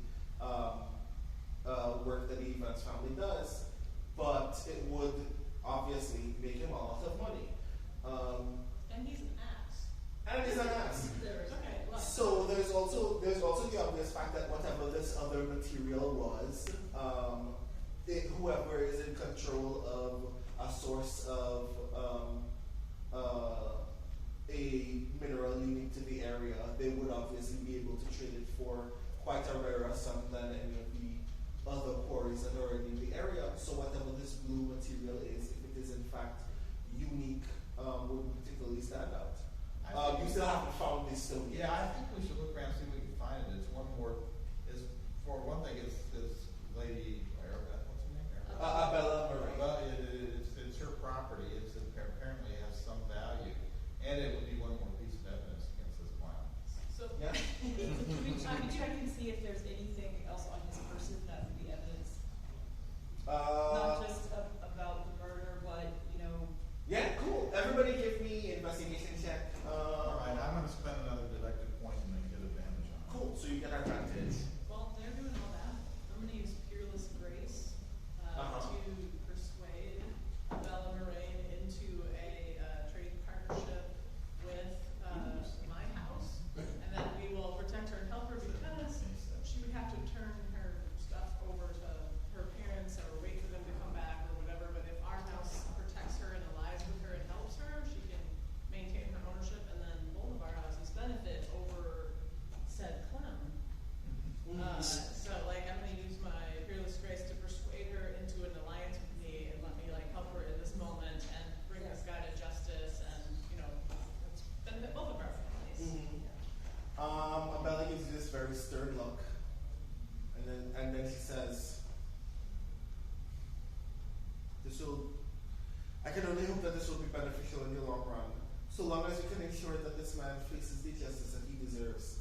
work that the Evans family does, but it would obviously make him a lot of money. And he's an ass. And he's an ass. Okay, well. So there's also the obvious fact that whatever this other material was, whoever is in control of a source of a mineral unique to the area, they would obviously be able to trade it for quite a rarer sum than any of the other quarries that are already in the area. So whatever this blue material is, if it is in fact unique, would particularly stand out. You still haven't found this stone yet. Yeah, I think we should look around and see if we can find it. It's one more. Is for one thing, it's this lady. What's her name? Abella Moraine. Well, it's her property. Apparently has some value, and it would be one more piece of evidence against this clown. So, Yeah. Can we check and see if there's anything else on his person that would be evidence? Not just about the murder, but, you know. Yeah, cool. Everybody give me investigation check. All right, I'm going to spend another deductive point to make very stern look. And then she says, I can only hope that this will be beneficial in the long run, so long as you can ensure that this man faces the justice that he deserves.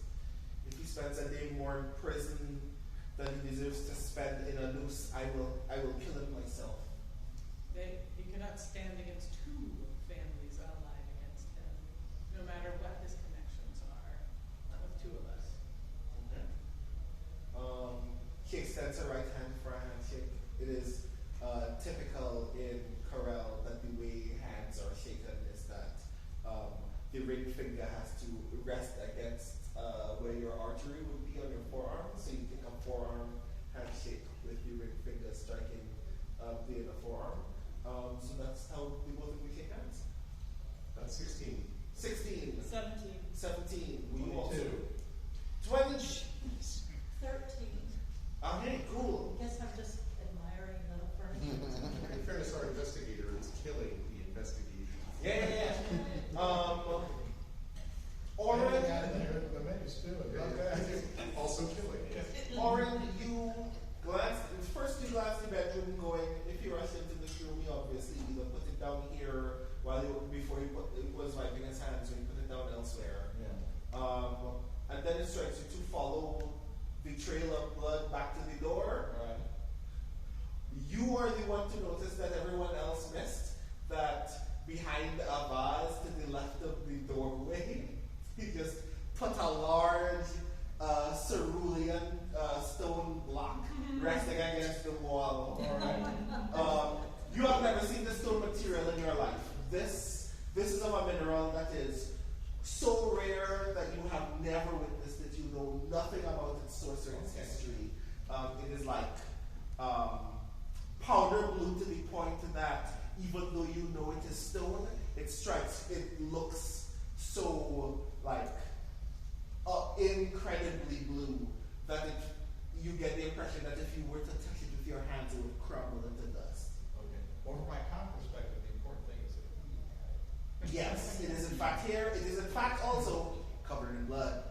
If he spends a day more in prison than he deserves to spend in a noose, I will kill him myself. He cannot stand against two families allied against him, no matter what his connections are. Not with two of us. She extends her right hand for a handshake. It is typical in Corel that the way hands are shaken is that the ring finger has to rest against where your artery would be on your forearm. So you take a forearm handshake with the ring finger striking the inner forearm. So that's how we both of you shake hands. That's 16. 16. 17. 17. We also. 22. 20. 13. Okay, cool. I guess I'm just admiring the furniture. In fairness, our investigator is killing the investigation. Yeah. Oren. The menus too. Also killing. Oren, you glance the bedroom going, if you rush into this room, you obviously either put it down here before it was wiping his hands, or you put it down elsewhere. Yeah. And then it strikes you to follow the trail of blood back to the door. Right. You are the one to notice that everyone else missed that behind a vase to the left of the doorway, he just put a large cerulean stone block resting against the wall. You have never seen this stone material in your life. This is of a mineral that is so rare that you have never witnessed it. You know nothing about its source or its history. It is like powder blue to the point that even though you know it is stone, it looks so like incredibly blue that you get the impression that if you were to touch it with your hands, it would crumble into dust. Okay. Well, from my con perspective, the important thing is that we had it. Yes, it is in fact here. It is in fact also covered in blood.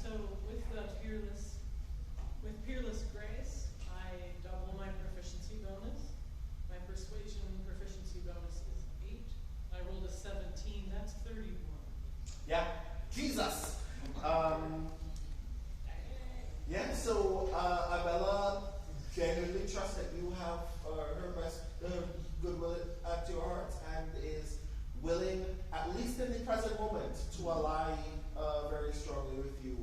So with Peerless Grace, I double my proficiency bonus. My persuasion proficiency bonus is 8. I rolled a 17. That's 31. Yeah, Jesus. So Abella genuinely trusts that you have her best goodwill at your heart and is willing, at least in the present moment, to ally very strongly with you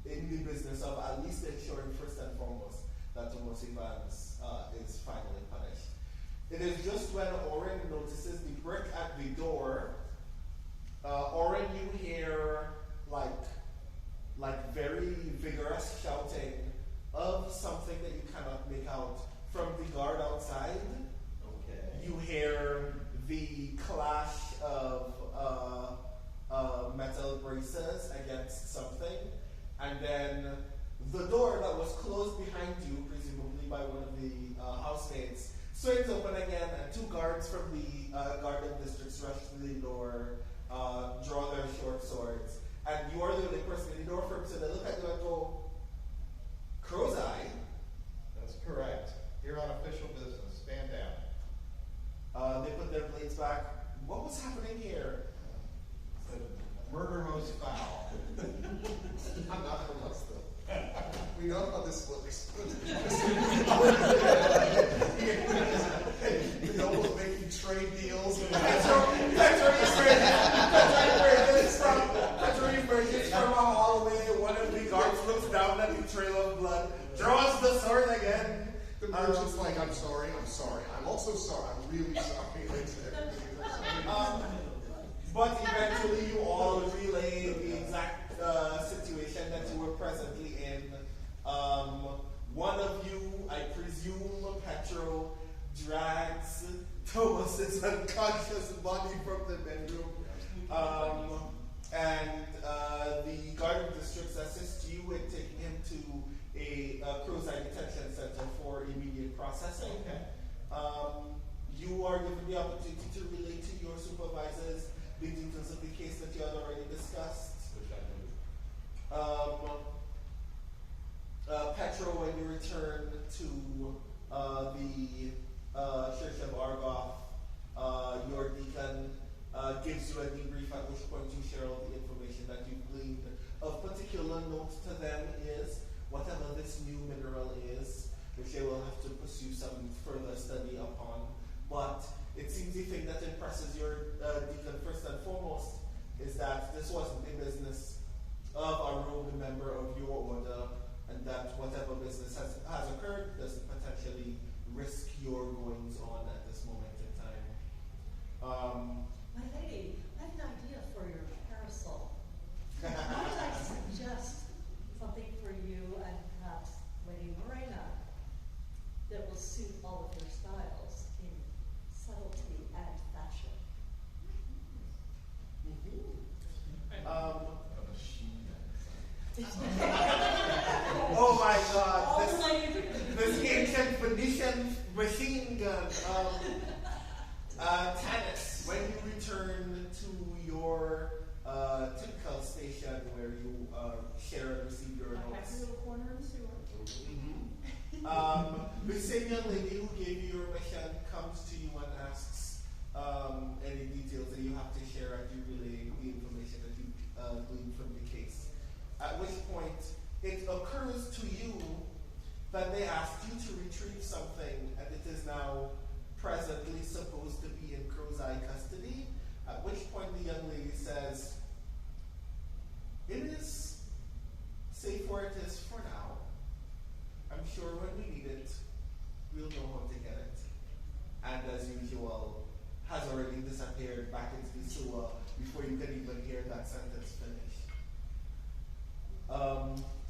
in the business of at least ensuring first and foremost that Thomas Evans is finally punished. It is just when Oren notices the brick at the door, Oren, you hear like very vigorous shouting of something that you cannot make out from the guard outside. Okay. You hear the clash of metal braces against something, and then the door that was closed behind you, presumably by one of the housemates, swings open again, and 2 guards from the guard of districts rush to the door, draw their short swords, and you are the only person in the door firm, so they look at you and go, Crow's Eye? That's correct. You're on official business. Stand down. They put their blades back. What was happening here? Murder most foul. I'm not from us, though. We know how this looks. The nobles making trade deals. Petro emerges from a hallway. One of the guards looks down at the trail of blood, draws the sword again. The merchant's like, I'm sorry. I'm also sorry. I'm really sorry. But eventually you all relay the exact situation that you were presently in. One of you, I presume Petro, drags Thomas's unconscious body from the bedroom. And the guard of districts assists you in taking him to a Crow's Eye detention center for immediate processing. You are given the opportunity to relate to your supervisors the details of the case that you had already discussed. Which I do. the Church of Argoth, your deacon gives you a debrief, at which point you share all the information that you've gleaned. Of particular note to them is whatever this new mineral is, which they will have to pursue some further study upon. But it seems the thing that impresses your deacon first and foremost is that this wasn't the business of a rogue member of your order, and that whatever business has occurred doesn't potentially risk your goings on at this moment in time. My lady, I have an idea for your parasol. Might I suggest something for you and perhaps Lady Morena that will suit all of your styles in subtlety and fashion? Oh my God! This ancient Venetian machine gun. Tanis, when you return to your typical station where you share and receive your notes. Happy little corner in the sewer. The same young lady who gave you your mission comes to you and asks any details that you have to share as you relay the information that you gleaned from the case. At which point, it occurs to you that they asked you to retrieve something, and it is now presently supposed to be in Crow's Eye custody. At which point, the young lady says, "It is safe where it is for now. I'm sure when we need it, we'll know how to get it." And as usual, has already disappeared back into the sewer before you can even hear that sentence finish.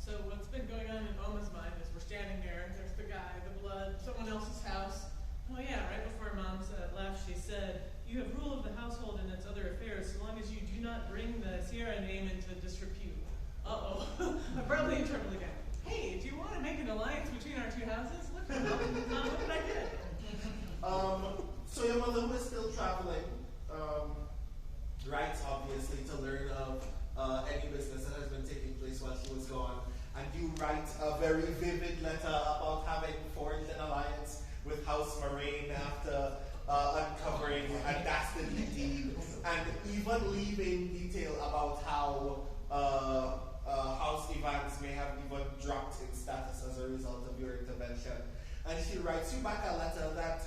So what's been going on in Oma's mind is we're standing there, there's the guy, the blood, someone else's house. Oh yeah, right before Mom left, she said, "You have rule of the household and its other affairs so long as you do not bring the Sierra name into disrepute." Uh-oh. I probably interpreted again. Hey, do you want to make an alliance between our two houses? Look what I did. So your mother was still traveling, right, obviously, to learn of any business that has been taking place while she was gone. And you write a very vivid letter about having forged an alliance with House Moraine after uncovering a dastardly deed, and even leaving detail about how House Evans may have even dropped in status as a result of your intervention. And she writes you back a letter that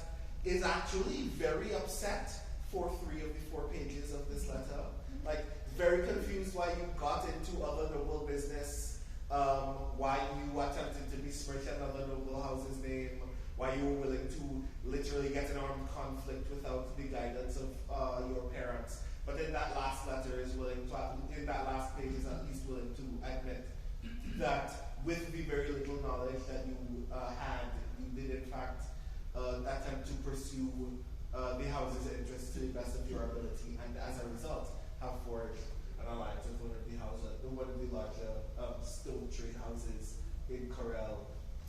is actually very upset for 3 of the 4 pages of this letter. Like, very confused why you got into other noble business, why you attempted to besmirch another noble house's name, why you were willing to literally get an armed conflict without the guidance of your parents. But in that last letter is willing to, in that last page is at least willing to admit that with the very little knowledge that you had, you did in fact attempt to pursue the house's interests to the best of your ability, and as a result have forged an alliance with one of the larger stone trade houses in Corel.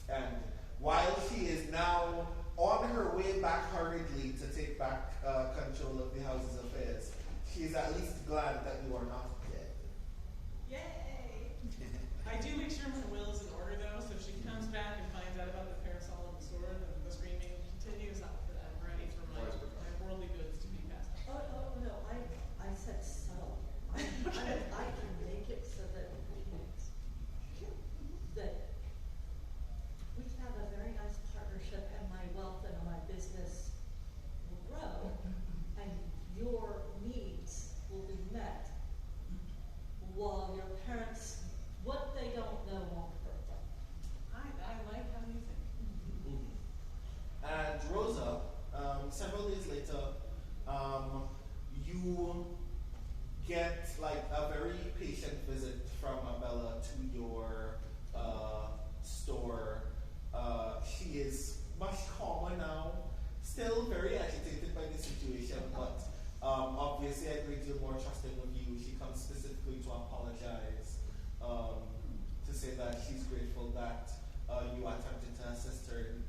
And while she is now on her way back hurriedly to take back control of the house's affairs, she is at least glad that you are not dead. Yay! I do make sure my will is in order though, so if she comes back and finds out about the parasol and the sword, and the screaming continues, I'm ready for my worldly goods to be passed on. Oh no, I said subtle. I can make it so that we can have a very nice partnership, and my wealth and my business will grow, and your needs will be met, while your parents, what they don't know won't hurt them. I like how you think. And Rosa, several days later, you get like a very patient visit from Abella to your store. She is much calmer now, still very agitated by the situation, but obviously a great deal more trusting of you. She comes specifically to apologize, to say that she's grateful that you attempted to assist her in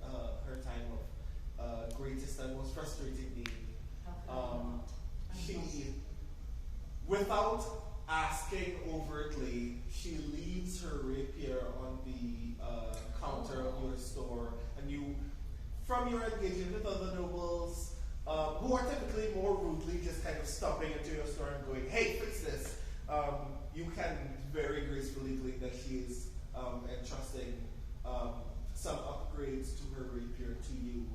her time of greatest and most frustrating need. She, without asking overtly, she leaves her rapier on the counter of your store, and you engaging with other nobles who are typically more rudely just kind of stopping into your store and going, hey, fix this, you can very gracefully glean that she is entrusting some upgrades to her rapier to you.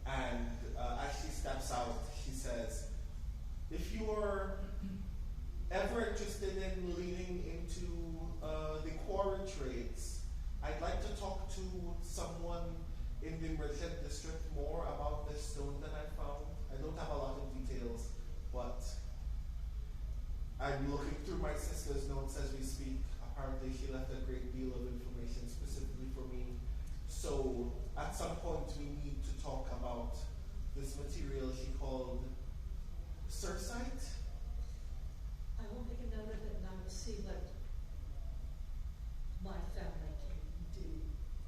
And as she steps out, she says, if you are ever interested in leaning into the quarry trades, I'd like to talk to someone in the merchant district more about this stone that I found. I don't have a lot of details, but I'm looking through my sister's notes as we speak. Apparently she left a great deal of information specifically for me. So at some point we need to talk about this material she called Cersite. I will make a note of it and I will see what my family can do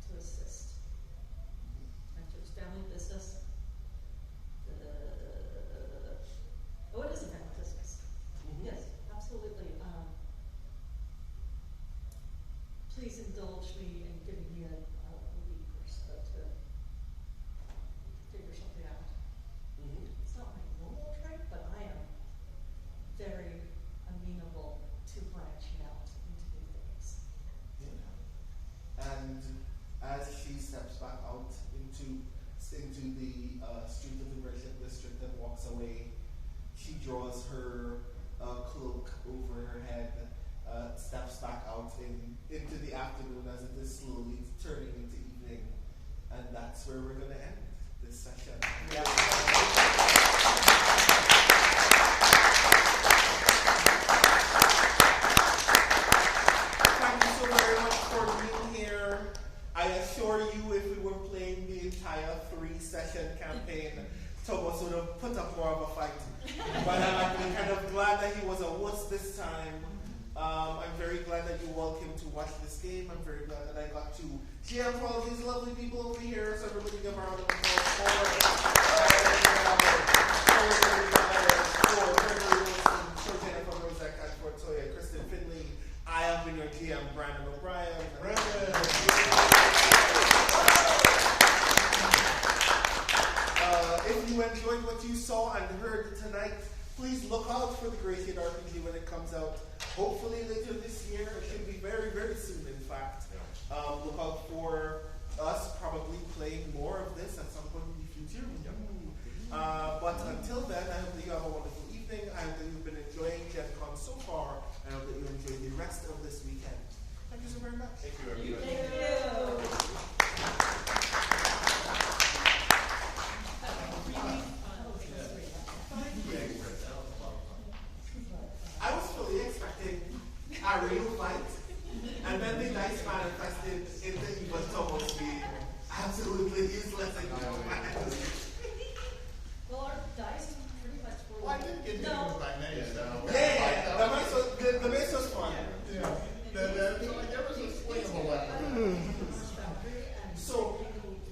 to assist. After it's family business. Oh, it is a family business. Mm-hmm. Yes, absolutely. Please indulge me in giving me a week or so to figure something out. Mm-hmm. It's not my normal trait, but I am very amenable to branching out into new things. Yeah. And as she steps back out into the street of the Grayshade district and walks away, she draws her cloak over her head, steps back out into the afternoon as it is slowly turning into evening, and that's where we're going to end this session. Yeah. Thank you so very much for being here. I assure you, if we were playing the entire 3-session campaign, Thomas would have put up more of a fight. But I'm kind of glad that he was a wuss this time. I'm very glad that you all came to watch this game. I'm very glad that I got to GM for all these lovely people over here. So everybody give a round of applause for Jennifer Rozek and for Toya Kristen Finley. I have been your GM, Brandon O'Brien. If you enjoyed what you saw and heard tonight, please look out for the Grayshade RPG when it comes out. Hopefully later this year. It should be very, very soon, in fact. Look out for us probably playing more of this at some point in the future. But until then, I hope that you have a wonderful evening. I hope that you've been enjoying Gen Con so far. I hope that you enjoy the rest of this weekend. Thank you so very much. Thank you, everybody. Thank you. I was fully expecting a real fight, and then the dice manifested into even Thomas being absolutely useless and Well, our dice pretty much were. Well, I didn't get hit with my mace. Yeah, the mace was fun. Yeah. There was a swing of a weapon. So,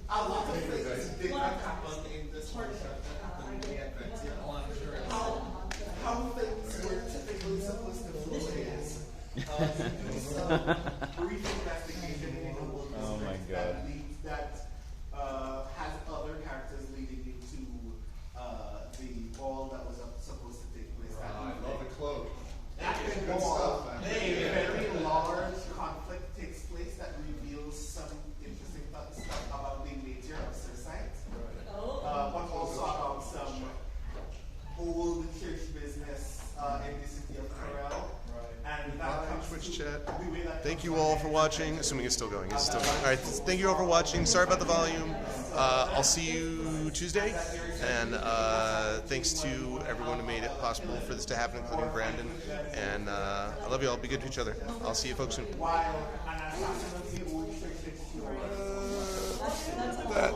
a lot of things did not happen in this one shot that happened in the adventure. How things were typically supposed to flow is you do some brief investigation in the world that has other characters leading you to the ball that was supposed to take place. I love the cloak. At the Good ball, stuff, man. a very large conflict takes place that reveals some interesting stuff about the nature of Cersite, but also about some old church business in the city of Corel. And that comes Twitch to chat. the way that Thank you all for watching. Assuming it's still going. It's still going. All right. Thank you all for watching. Sorry about the volume. I'll see you Tuesday. And thanks to everyone who made it possible for this to happen, including Brandon. And I love you all. Be good to each other. I'll see you folks soon. while an assassin of the old church is That.